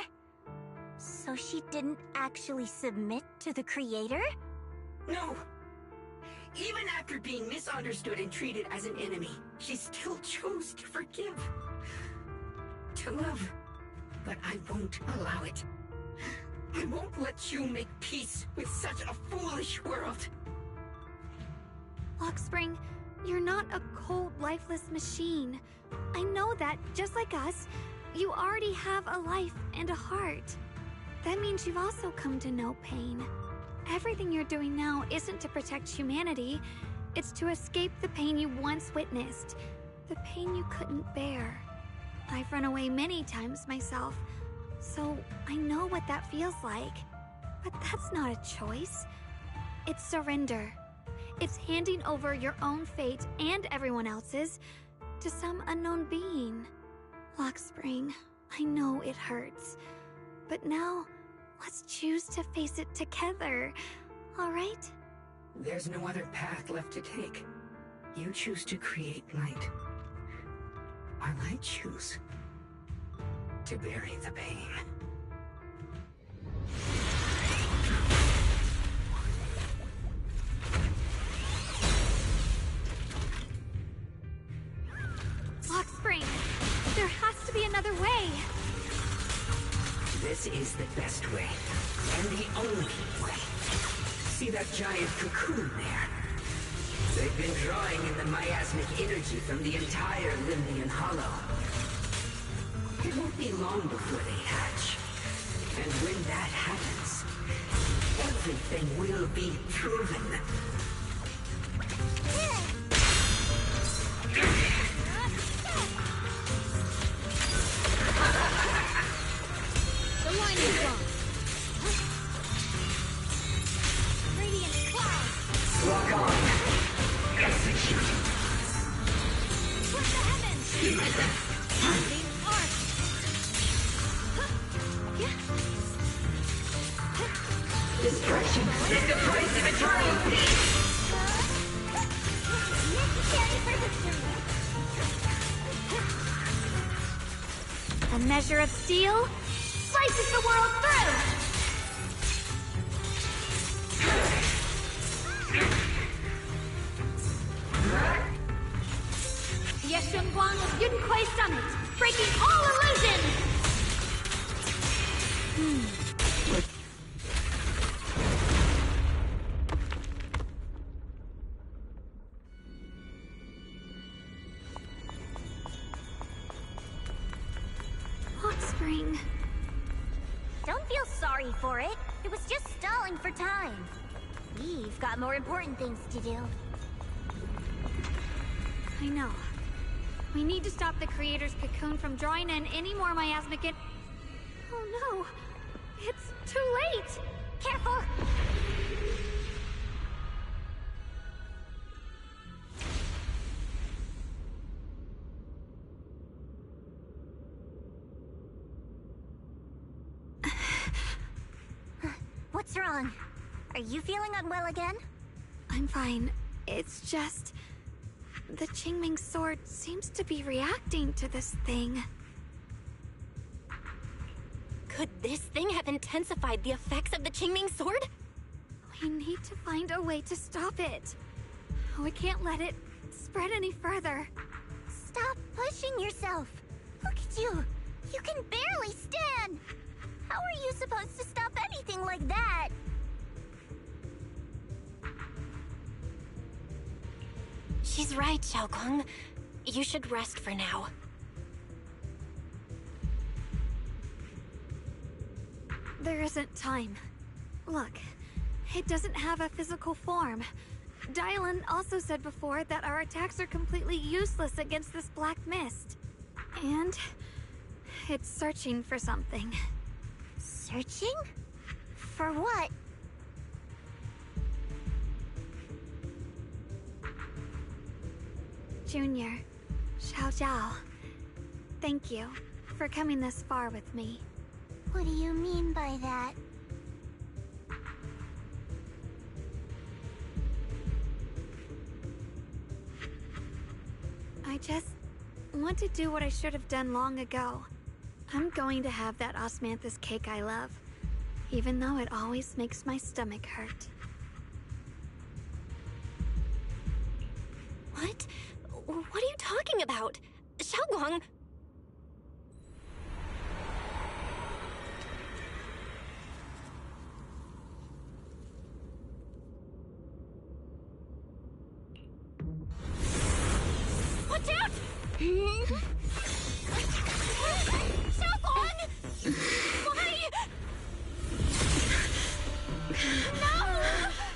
So she didn't actually submit to the Creator? No! Even after being misunderstood and treated as an enemy, she still chose to forgive. To love. But I won't allow it. I won't let you make peace with such a foolish world. Lockspring, You're not a cold, lifeless machine. I know that, just like us, you already have a life and a heart. That means you've also come to know pain. Everything you're doing now isn't to protect humanity. It's to escape the pain you once witnessed. The pain you couldn't bear. I've run away many times myself, so I know what that feels like. But that's not a choice. It's surrender. It's handing over your own fate and everyone else's to some unknown being. Lockspring, I know it hurts. But now, let's choose to face it together, alright? There's no other path left to take. You choose to create light. While I choose to bury the pain. Lockspring, there has to be another way. This is the best way, and the only way. See that giant cocoon there? They've been drawing in the miasmic energy from the entire Lemnian Hollow. It won't be long before they hatch. And when that happens, everything will be proven. The line is drawn. Radiant cloud. Rock on. Execute. Split the heavens. The arc. Destruction is the price of eternal peace. Necessary for history. A measure of steel slices the world through. Yeshun Guang of Yun Kuei Summit, breaking all illusions! Hotspring. Don't feel sorry for it. It was just stalling for time. We've got more important things to do. I know. We need to stop the Creator's cocoon from drawing in any more miasmic en- Oh no! It's too late! Careful! What's wrong? Are you feeling unwell again? I'm fine. It's just... the Qingming sword seems to be reacting to this thing. Could this thing have intensified the effects of the Qingming sword? We need to find a way to stop it. We can't let it spread any further. Stop pushing yourself. Look at you. You can barely stand. How are you supposed to stop anything like that? She's right, Xiaoguang. You should rest for now. There isn't time. Look, it doesn't have a physical form. Dylan also said before that our attacks are completely useless against this black mist. And it's searching for something. Searching? For what? Junior, Xiao Zhao, thank you for coming this far with me. What do you mean by that? I just want to do what I should have done long ago. I'm going to have that osmanthus cake I love, even though it always makes my stomach hurt. What? What are you talking about? Xiaoguang!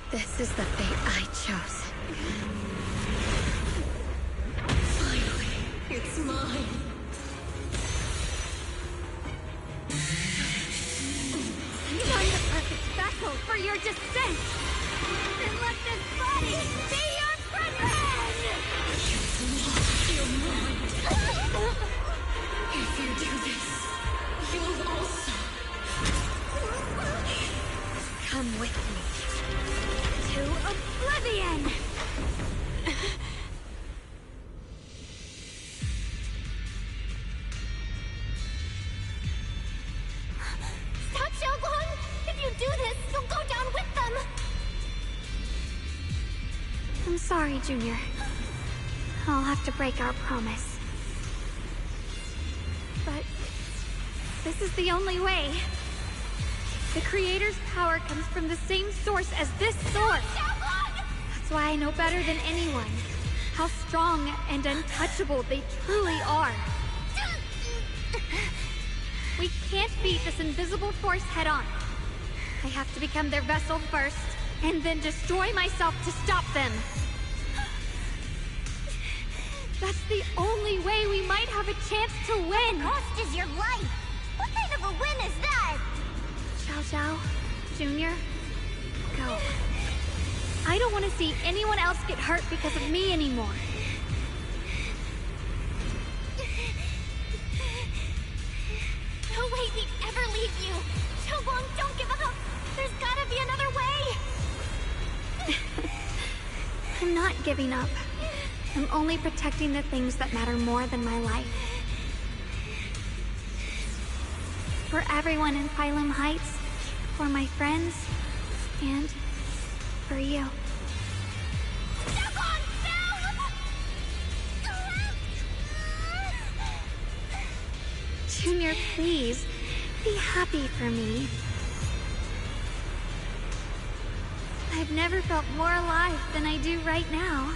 This is the fate I chose. Finally, it's mine. Find the perfect vessel for your descent! And let this body be your prison! Your mind. If you do this, you'll also come with me to oblivion! Stop, Xiaoguang! If you do this, you'll go down with them! I'm sorry, Junior. I'll have to break our promise. But this is the only way. The Creator's power comes from the same source as this sword. That's why I know better than anyone how strong and untouchable they truly are. We can't beat this invisible force head-on. I have to become their vessel first, and then destroy myself to stop them. That's the only way we might have a chance to win. The cost is your life. What kind of a win is that? Xiao Xiao, Junior, go. I don't want to see anyone else get hurt because of me anymore. No way we'd ever leave you. Xiaoguang, don't give up. There's gotta be another way. I'm not giving up. I'm only protecting the things that matter more than my life. For everyone in Phylum Heights, for my friends, and for you. Junior, please, be happy for me. I've never felt more alive than I do right now.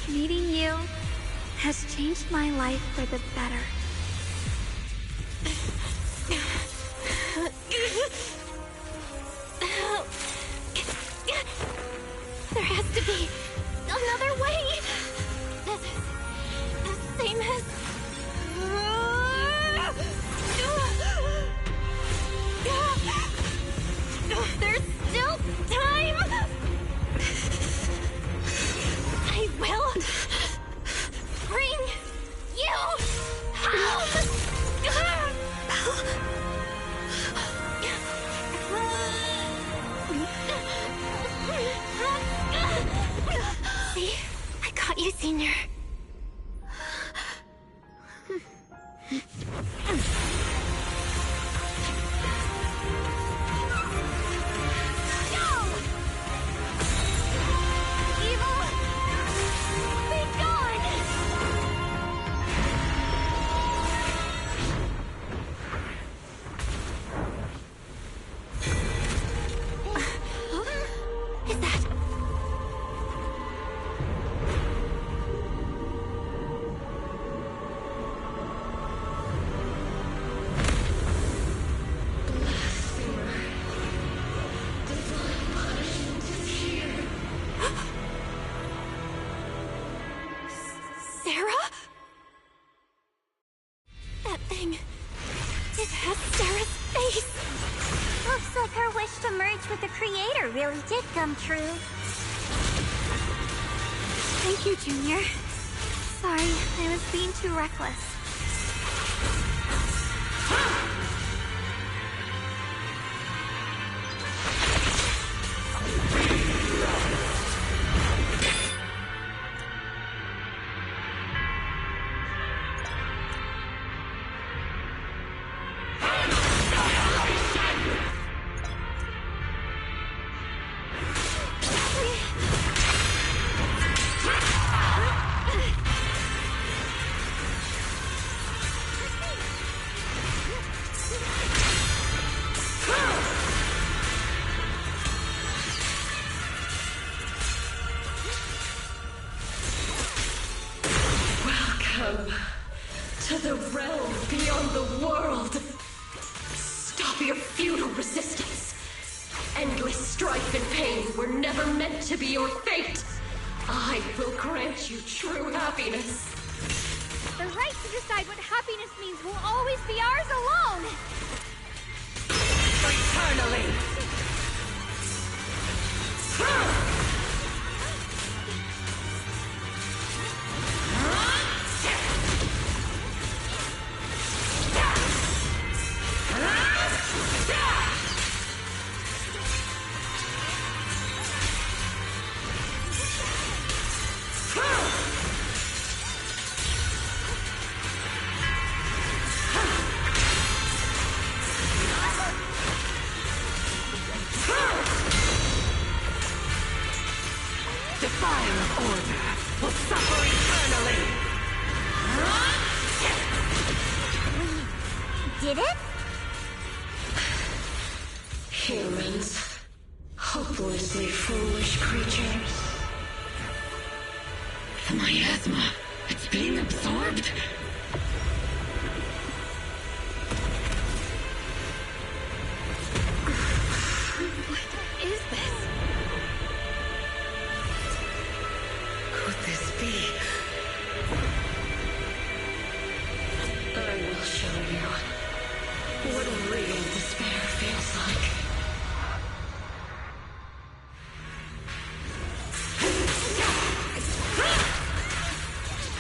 Meeting you has changed my life for the better. There has to be another way. The same as... There's still time. I will bring you home. See? I got you, Senior. Really did come true. Thank you, Junior. Sorry, I was being too reckless. be your fate. I will grant you true happiness. The right to decide what happiness means will always be ours alone! Eternally! Defiant order will suffer eternally! Did it? Humans. Hopelessly foolish creatures. The miasma. It's being absorbed. What is this? Could this be? I will show you what real despair feels like.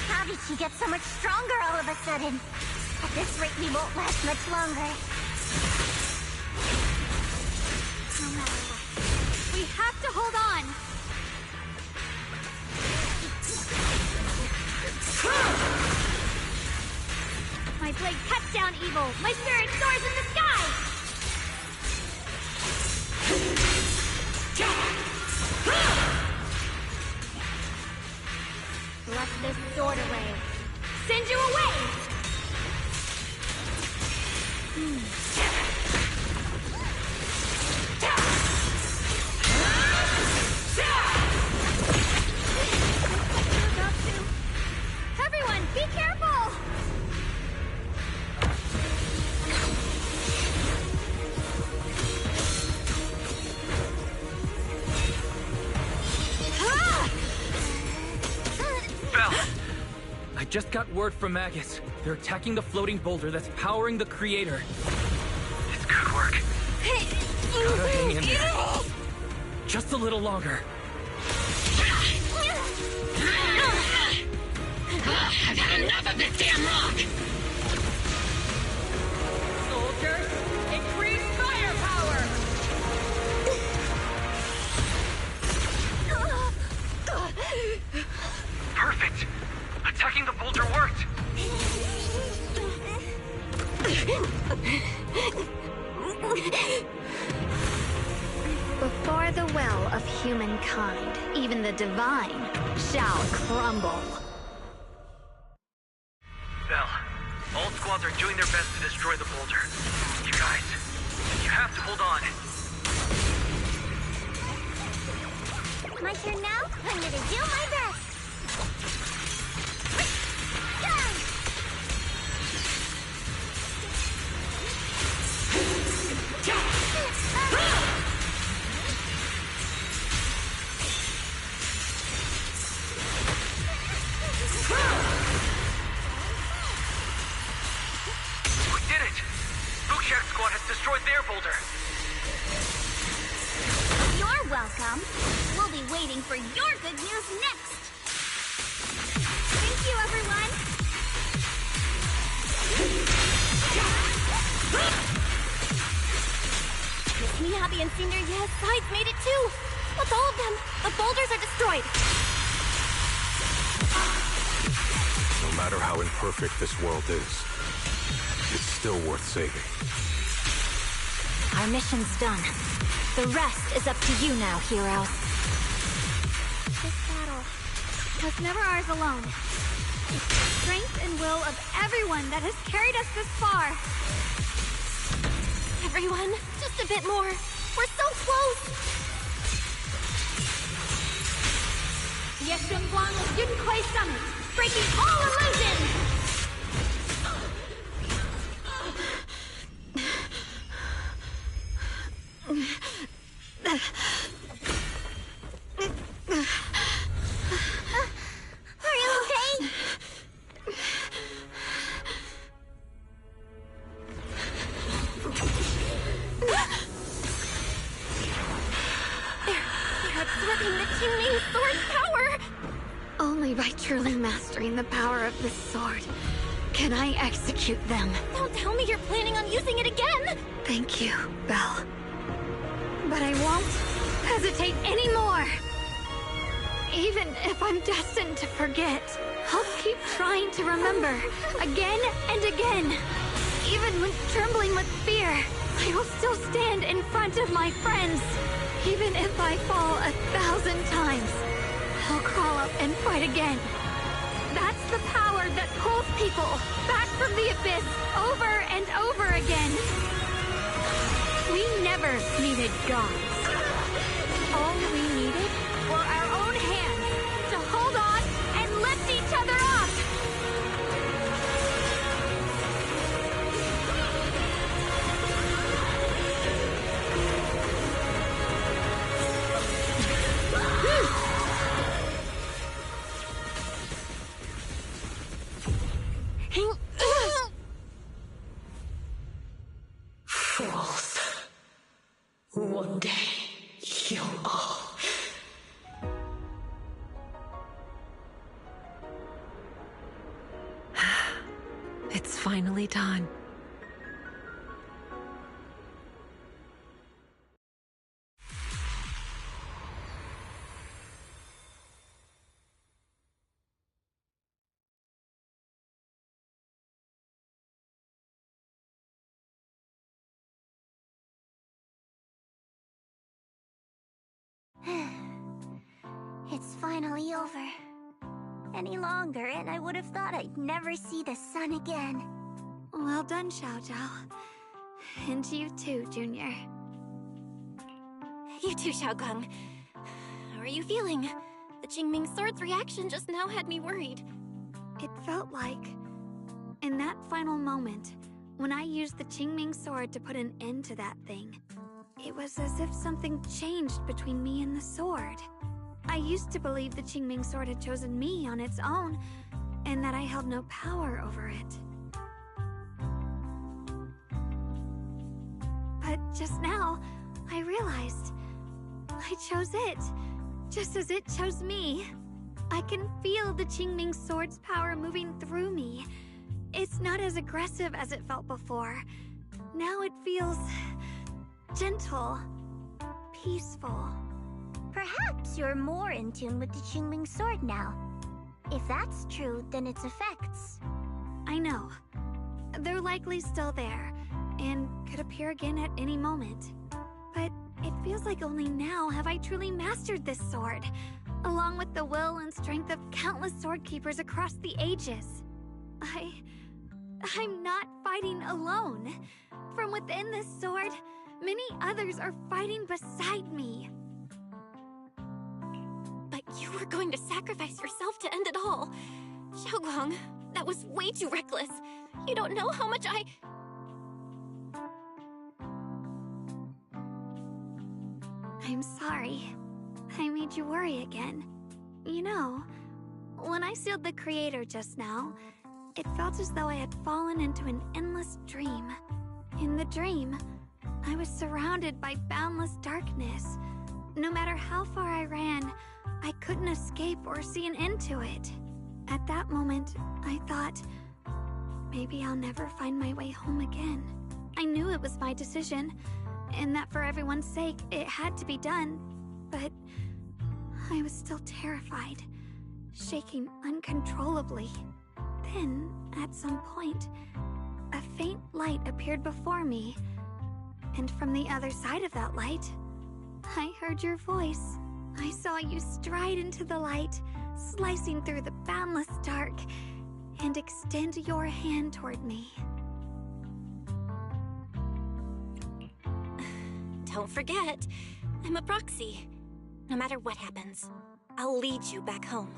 How did she get so much stronger all of a sudden? At this rate, we won't last much longer. No matter what. We have to hold on! My blade cuts down evil! My spirit soars in the sky! Thrust this sword away! Send you away! About to. Everyone, be careful! Belle! I just got word from Magus. They're attacking the floating boulder that's powering the creator. It's good work. Gotta hang in there. Just a little longer. I've had enough of this damn rock! Soldiers, increase firepower! Perfect! Attacking the boulder worked! Before the well of humankind, even the divine shall crumble. Belle, all squads are doing their best to destroy the boulder. You guys, you have to hold on. My turn now? I'm gonna do my best. We did it! Bookshack squad has destroyed their boulder. You're welcome. We'll be waiting for your good news next. Thank you, everyone! Miss Miyabi and Senior Yes sides made it too! That's all of them! The boulders are destroyed! No matter how imperfect this world is, it's still worth saving. Our mission's done. The rest is up to you now, heroes. This battle was never ours alone. It's the strength and will of everyone that has carried us this far. Everyone, just a bit more. We're so close! Yeshun Guang of Yun Kuei Summit, breaking all illusions! Only by truly mastering the power of this sword can I execute them. Don't tell me you're planning on using it again! Thank you, Belle. But I won't hesitate anymore. Even if I'm destined to forget, I'll keep trying to remember again and again. Even when trembling with fear, I will still stand in front of my friends. Even if I fall 1,000 times, I'll crawl up and fight again. That's the power that pulls people back from the abyss over and over again. We never needed gods. All we needed were our own hands to hold on and lift each other up. Fools. One day, you'll all... It's finally done. It's finally over. Any longer, and I would have thought I'd never see the sun again. Well done, Xiao Zhao. And you too, Junior. You too, Xiaogang. How are you feeling? The Qingming Sword's reaction just now had me worried. It felt like, in that final moment, when I used the Qingming Sword to put an end to that thing, it was as if something changed between me and the sword. I used to believe the Qingming Sword had chosen me on its own, and that I held no power over it. But just now, I realized I chose it, just as it chose me. I can feel the Qingming Sword's power moving through me. It's not as aggressive as it felt before. Now it feels gentle, peaceful. Perhaps you're more in tune with the Qingming Sword now. If that's true, then its effects... I know. They're likely still there, and could appear again at any moment. But it feels like only now have I truly mastered this sword, along with the will and strength of countless sword keepers across the ages. I'm not fighting alone. From within this sword, many others are fighting beside me. But you were going to sacrifice yourself to end it all. Xiaoguang, that was way too reckless. You don't know how much I'm sorry. I made you worry again. You know, when I sealed the Creator just now, it felt as though I had fallen into an endless dream. In the dream, I was surrounded by boundless darkness. No matter how far I ran, I couldn't escape or see an end to it. At that moment, I thought, maybe I'll never find my way home again. I knew it was my decision, and that for everyone's sake, it had to be done. But I was still terrified, shaking uncontrollably. Then, at some point, a faint light appeared before me. And from the other side of that light, I heard your voice. I saw you stride into the light, slicing through the boundless dark, and extend your hand toward me. Don't forget, I'm a proxy. No matter what happens, I'll lead you back home.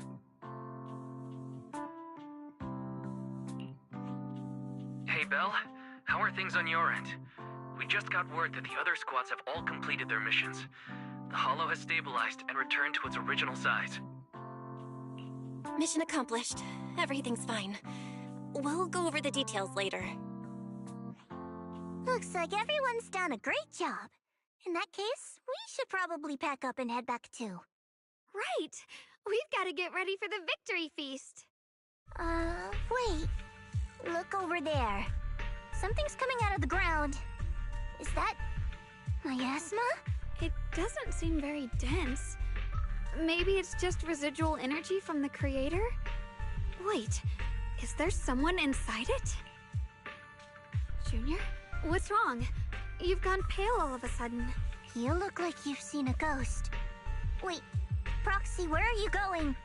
Hey, Belle. How are things on your end? We just got word that the other squads have all completed their missions. The Hollow has stabilized and returned to its original size. Mission accomplished. Everything's fine. We'll go over the details later. Looks like everyone's done a great job. In that case, we should probably pack up and head back too. Right! We've got to get ready for the victory feast. Wait. Look over there. Something's coming out of the ground. Is that miasma? It doesn't seem very dense. Maybe it's just residual energy from the creator? Wait, is there someone inside it? Junior, what's wrong? You've gone pale all of a sudden. You look like you've seen a ghost. Wait, Proxy, where are you going?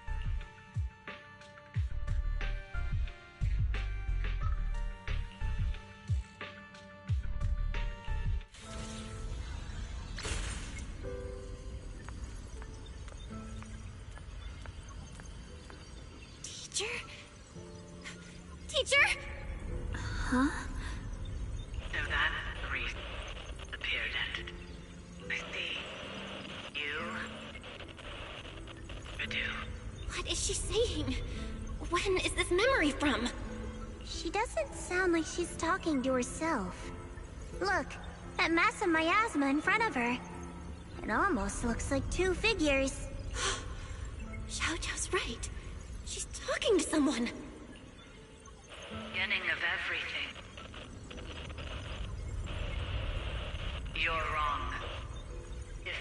Teacher? Huh? So that reason appeared and I see you do. What is she saying? When is this memory from? She doesn't sound like she's talking to herself. Look, that mass of miasma in front of her. It almost looks like two figures. Xiao Zhao's right. She's talking to someone. Beginning of everything. You're wrong. If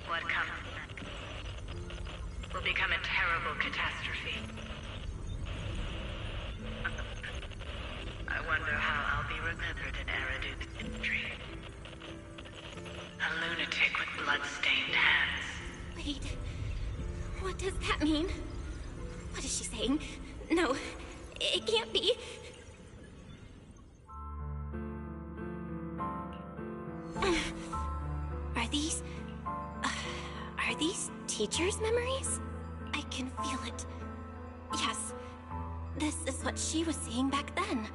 what comes next will become a terrible catastrophe. I wonder how I'll be remembered in Aradu's history. A lunatic with blood-stained hands. Wait, what does that mean? What is she saying? No, it can't be. Are these teachers' memories? I can feel it. Yes, this is what she was seeing back then.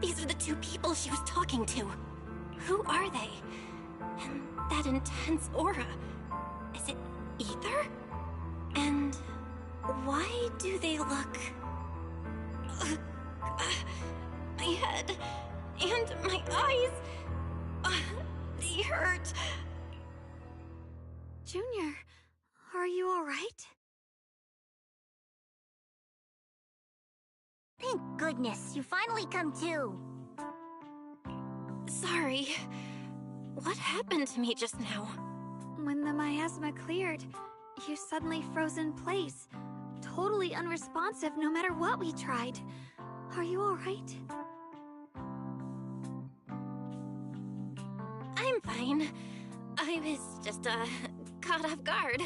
These are the two people she was talking to. Who are they? And that intense aura. Is it ether? And why do they look... my head and my eyes... they hurt. Junior, are you alright? Thank goodness, you finally come to. Sorry. What happened to me just now? When the miasma cleared, you suddenly froze in place. Totally unresponsive no matter what we tried. Are you alright? I'm fine. I was just, caught off guard.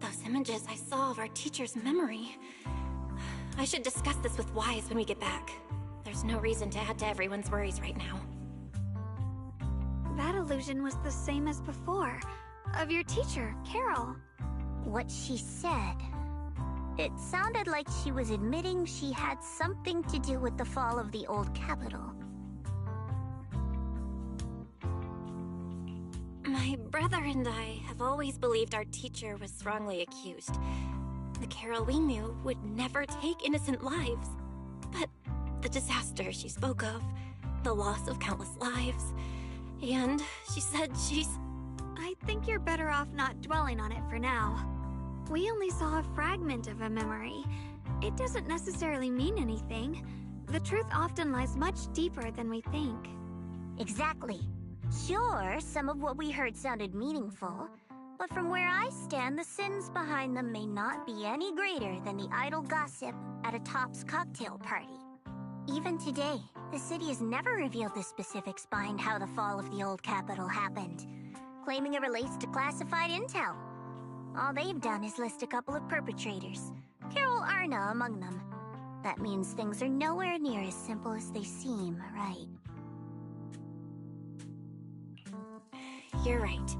Those images I saw of our teacher's memory. I should discuss this with Wise when we get back. There's no reason to add to everyone's worries right now. That illusion was the same as before. Of your teacher, Carol. What she said. It sounded like she was admitting she had something to do with the fall of the old capital. My brother and I have always believed our teacher was wrongly accused. The Carol we knew would never take innocent lives. But the disaster she spoke of, the loss of countless lives, and she said she's... I think you're better off not dwelling on it for now. We only saw a fragment of a memory. It doesn't necessarily mean anything. The truth often lies much deeper than we think. Exactly. Sure, some of what we heard sounded meaningful, but from where I stand, the sins behind them may not be any greater than the idle gossip at a Topps cocktail party. Even today, the city has never revealed the specifics behind how the fall of the old capital happened, claiming it relates to classified intel. All they've done is list a couple of perpetrators, Carol Arna among them. That means things are nowhere near as simple as they seem, right? You're right.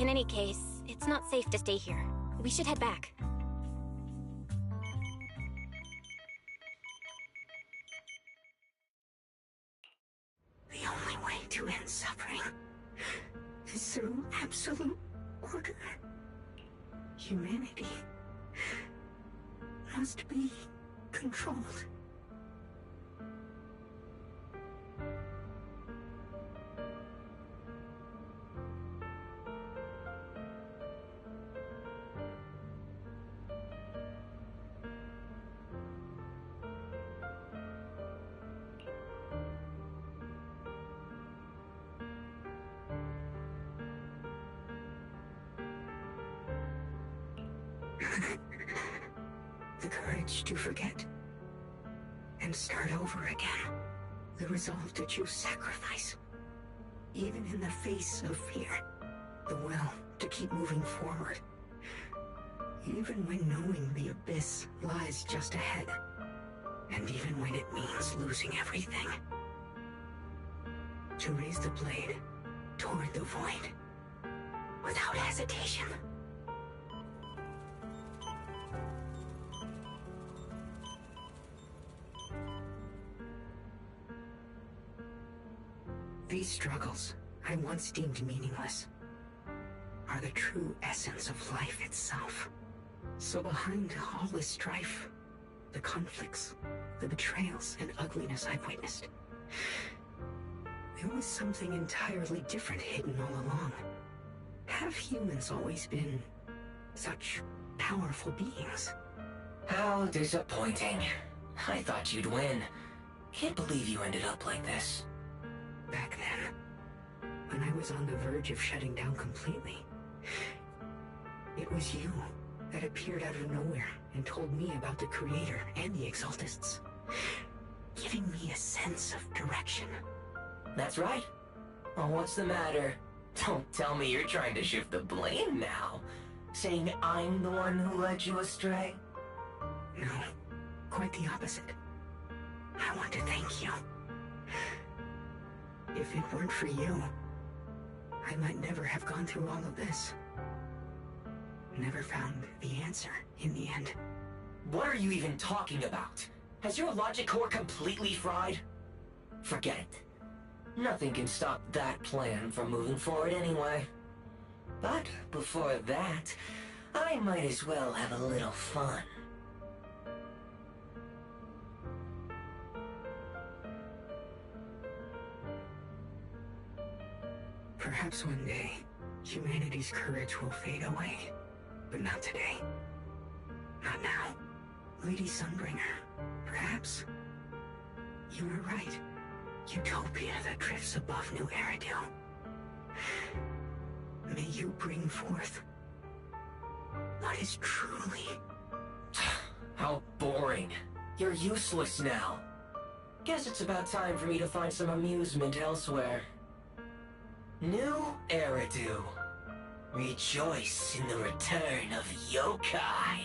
In any case, it's not safe to stay here. We should head back. The only way to end suffering is through absolute order. Humanity must be controlled. The courage to forget and start over again. The resolve to choose sacrifice, even in the face of fear. The will to keep moving forward, even when knowing the abyss lies just ahead, and even when it means losing everything. To raise the blade toward the void, without hesitation. These struggles I once deemed meaningless are the true essence of life itself. So behind all this strife, the conflicts, the betrayals and ugliness I've witnessed, there was something entirely different hidden all along. Have humans always been such powerful beings? How disappointing. I thought you'd win. Can't believe you ended up like this. Back then, when I was on the verge of shutting down completely, it was you that appeared out of nowhere and told me about the Creator and the Exaltists, giving me a sense of direction. That's right. Oh, what's the matter? Don't tell me you're trying to shift the blame now, saying I'm the one who led you astray. No, quite the opposite. I want to thank you. If it weren't for you, I might never have gone through all of this. Never found the answer in the end. What are you even talking about? Has your logic core completely fried? Forget it. Nothing can stop that plan from moving forward anyway. But before that, I might as well have a little fun. Perhaps one day, humanity's courage will fade away. But not today. Not now. Lady Sunbringer, perhaps you were right. Utopia that drifts above New Eridu. May you bring forth what is truly... How boring. You're useless now. Guess it's about time for me to find some amusement elsewhere. New Eridu. Rejoice in the return of yokai.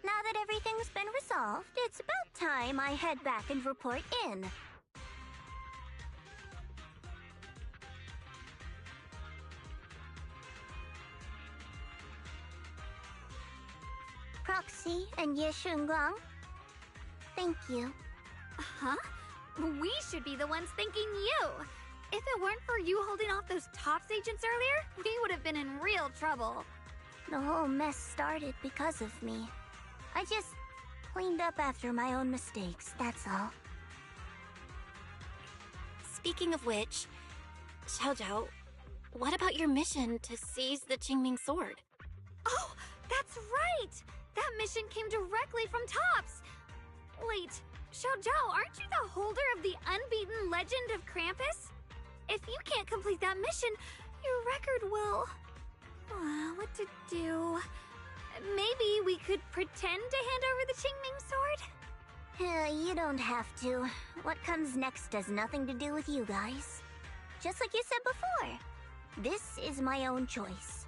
Now that everything's been resolved, it's about time I head back and report in. Proxy and Ye Shunguang, thank you. Huh? We should be the ones thanking you. If it weren't for you holding off those TOPS agents earlier, we would have been in real trouble. The whole mess started because of me. I just cleaned up after my own mistakes, that's all. Speaking of which, Xiaojiao, what about your mission to seize the Qingming sword? Oh, that's right! That mission came directly from TOPS! Wait, Xiaojiao, aren't you the holder of the unbeaten legend of Krampus? If you can't complete that mission, your record will... what to do? Maybe we could pretend to hand over the Qingming sword? You don't have to. What comes next has nothing to do with you guys. Just like you said before, this is my own choice.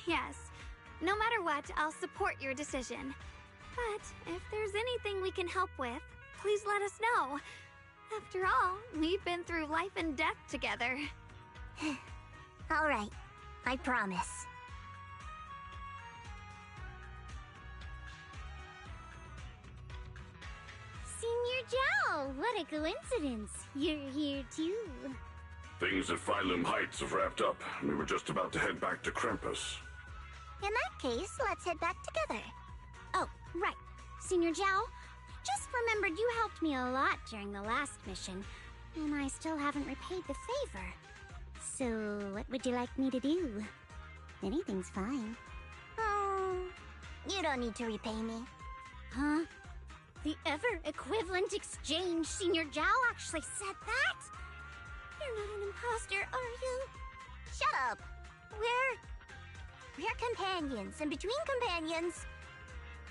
Yes. No matter what, I'll support your decision. But if there's anything we can help with, please let us know. After all, we've been through life and death together. All right, I promise. Senior Zhao, what a coincidence. You're here too. Things at Phylum Heights have wrapped up. We were just about to head back to Krampus. In that case, let's head back together. Oh, right. Senior Zhao, just remembered you helped me a lot during the last mission, and I still haven't repaid the favor. So, what would you like me to do? Anything's fine. Oh, you don't need to repay me. Huh? The ever-equivalent exchange, Senior Zhao actually said that? You're not an imposter, are you? Shut up! We're companions, and between companions,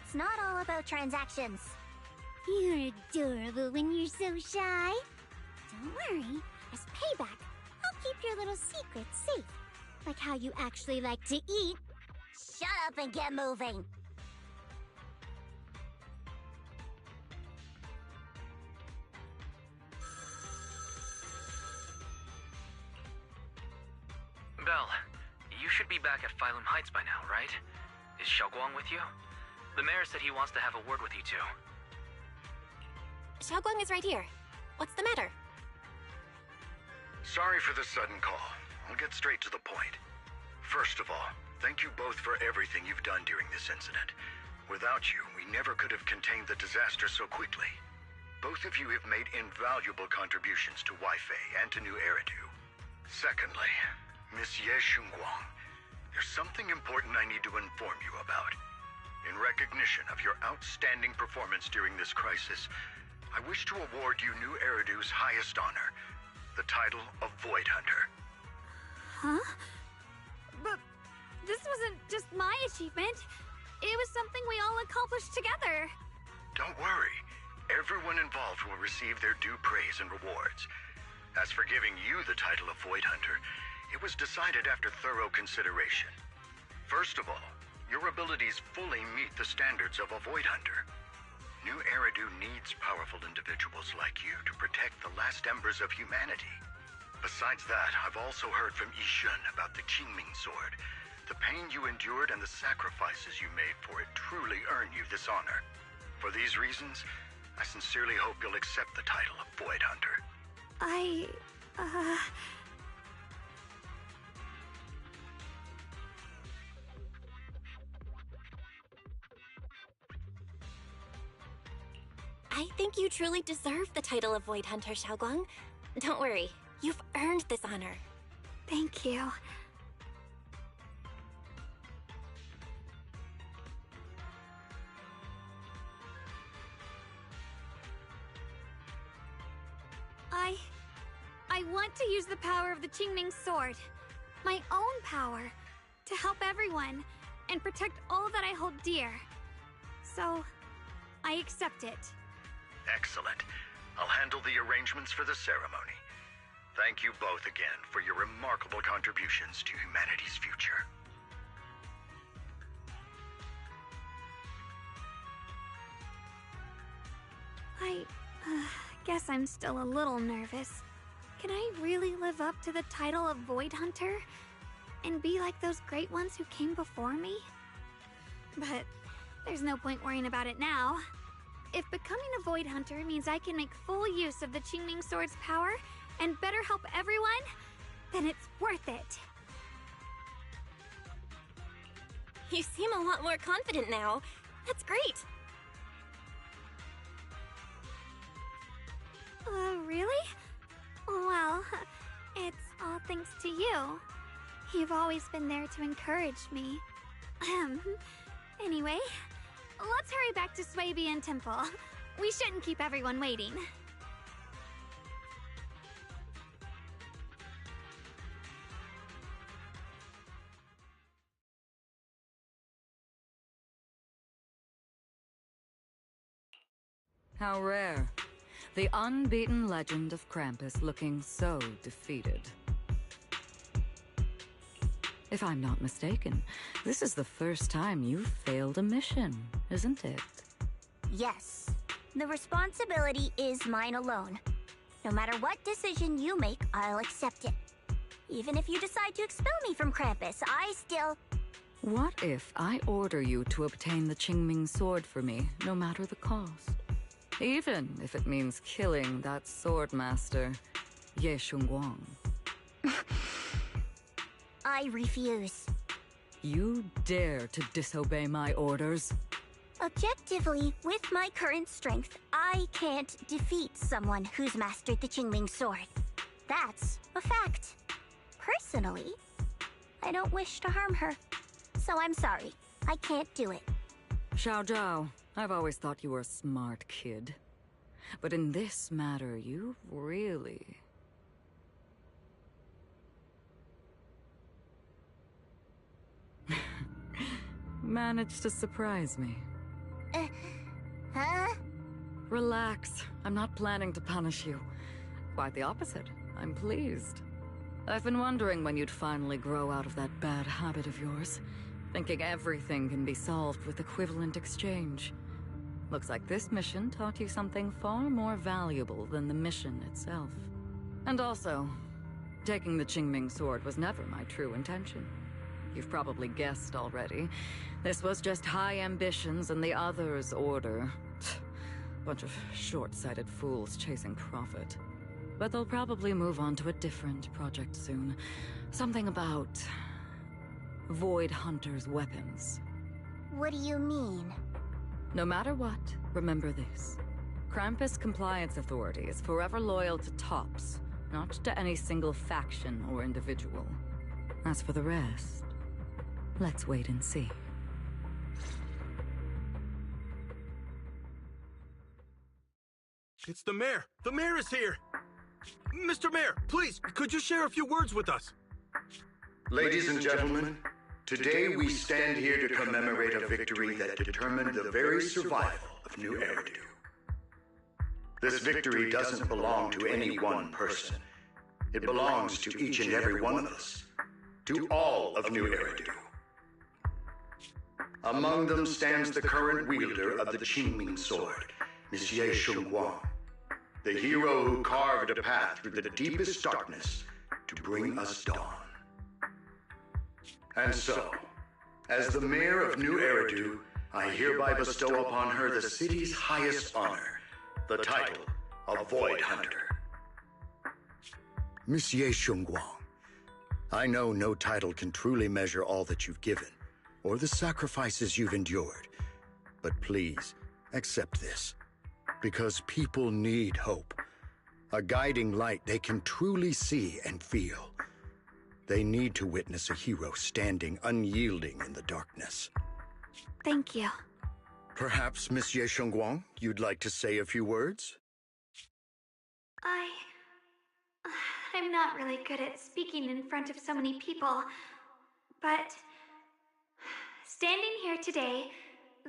it's not all about transactions. You're adorable when you're so shy. Don't worry, as payback, I'll keep your little secrets safe. Like how you actually like to eat. Shut up and get moving! Belle, you should be back at Phylum Heights by now, right? Is Xiaoguang with you? The mayor said he wants to have a word with you two. Xiaoguang is right here. What's the matter? Sorry for the sudden call. I'll get straight to the point. First of all, thank you both for everything you've done during this incident. Without you, we never could have contained the disaster so quickly. Both of you have made invaluable contributions to Weifei and to New Eridu. Secondly, Miss Ye Shunguang, there's something important I need to inform you about. In recognition of your outstanding performance during this crisis, I wish to award you New Eridu's highest honor, the title of Void Hunter. Huh? But this wasn't just my achievement. It was something we all accomplished together. Don't worry. Everyone involved will receive their due praise and rewards. As for giving you the title of Void Hunter, it was decided after thorough consideration. First of all, your abilities fully meet the standards of a Void Hunter. New Eridu needs powerful individuals like you to protect the last embers of humanity. Besides that, I've also heard from Yishun about the Qingming Sword. The pain you endured and the sacrifices you made for it truly earn you this honor. For these reasons, I sincerely hope you'll accept the title of Void Hunter. I think you truly deserve the title of Void Hunter, Xiaoguang. Don't worry, you've earned this honor. Thank you. I want to use the power of the Qingming Sword, my own power, to help everyone and protect all that I hold dear. So, I accept it. Excellent. I'll handle the arrangements for the ceremony. Thank you both again for your remarkable contributions to humanity's future. I guess I'm still a little nervous. Can I really live up to the title of Void Hunter? And be like those great ones who came before me? But there's no point worrying about it now. If becoming a Void Hunter means I can make full use of the Qingming Sword's power and better help everyone, then it's worth it. You seem a lot more confident now. That's great. Really? Well, it's all thanks to you. You've always been there to encourage me. Anyway, let's hurry back to Swabian Temple. We shouldn't keep everyone waiting. How rare. The unbeaten legend of Krampus looking so defeated. If I'm not mistaken, this is the first time you've failed a mission, isn't it? Yes. The responsibility is mine alone. No matter what decision you make, I'll accept it. Even if you decide to expel me from Krampus, I still... What if I order you to obtain the Qingming Sword for me, no matter the cost? Even if it means killing that sword master, Ye Shunguang. I refuse. You dare to disobey my orders? Objectively, with my current strength, I can't defeat someone who's mastered the Qingming sword. That's a fact. Personally, I don't wish to harm her. So I'm sorry. I can't do it. Xiao Zhao, I've always thought you were a smart kid. But in this matter, you really... managed to surprise me. Huh? Relax. I'm not planning to punish you. Quite the opposite. I'm pleased. I've been wondering when you'd finally grow out of that bad habit of yours, thinking everything can be solved with equivalent exchange. Looks like this mission taught you something far more valuable than the mission itself. And also, taking the Qingming sword was never my true intention. You've probably guessed already. This was just high ambitions and the others' order. Bunch of short-sighted fools chasing profit. But they'll probably move on to a different project soon. Something about... Void Hunter's weapons. What do you mean? No matter what, remember this. Krampus Compliance Authority is forever loyal to TOPS, not to any single faction or individual. As for the rest, let's wait and see. It's the mayor! The mayor is here! Mr. Mayor, please, could you share a few words with us? Ladies and gentlemen, today we stand here to commemorate a victory that determined the very survival of New Eridu. This victory doesn't belong to any one person. It belongs to each and every one of us. To all of New Eridu. Among them stands the current wielder of the Qingming sword, Monsieur Shunguang, the hero who carved a path through the deepest darkness to bring us dawn. And so, as the mayor of New Eridu, I hereby bestow upon her the city's highest honor, the title of Void Hunter. Monsieur Shunguang, I know no title can truly measure all that you've given, or the sacrifices you've endured. But please, accept this. Because people need hope. A guiding light they can truly see and feel. They need to witness a hero standing unyielding in the darkness. Thank you. Perhaps, Monsieur Shunguang, you'd like to say a few words? I'm not really good at speaking in front of so many people, but standing here today,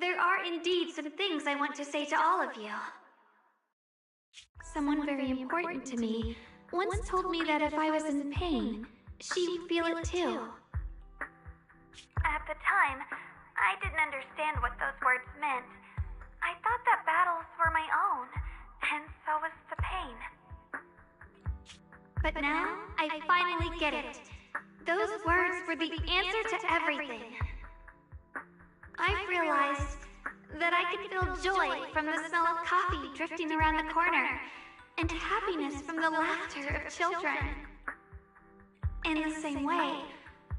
there are indeed some things I want to say to all of you. Someone very important to me once told me that if I was in pain, she would feel it too. At the time, I didn't understand what those words meant. I thought that battles were my own, and so was the pain. But now, I finally get it. Those words were the answer to everything. I've realized that I can feel joy from the smell of coffee drifting around the corner, and happiness from the laughter of children. In the same way,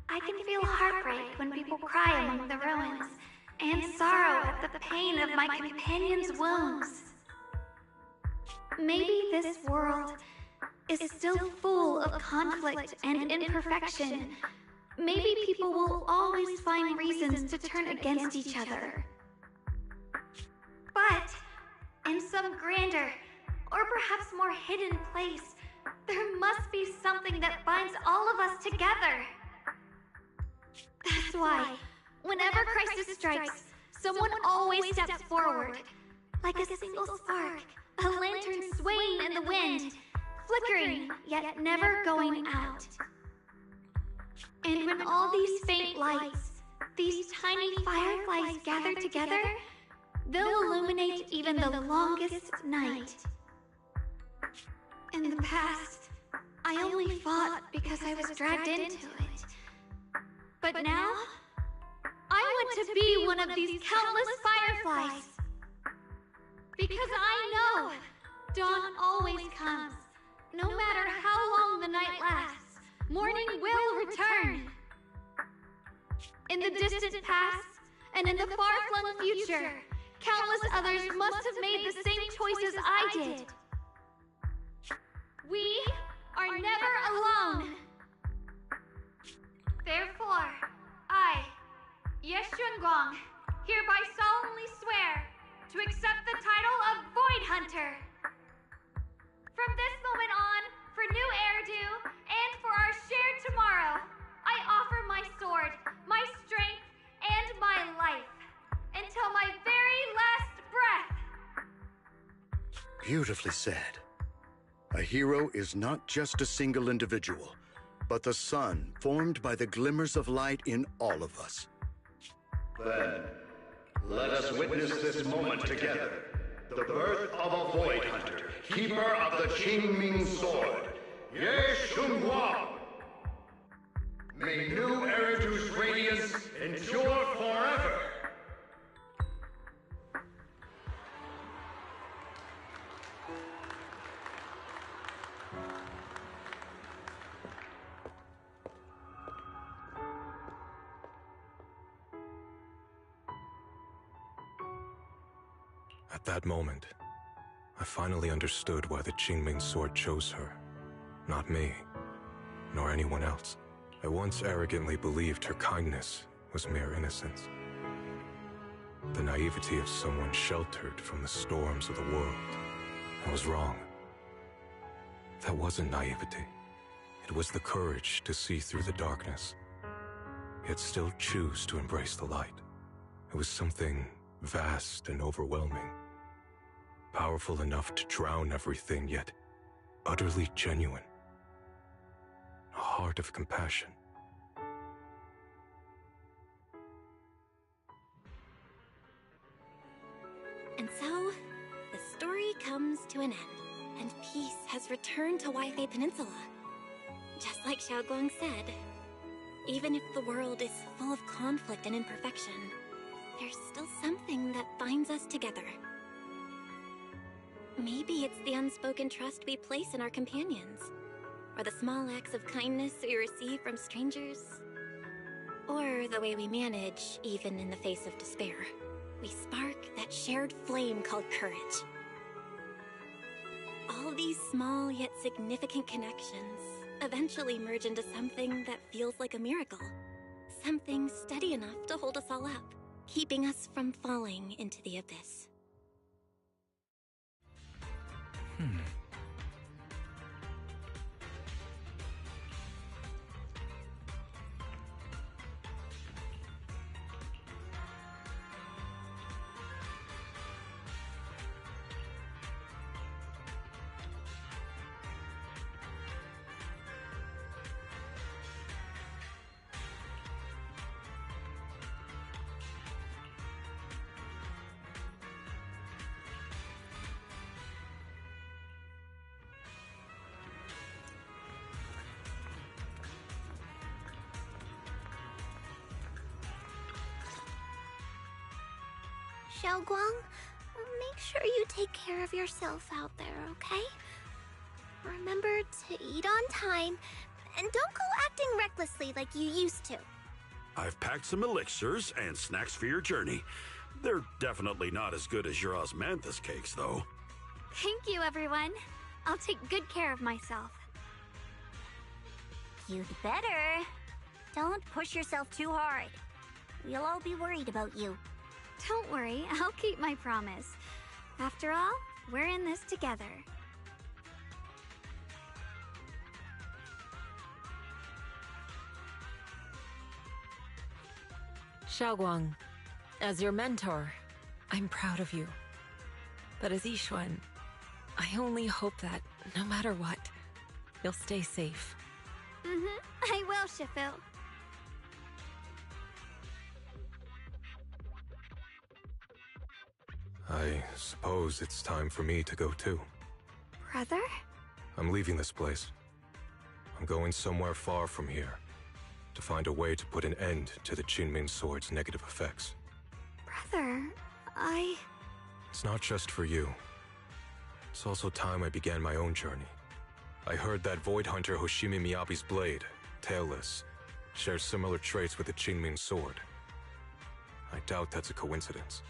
I can feel heartbreak when people cry among the ruins, and sorrow at the pain of my companion's wounds. Maybe this world is still full of conflict and imperfection. Maybe people will always find reasons to turn against each other. But, in some grander, or perhaps more hidden place, there must be something that binds all of us together. That's why, whenever crisis strikes, someone always steps forward. Like a single spark, a lantern swaying in the wind, flickering, yet never going out. And when all these faint lights, these tiny fireflies gather together, they'll illuminate even the longest night. In the past, I only fought because I was dragged into it. But now, I want to be one of these countless fireflies. Because I know dawn always comes. No matter how long the night lasts, morning will return. In the distant past, and in the far-flung future, countless others must have made the same choices I did. We are never alone. Therefore, I, Ye Shunguang, hereby solemnly swear to accept the title of Void Hunter. From this moment on, for new Erdu, and for our shared tomorrow, I offer my sword, my strength, and my life, until my very last breath. Beautifully said. A hero is not just a single individual, but the sun formed by the glimmers of light in all of us. Then, let us witness this moment together. The birth of a Void Hunter, keeper of the Qingming Sword, Ye Shunguang. May new Eridu's radiance endure forever. At that moment, I finally understood why the Qingming Sword chose her. Not me, nor anyone else. I once arrogantly believed her kindness was mere innocence. The naivety of someone sheltered from the storms of the world. I was wrong. That wasn't naivety. It was the courage to see through the darkness, yet still choose to embrace the light. It was something vast and overwhelming. Powerful enough to drown everything, yet utterly genuine. A heart of compassion. And so, the story comes to an end, and peace has returned to Waifei Peninsula. Just like Xiaoguang said, even if the world is full of conflict and imperfection, there's still something that binds us together. Maybe it's the unspoken trust we place in our companions, or the small acts of kindness we receive from strangers, or the way we manage even in the face of despair. We spark that shared flame called courage. All these small yet significant connections eventually merge into something that feels like a miracle. Something steady enough to hold us all up, keeping us from falling into the abyss. Xiaoguang, make sure you take care of yourself out there, okay? Remember to eat on time, and don't go acting recklessly like you used to. I've packed some elixirs and snacks for your journey. They're definitely not as good as your osmanthus cakes, though. Thank you, everyone. I'll take good care of myself. You'd better. Don't push yourself too hard. We'll all be worried about you. Don't worry, I'll keep my promise. After all, we're in this together. Xiaoguang, as your mentor, I'm proud of you. But as Yixuan, I only hope that, no matter what, you'll stay safe. I will, Shifu. I suppose it's time for me to go too. Brother? I'm leaving this place. I'm going somewhere far from here, to find a way to put an end to the Qingming Sword's negative effects. Brother, It's not just for you. It's also time I began my own journey. I heard that Void Hunter Hoshimi Miyabi's blade, Tailless, shares similar traits with the Qingming sword. I doubt that's a coincidence.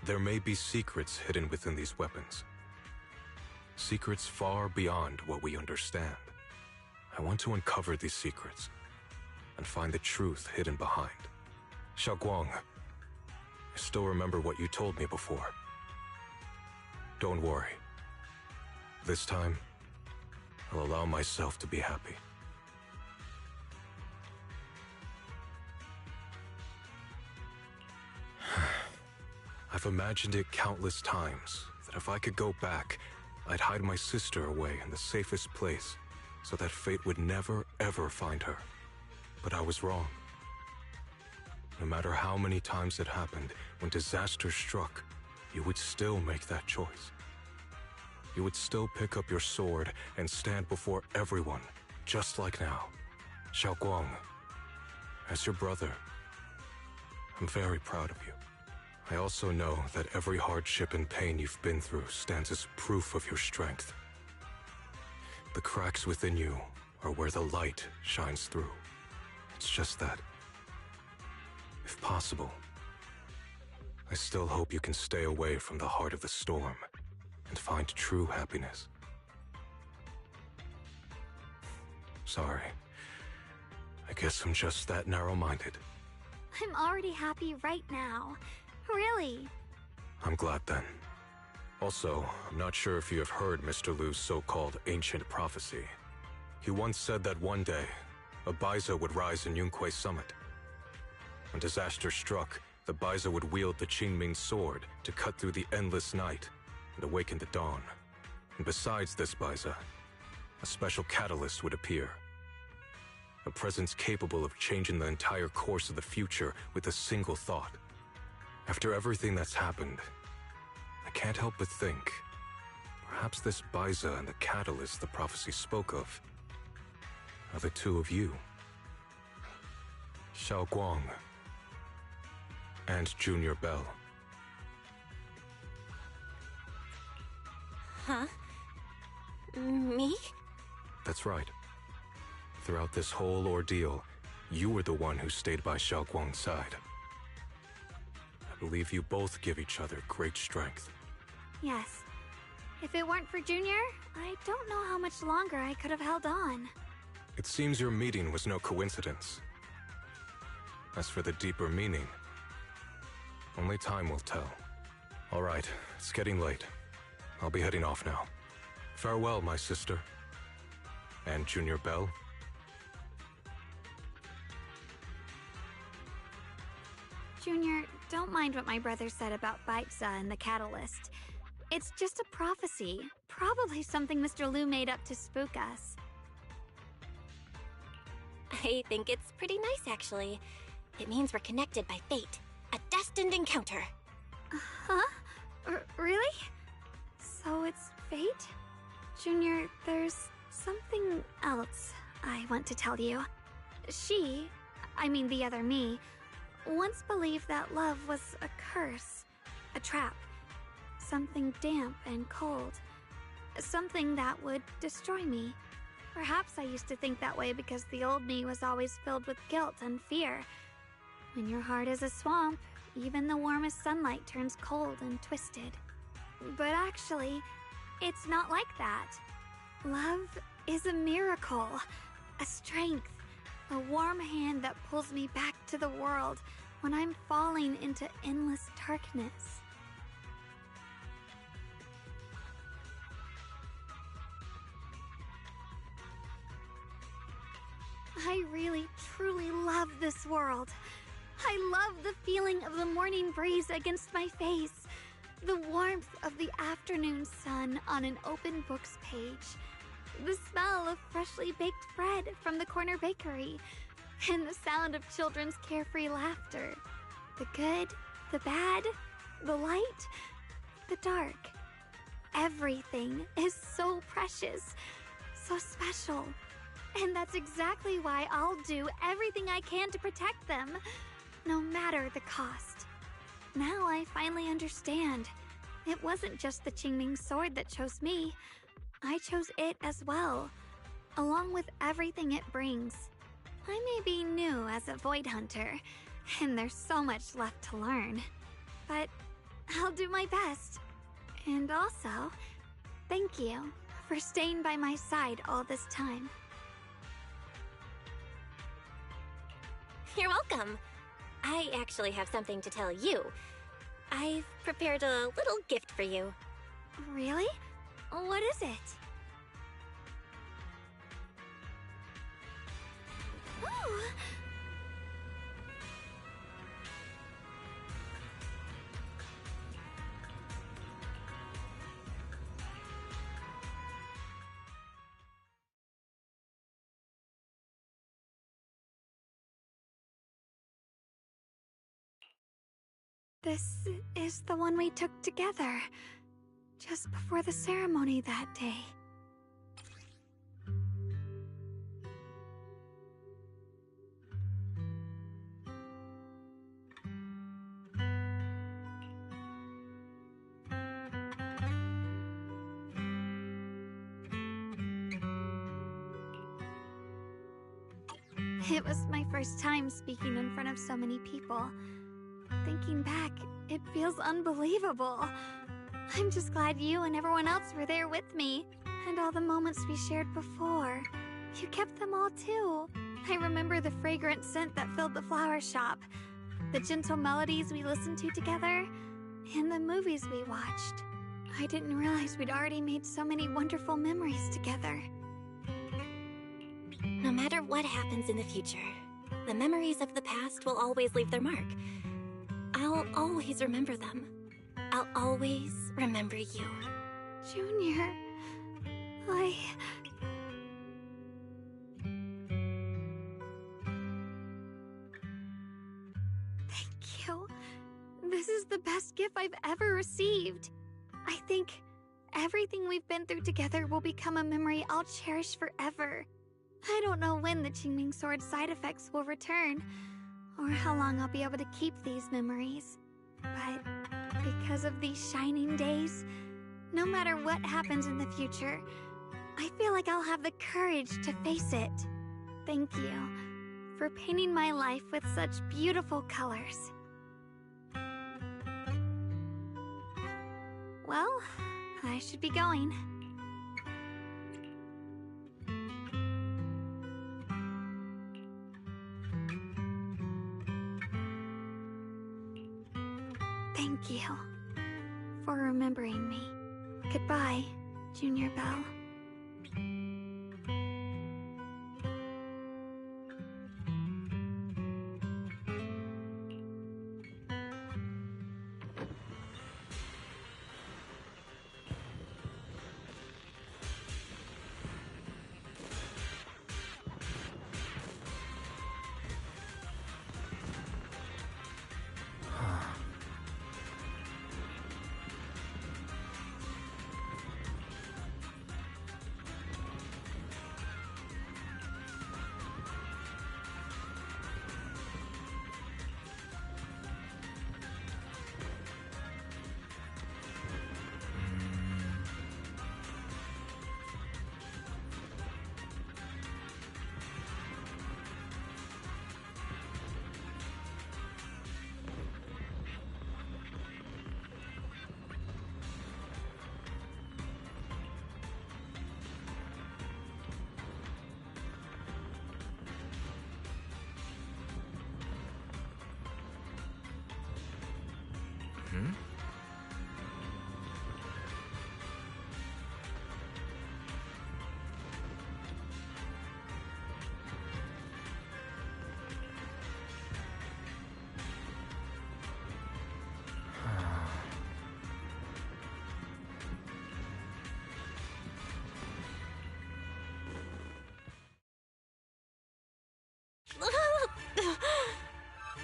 There may be secrets hidden within these weapons. Secrets far beyond what we understand. I want to uncover these secrets and find the truth hidden behind. Xiaoguang, I still remember what you told me before. Don't worry. This time, I'll allow myself to be happy. I've imagined it countless times, that if I could go back, I'd hide my sister away in the safest place, so that fate would never, ever find her. But I was wrong. No matter how many times it happened, when disaster struck, you would still make that choice. You would still pick up your sword and stand before everyone, just like now. Xiaoguang, as your brother, I'm very proud of you. I also know that every hardship and pain you've been through stands as proof of your strength. The cracks within you are where the light shines through. It's just that, if possible, I still hope you can stay away from the heart of the storm and find true happiness. Sorry. I guess I'm just that narrow-minded. I'm already happy right now. Really. I'm glad then. Also, I'm not sure if you have heard Mr. Lu's so-called ancient prophecy. He once said that one day, a Baiza would rise in Yunque Summit. When disaster struck, the Baiza would wield the Qingming sword to cut through the endless night and awaken the dawn. And besides this Baiza, a special catalyst would appear. A presence capable of changing the entire course of the future with a single thought. After everything that's happened, I can't help but think, perhaps this Baiza and the catalyst the prophecy spoke of are the two of you. Xiaoguang and Junior Bell. Huh? Me? That's right. Throughout this whole ordeal, you were the one who stayed by Xiaoguang's side. I believe you both give each other great strength. Yes. If it weren't for Junior, I don't know how much longer I could have held on. It seems your meeting was no coincidence. As for the deeper meaning, only time will tell. All right, it's getting late. I'll be heading off now. Farewell, my sister. And Junior Bell. Junior, don't mind what my brother said about Baiza and the catalyst. It's just a prophecy. Probably something Mr. Lu made up to spook us. I think it's pretty nice, actually. It means we're connected by fate. A destined encounter. Huh? Really? So it's fate? Junior, there's something else I want to tell you. I mean the other me, once believed that love was a curse, a trap, something damp and cold, something that would destroy me. Perhaps I used to think that way because the old me was always filled with guilt and fear. When your heart is a swamp, even the warmest sunlight turns cold and twisted. But actually, it's not like that. Love is a miracle, a strength, a warm hand that pulls me back to the world when I'm falling into endless darkness. I really, truly love this world. I love the feeling of the morning breeze against my face, the warmth of the afternoon sun on an open book's page, the smell of freshly baked bread from the corner bakery, and the sound of children's carefree laughter. The good, the bad, the light, the dark. Everything is so precious, so special. And that's exactly why I'll do everything I can to protect them, no matter the cost. Now I finally understand. It wasn't just the Qingming sword that chose me. I chose it as well, along with everything it brings. I may be new as a Void Hunter, and there's so much left to learn. But I'll do my best. And also, thank you for staying by my side all this time. You're welcome. I actually have something to tell you. I've prepared a little gift for you. Really? What is it? Ooh. This is the one we took together, just before the ceremony that day. It was my first time speaking in front of so many people. Thinking back, it feels unbelievable. I'm just glad you and everyone else were there with me, and all the moments we shared before. You kept them all too. I remember the fragrant scent that filled the flower shop, the gentle melodies we listened to together, and the movies we watched. I didn't realize we'd already made so many wonderful memories together. No matter what happens in the future, the memories of the past will always leave their mark. I'll always remember them. I'll always remember you. Junior, Thank you. This is the best gift I've ever received. I think everything we've been through together will become a memory I'll cherish forever. I don't know when the Qingming Sword side effects will return, or how long I'll be able to keep these memories. But because of these shining days, no matter what happens in the future, I feel like I'll have the courage to face it. Thank you for painting my life with such beautiful colors. Well, I should be going. Thank you for remembering me. Goodbye, Junior Belle.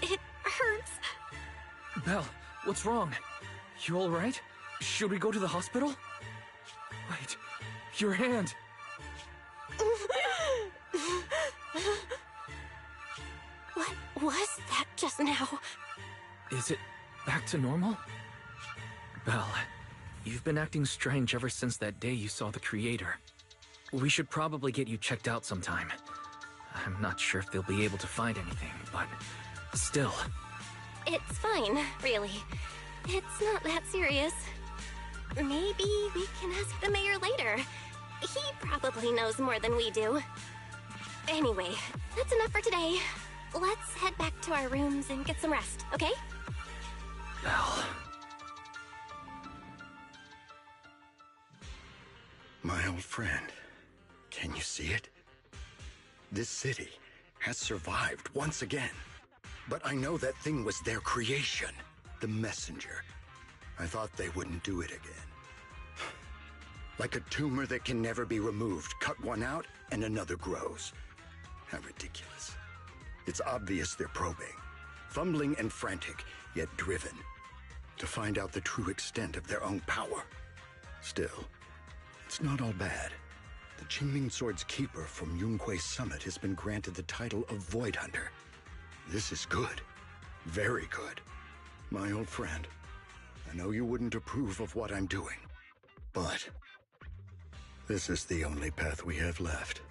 It hurts. Belle, what's wrong? You alright? Should we go to the hospital? Wait, your hand! What was that just now? Is it back to normal? Belle, you've been acting strange ever since that day you saw the Creator. We should probably get you checked out sometime. I'm not sure if they'll be able to find anything, but still. It's fine, really. It's not that serious. Maybe we can ask the mayor later. He probably knows more than we do. Anyway, that's enough for today. Let's head back to our rooms and get some rest, okay? Belle. My old friend, can you see it? This city has survived once again. But I know that thing was their creation, the messenger. I thought they wouldn't do it again. Like a tumor that can never be removed. Cut one out and another grows. How ridiculous. It's obvious they're probing. Fumbling and frantic, yet driven. To find out the true extent of their own power. Still, it's not all bad. The Qingming Sword's keeper from Yunhui Summit has been granted the title of Void Hunter. This is good. Very good. My old friend, I know you wouldn't approve of what I'm doing, but this is the only path we have left.